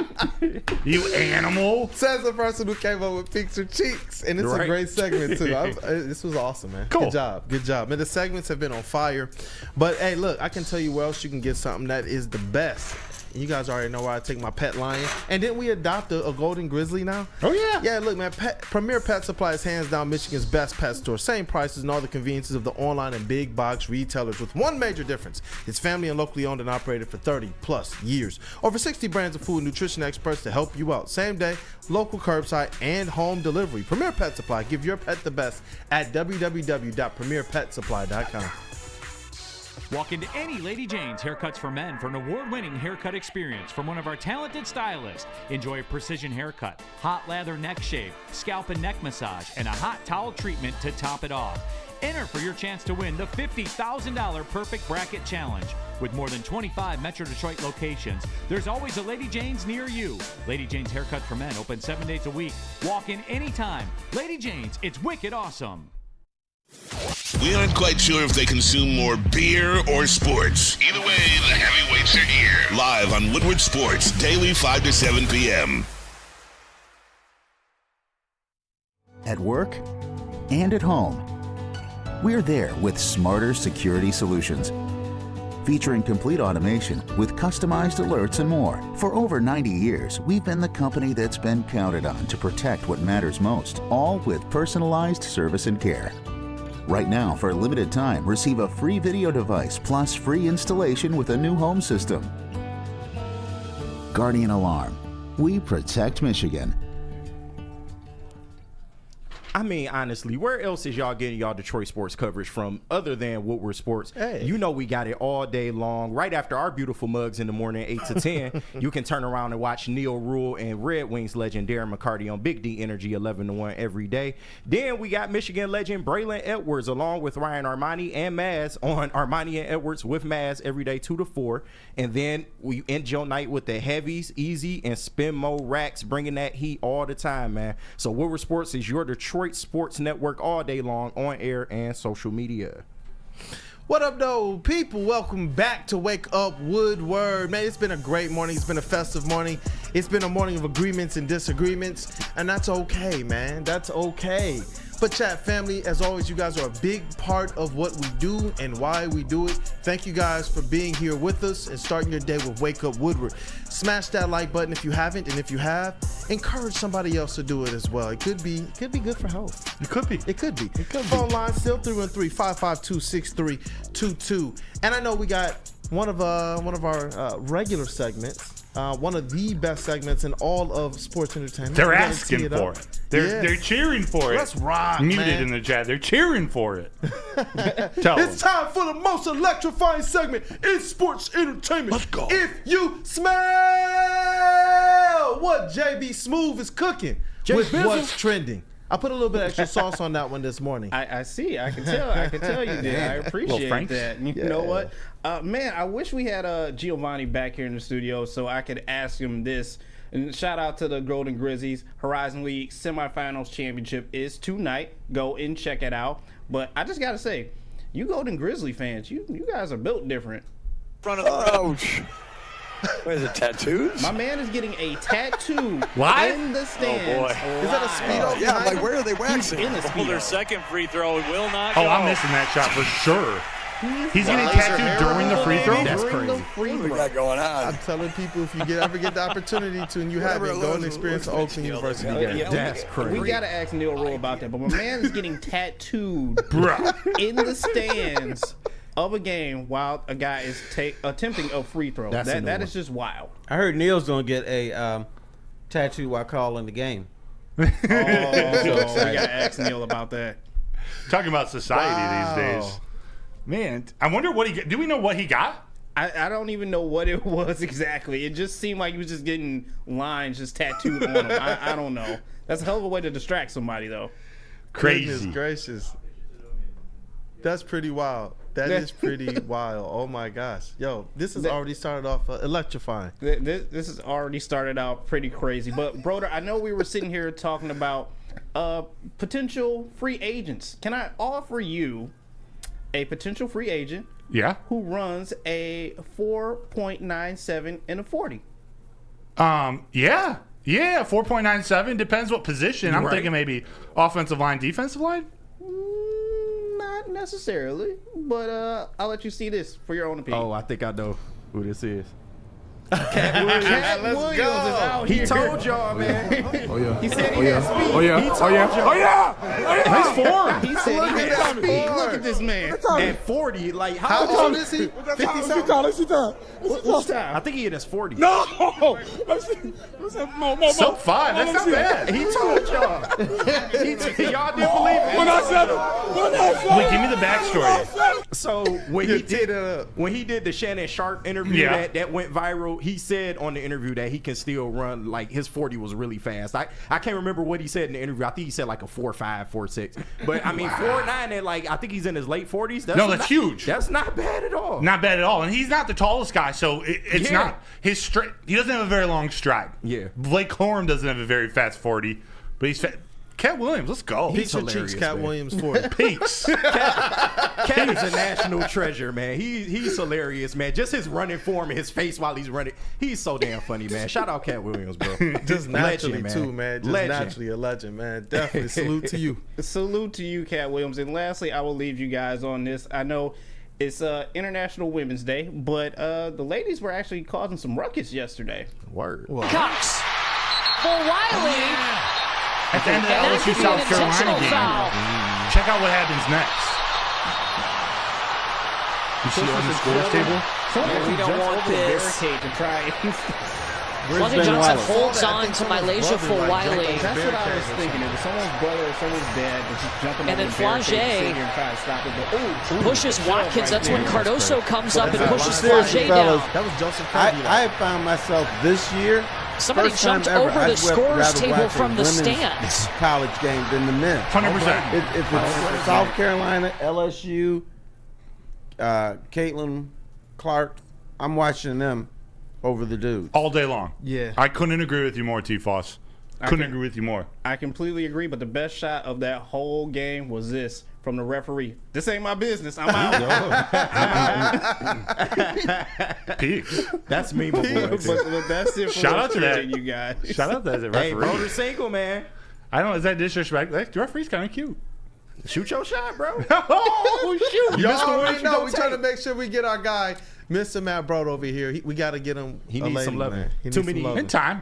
You animal.
Says the person who came up with Peaks or Cheeks. And it's a great segment, too. This was awesome, man.
Cool.
Good job. Man, the segments have been on fire. But, hey, look, I can tell you where else you can get something that is the best. You guys already know where I take my pet lion. And didn't we adopt a golden grizzly now?
Oh, yeah.
Yeah, look, man, Premier Pet Supply is hands down Michigan's best pet store. Same prices and all the conveniences of the online and big box retailers with one major difference. It's family and locally owned and operated for 30-plus years. Over 60 brands of food and nutrition experts to help you out. Same day, local curbside, and home delivery. Premier Pet Supply. Give your pet the best at www.premierpetsupply.com.
Walk into any Lady Jane's Haircuts for Men for an award-winning haircut experience from one of our talented stylists. Enjoy a precision haircut, hot lather neck shave, scalp and neck massage, and a hot towel treatment to top it off. Enter for your chance to win the $50,000 Perfect Bracket Challenge. With more than 25 Metro Detroit locations, there's always a Lady Jane's near you. Lady Jane's Haircut for Men, open 7 days a week. Walk in anytime. Lady Jane's, it's wicked awesome.
We aren't quite sure if they consume more beer or sports. Either way, the heavyweights are here. Live on Woodward Sports, daily 5 to 7 p.m.
At work and at home, we're there with smarter security solutions. Featuring complete automation with customized alerts and more. For over 90 years, we've been the company that's been counted on to protect what matters most, all with personalized service and care. Right now, for a limited time, receive a free video device plus free installation with a new home system. Guardian Alarm. We protect Michigan.
I mean, honestly, where else is y'all getting y'all Detroit sports coverage from other than Woodward Sports?
Hey.
You know we got it all day long. Right after our beautiful mugs in the morning, 8 to 10, you can turn around and watch Neil Rule and Red Wings legend Darren McCarty on Big D Energy 11 to 1 every day. Then we got Michigan legend Braylon Edwards along with Ryan Armani and Maz on Armani and Edwards with Maz every day 2 to 4. And then we end your night with the heavies, Easy, and Spin Mo Racks, bringing that heat all the time, man. So Woodward Sports is your Detroit sports network all day long on air and social media.
What up, though, people? Welcome back to Wake Up Woodward. Man, it's been a great morning. It's been a festive morning. It's been a morning of agreements and disagreements, and that's okay, man. That's okay. But chat family, as always, you guys are a big part of what we do and why we do it. Thank you guys for being here with us and starting your day with Wake Up Woodward. Smash that like button if you haven't, and if you have, encourage somebody else to do it as well. It could be good for health.
It could be.
It could be. Phone line still 313-552-6322. And I know we got one of our regular segments. One of the best segments in all of sports entertainment.
They're asking for it. They're cheering for it.
Let's rock,
Muted
man.
in the chat. They're cheering for it. Tell
It's time for the most electrifying segment in sports entertainment.
Let's go.
If you smell what JB Smooth is cooking with what's trending. I put a little bit of extra sauce on that one this morning.
I see. I can tell you did. I appreciate that. You know what? Man, I wish we had Giovanni back here in the studio so I could ask him this. And shout out to the Golden Grizzlies. Horizon League semifinals championship is tonight. Go and check it out. But I just got to say, you Golden Grizzly fans, you guys are built different.
Ouch. What is it, tattoos?
My man is getting a tattoo
Live?
in the stands.
boy.
Is that a speedo?
Yeah, I'm like, where are they waxing?
In the
Well, their
speedo.
second free throw will not
Oh,
go.
I'm missing that shot for sure. He's getting
Laser
tattooed
hair
during the free throw?
That's
During the
crazy.
free
What do we
throw.
got going on?
I'm telling people, if you ever get the opportunity to, and you
Whatever
haven't,
it
go
was,
and
it
experience the
looks
Oakland
like
University
Neil.
game.
Yeah,
That's crazy.
We gotta ask Neil Rule about that, but my man is getting tattooed
Bruh.
in the stands of a game while a guy is attempting a free throw.
That's a new
That
one.
is just wild.
I heard Neil's gonna get a tattoo while calling the game.
Oh, we gotta ask Neil about that.
Talking about society
Wow.
these days. Man, I wonder what he got. Do we know what he got?
I don't even know what it was exactly. It just seemed like he was just getting lines just tattooed on him. I don't know. That's a hell of a way to distract somebody, though.
Crazy.
Goodness gracious. That's pretty wild. That is pretty wild. Oh my gosh. Yo, this has already started off electrifying.
This has already started out pretty crazy. But, Broder, I know we were sitting here talking about potential free agents. Can I offer you a potential free agent
Yeah.
who runs a 4.97 and a 40?
Yeah. Yeah, 4.97. Depends what position. I'm
Right.
thinking maybe offensive line, defensive line.
Not necessarily, but I'll let you see this for your own opinion.
Oh, I think I know who this is.
Cat Williams is out
He
here.
told y'all, man.
Oh yeah.
He said he had speed.
Oh yeah.
He told
Oh yeah.
y'all.
Oh yeah.
Nice form.
He said he had speed. Look at this man.
At 40, like
How old is he?
50 something. What's time?
I think he in his 40s.
No.
Sub 5. That's not bad.
He told y'all. Y'all didn't believe it.
Wait, give me the backstory.
So when he did the Shannon Sharp interview
Yeah.
that went viral, he said on the interview that he can still run, like his 40 was really fast. I can't remember what he said in the interview. I think he said like a 4.5, 4.6. But I mean 4.9 at like I think he's in his late 40s.
That's huge.
That's not bad at all.
Not bad at all. And he's not the tallest guy, so it's
Yeah.
not his stride. He doesn't have a very long stride.
Yeah.
Blake Corum doesn't have a very fast 40, but he's fast. Cat Williams, let's go.
Peach and cheeks, Cat Williams for it.
Peaks.
Cat is a national treasure, man. He's hilarious, man. Just his running form and his face while he's running. He's so damn funny, man. Shout out Cat Williams, bro.
Just naturally,
Legend,
too, man. Just
Legend.
naturally a legend, man. Definitely. Salute to you.
Salute to you, Cat Williams. And lastly, I will leave you guys on this. I know it's International Women's Day, but the ladies were actually causing some ruckus yesterday.
Word.
Cox for Wiley.
At the end of the
And that
LSU
could be
South
an
Carolina
intentional
game,
foul.
check out what happens next. You see on the scores table?
Yeah, we don't want this.
To try
London Johnson holds on to Malaysia for Wiley.
That's what I was thinking. It was someone's brother or someone's dad that's just jumping
And
over
then
the barricade
Flage
and and try to stop it. But,
Pushes Watkins. That's when Cardoso comes up and pushes
Seriously,
Flage
fellas,
down.
That was Joseph
I
Kirby.
found myself this year.
Somebody
first time
jumped
ever,
over
I'd
the scorer's
rather
table
watch a
from the
women's
stands.
college game than the men.
100%.
If it's South Carolina, LSU, Caitlin Clark, I'm watching them over the dudes.
All day long.
Yeah.
I couldn't agree with you more, T-Foss. Couldn't agree with you more.
I completely agree, but the best shot of that whole game was this from the referee. This ain't my business. I'm out.
Peaks.
That's me, my boy.
but that's it for
Shout out to that.
you guys.
Shout out to that
Hey,
referee.
Broder single, man.
I don't know. Is that disrespect? Like, the referee's kind of cute.
Shoot your shot, bro.
Oh, shoot.
Y'all
missed the one
already
you
know.
don't
We're trying to
take.
make sure we get our guy, Mr. Matt Broad, over here. We got to get him.
He
a
needs
lady,
some loving.
man. He
Too
needs some
many-
loving.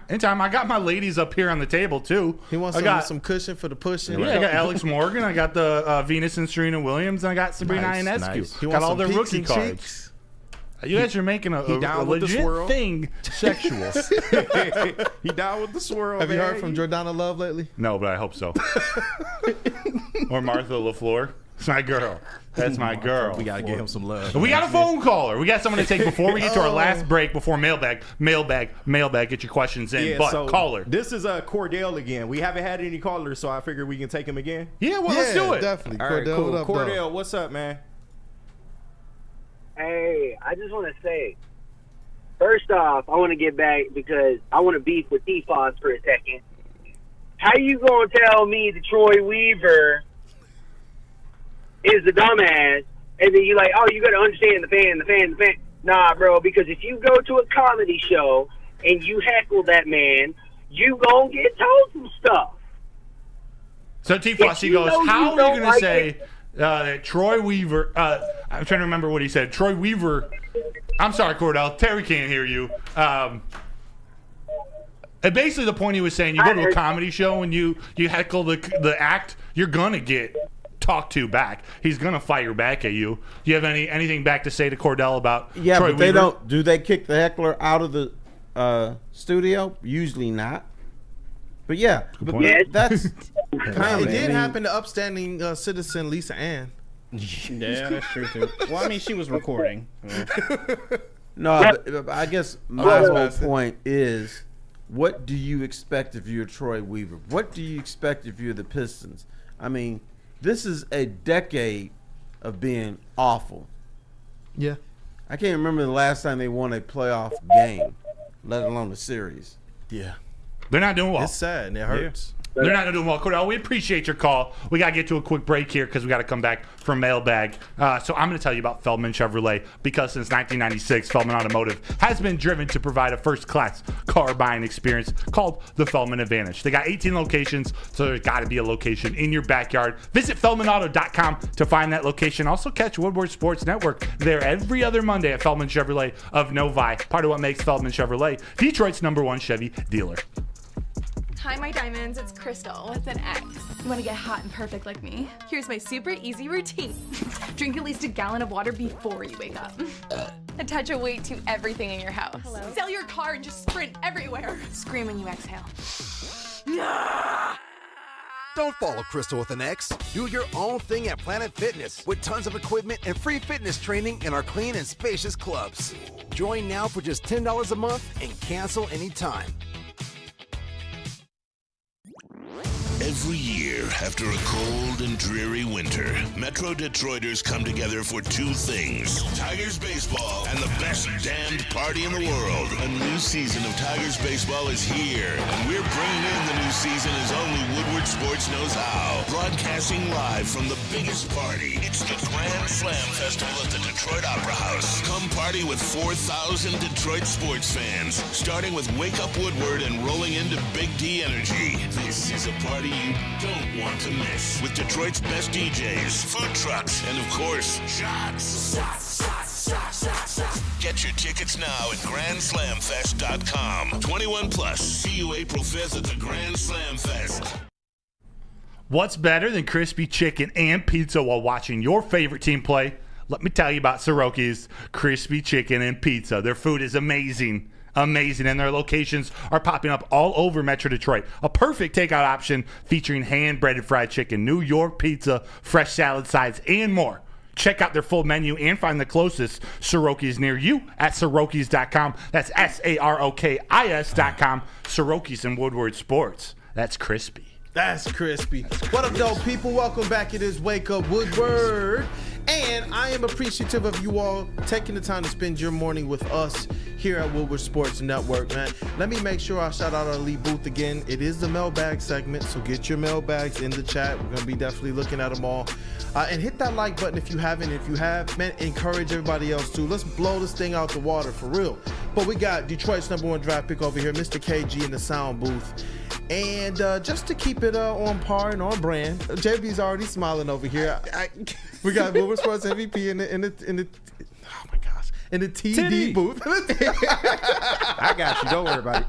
In time. I got my ladies up here on the table, too.
He wants some cushion for the pushing.
Yeah, I got Alex Morgan. I got the Venus and Serena Williams. And I got Sabrina
Nice,
Ionescu.
nice.
He
Got
wants
all
some
their
peaks
rookie
and
cards.
cheeks.
You guys are making a
down with the
legit
swirl.
thing sexual.
He down with the swirl.
Have you
man.
heard from Jordana Love lately?
No, but I hope so. Or Martha LaFleur. It's my girl. That's my girl.
We gotta give him some love.
We got a phone caller. We got someone to take before we get to our last break. Before mailbag. Get your questions in.
Yeah,
But
so
caller.
This is Cordell again. We haven't had any callers, so I figured we can take him again.
Yeah, well, let's do it.
Definitely.
All right,
Cordell,
cool.
what up,
Cordell,
dog?
what's up, man?
Hey, I just want to say, first off, I want to get back because I want to beef with T-Foss for a second. How you going to tell me that Troy Weaver is the dumbass, and then you like, oh, you got to understand the fan. Nah, bro, because if you go to a comedy show and you heckle that man, you gonna get told some stuff.
So T-Floss, he goes, how are you going to say that Troy Weaver, I'm trying to remember what he said. Troy Weaver, I'm sorry, Cordell, Terry can't hear you. And basically the point he was saying, you go to a comedy show and you heckle the act, you're going to get talked to back. He's going to fire back at you. Do you have anything back to say to Cordell about
Yeah,
Troy
but they
Weaver?
don't. Do they kick the heckler out of the studio? Usually not. But yeah, that's
it did happen to upstanding citizen Lisa Ann.
Yeah, that's true too. Well, I mean, she was recording.
No, but I guess my whole point is, what do you expect if you're Troy Weaver? What do you expect if you're the Pistons? I mean, this is a decade of being awful.
Yeah.
I can't remember the last time they won a playoff game, let alone a series.
Yeah.
They're not doing well.
It's sad and it hurts.
They're not doing well. Cordell, we appreciate your call. We got to get to a quick break here because we got to come back from mailbag. So I'm going to tell you about Feldman Chevrolet because since 1996, Feldman Automotive has been driven to provide a first-class car buying experience called the Feldman Advantage. They got 18 locations, so there's got to be a location in your backyard. Visit FeldmanAuto.com to find that location. Also catch Woodward Sports Network there every other Monday at Feldman Chevrolet of Novi, part of what makes Feldman Chevrolet Detroit's #1 Chevy dealer.
Hi, my diamonds. It's Crystal with an X. You want to get hot and perfect like me? Here's my super easy routine. Drink at least a gallon of water before you wake up. Attach a weight to everything in your house.
Hello?
Sell your car and just sprint everywhere. Scream when you exhale.
Don't follow Crystal with an X. Do your own thing at Planet Fitness with tons of equipment and free fitness training in our clean and spacious clubs. Join now for just $10 a month and cancel anytime.
Every year, after a cold and dreary winter, Metro Detroiters come together for two things: Tigers baseball and the best damned party in the world. A new season of Tigers baseball is here, and we're bringing in the new season as only Woodward Sports knows how. Broadcasting live from the biggest party. It's the Grand Slam Festival at the Detroit Opera House. Come party with 4,000 Detroit sports fans, starting with Wake Up Woodward and rolling into Big D Energy. This is a party you don't want to miss, with Detroit's best DJs, food trucks, and of course, shots. Get your tickets now at GrandSlamFest.com. 21 plus. See you April 5th at the Grand Slam Fest.
What's better than crispy chicken and pizza while watching your favorite team play? Let me tell you about Soroki's crispy chicken and pizza. Their food is amazing, and their locations are popping up all over Metro Detroit. A perfect takeout option featuring hand-breaded fried chicken, New York pizza, fresh salad sides, and more. Check out their full menu and find the closest Soroki's near you at Sorokis.com. That's SAROKIS.com. Soroki's and Woodward Sports. That's crispy.
That's crispy. What up, though, people? Welcome back. It is Wake Up Woodward. And I am appreciative of you all taking the time to spend your morning with us here at Woodward Sports Network, man. Let me make sure I shout out our lead booth again. It is the mailbag segment, so get your mailbags in the chat. We're going to be definitely looking at them all. And hit that like button if you haven't. If you have, man, encourage everybody else too. Let's blow this thing out the water for real. But we got Detroit's #1 draft pick over here, Mr. KG in the sound booth. And just to keep it on par and on brand, JB's already smiling over here. We got Woodward Sports MVP in the oh my gosh, in the TD booth.
I got you. Don't worry about it.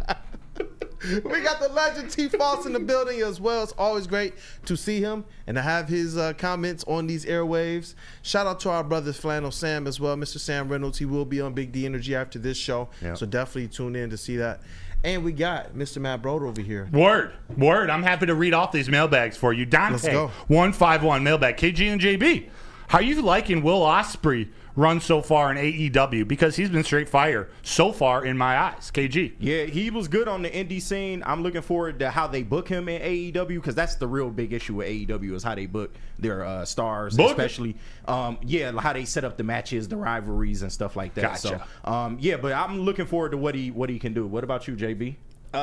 We got the legend T. Foss in the building as well. It's always great to see him and to have his comments on these airwaves. Shout out to our brother Flannel Sam as well, Mr. Sam Reynolds. He will be on Big D Energy after this show, so definitely tune in to see that. And we got Mr. Matt Broder over here.
Word. I'm happy to read off these mailbags for you.
Let's go.
Dante 151 mailbag. KG and JB, how are you liking Will Ospreay run so far in AEW? Because he's been straight fire so far in my eyes. KG.
Yeah, he was good on the indie scene. I'm looking forward to how they book him in AEW, because that's the real big issue with AEW is how they book their stars, especially how they set up the matches, the rivalries, and stuff like that.
Gotcha.
So but I'm looking forward to what he can do. What about you, JB?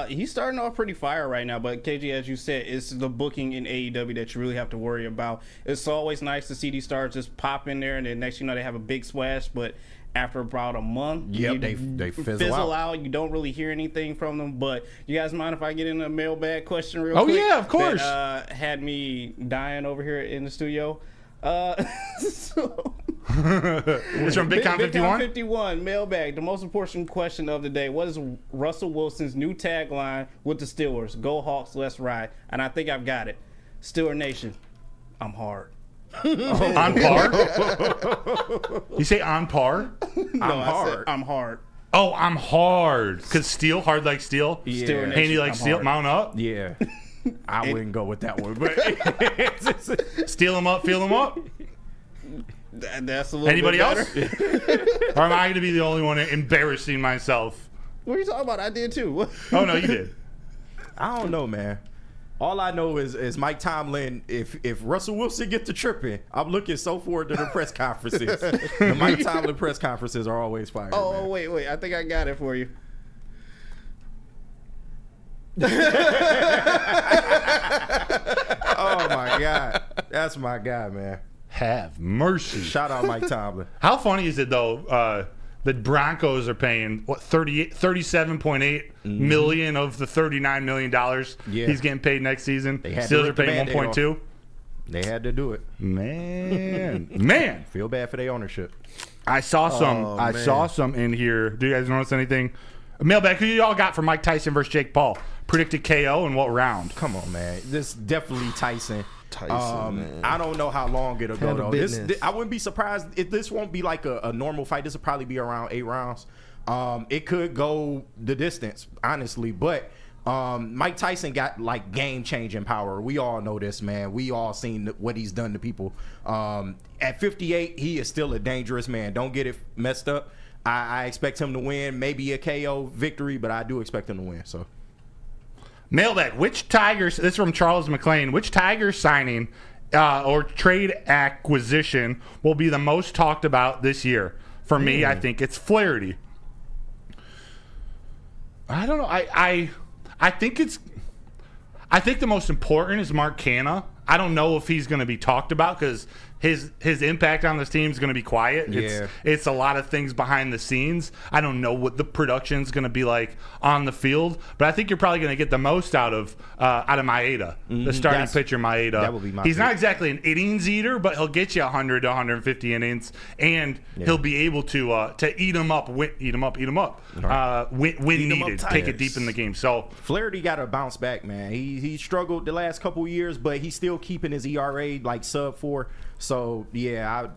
He's starting off pretty fire right now, but KG, as you said, it's the booking in AEW that you really have to worry about. It's always nice to see these stars just pop in there, and then next you know they have a big splash, but after about a month.
Yep, they fizzle out.
You don't really hear anything from them. But you guys mind if I get in a mailbag question real
Oh,
quick?
yeah, of course.
That had me dying over here in the studio.
It's from Big Con 51?
51, mailbag. The most important question of the day. What is Russell Wilson's new tagline with the Steelers? Go Hawks, let's ride. And I think I've got it. Steeler Nation, I'm hard.
On par? You say on par?
No, I said I'm hard.
Oh, I'm hard. Because steel, hard like steel?
Yeah.
Steeler Nation,
Handy like
I'm
steel,
hard.
mount up?
Yeah. I wouldn't go with that one, but
Steal them up, feel them up?
That's a little
Anybody
bit
else? Or am I going to be the only one embarrassing myself?
What are you talking about? I did too.
Oh, no, you did.
I don't know, man. All I know is Mike Tomlin. If Russell Wilson gets to tripping, I'm looking so forward to the press conferences. The Mike Tomlin press conferences are always fire.
Oh,
man.
wait. I think I got it for you.
Oh my God, that's my guy, man.
Have mercy.
Shout out Mike Tomlin.
How funny is it, though, the Broncos are paying, what, $37.8 million of the $39 million he's getting paid next season?
They had to
Steelers are
rip the
paying
Band-Aid
1.2.
off. They had to do it.
Man.
Feel bad for their ownership.
I saw some in here. Do you guys notice anything? Mailbag, who you all got for Mike Tyson versus Jake Paul? Predicted KO and what round?
Come on, man. This definitely Tyson.
Man.
I don't know how long it'll go,
Handle
though.
business.
I wouldn't be surprised if this won't be like a normal fight. This will probably be around 8 rounds. It could go the distance, honestly. But Mike Tyson got, like, game-changing power. We all know this, man. We all seen what he's done to people. At 58, he is still a dangerous man. Don't get it messed up. I expect him to win, maybe a KO victory, but I do expect him to win. So,
Mailbag, which Tigers, this is from Charles McLean, which Tigers signing or trade acquisition will be the most talked about this year? For me, I think it's Flaherty. I don't know. I think the most important is Mark Canha. I don't know if he's going to be talked about because his impact on this team is going to be quiet. It's a lot of things behind the scenes. I don't know what the production's going to be like on the field, but I think you're probably going to get the most out of Maeda, the starting pitcher Maeda.
That would be my
He's
pick.
not exactly an innings eater, but he'll get you 100 to 150 innings, and he'll be able to eat them up, when needed, take it deep in the game. So
Flaherty got to bounce back, man. He struggled the last couple years, but he's still keeping his ERA like sub-4. So yeah,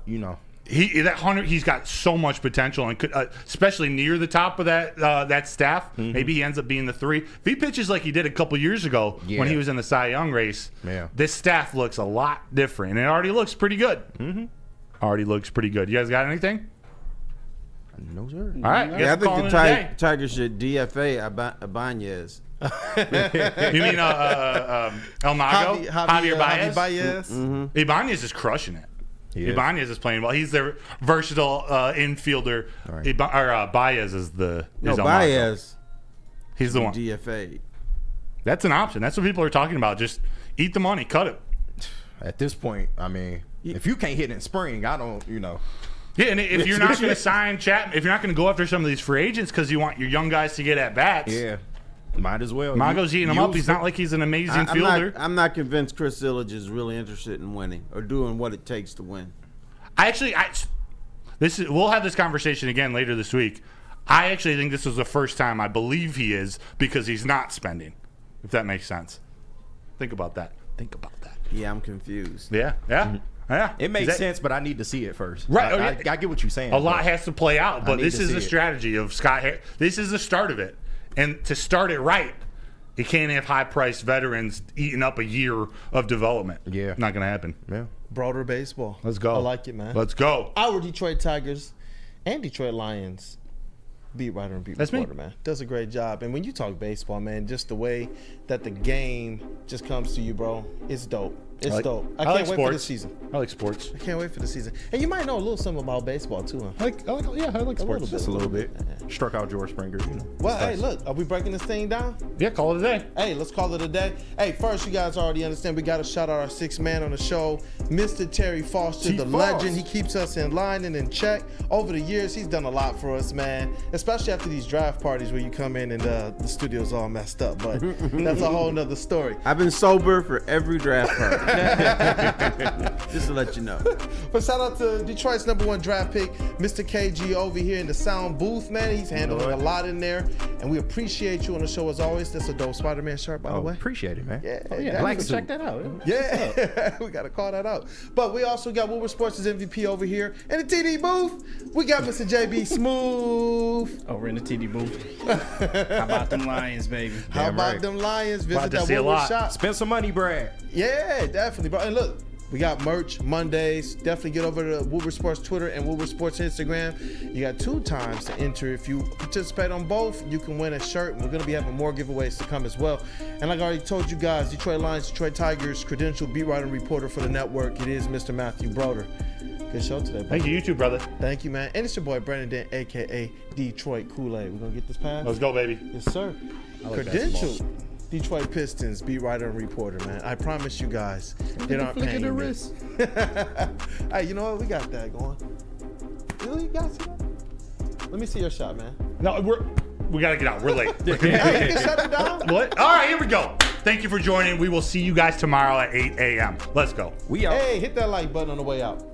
he's got so much potential and could, especially near the top of that staff. Maybe he ends up being the 3. If he pitches like he did a couple years ago when he was in the Cy Young race, this staff looks a lot different, and it already looks pretty good. Already looks pretty good. You guys got anything? No, sir.
All right.
Yeah, I think the Tigers should DFA Ibanez.
You mean El Mago? Javier Baez? Ibanez is crushing it. Ibanez is playing well. He's their versatile infielder. Right. Baez is El
Baez.
He's the one.
DFA.
That's an option. That's what people are talking about. Just eat the money, cut it.
At this point, I mean, if you can't hit in spring, I don't,
Yeah, and if you're not going to sign Chapman, if you're not going to go after some of these free agents because you want your young guys to get at bats,
might as well.
Mago's eating him up. He's not like he's an amazing fielder.
I'm not convinced Chris Illich is really interested in winning or doing what it takes to win.
We'll have this conversation again later this week. I actually think this is the first time I believe he is because he's not spending, if that makes sense. Think about that.
Yeah, I'm confused.
Yeah.
It makes sense, but I need to see it first.
Right.
I get what you're saying.
A lot has to play out, but this is the
see it.
strategy of Scott Harris. This is the start of it. And to start it right, you can't have high-priced veterans eating up a year of development.
Yeah.
Not going to happen.
Yeah.
Broader baseball.
Let's go.
I like it, man.
Let's go.
Our Detroit Tigers and Detroit Lions beat writer and beat reporter, man. Does a great job. And when you talk baseball, man, just the way that the game just comes to you, bro, it's dope. It's dope. I can't wait for the season.
I like sports.
I can't wait for the season. And you might know a little something about baseball, too, huh?
I like sports.
Just a little bit.
struck out George Springer. You know.
Well, hey, look, are we breaking this thing down?
Yeah, call it a day.
Hey, let's call it a day. Hey, first, you guys already understand we got to shout out our sixth man on the show, Mr. Terry Foster, the legend. He keeps us in line and in check. Over the years, he's done a lot for us, man, especially after these draft parties where you come in and the studio's all messed up. But that's a whole nother story.
I've been sober for every draft party. Just to let you know.
But shout out to Detroit's #1 draft pick, Mr. KG over here in the sound booth, man. He's handling a lot in there. And we appreciate you on the show as always. That's a dope Spider-Man shirt, by the way.
Appreciate it, man.
Yeah,
Black
suit.
Check that out.
Yeah, we got to call that out. But we also got Woodward Sports' MVP over here. In the TD booth, we got Mr. JB Smooth.
Over in the TD booth. How about them Lions, baby?
How about them Lions? Visit that
see a
Woodward
lot.
shop.
Spend some money, Brad.
Yeah, definitely, bro. And look, we got merch Mondays. Definitely get over to Woodward Sports Twitter and Woodward Sports Instagram. You got 2 times to enter. If you participate on both, you can win a shirt. We're going to be having more giveaways to come as well. And like I already told you guys, Detroit Lions, Detroit Tigers, credentialed beat writer and reporter for the network. It is Mr. Matthew Broder. Good show today, bro.
Thank you, you too, brother.
Thank you, man. And it's your boy, Brandon Dent, a.k.a. Detroit Kool-Aid. We're going to get this pass?
Let's go, baby.
Yes, sir. Credentialed Detroit Pistons beat writer and reporter, man. I promise you guys, they aren't paying you. Hey, you know what? We got that going. You guys see that? Let me see your shot, man.
No, we got to get out. We're late.
You can shut it down.
What? All right, here we go. Thank you for joining. We will see you guys tomorrow at 8 a.m. Let's go.
We out.
Hey, hit that like button on the way out.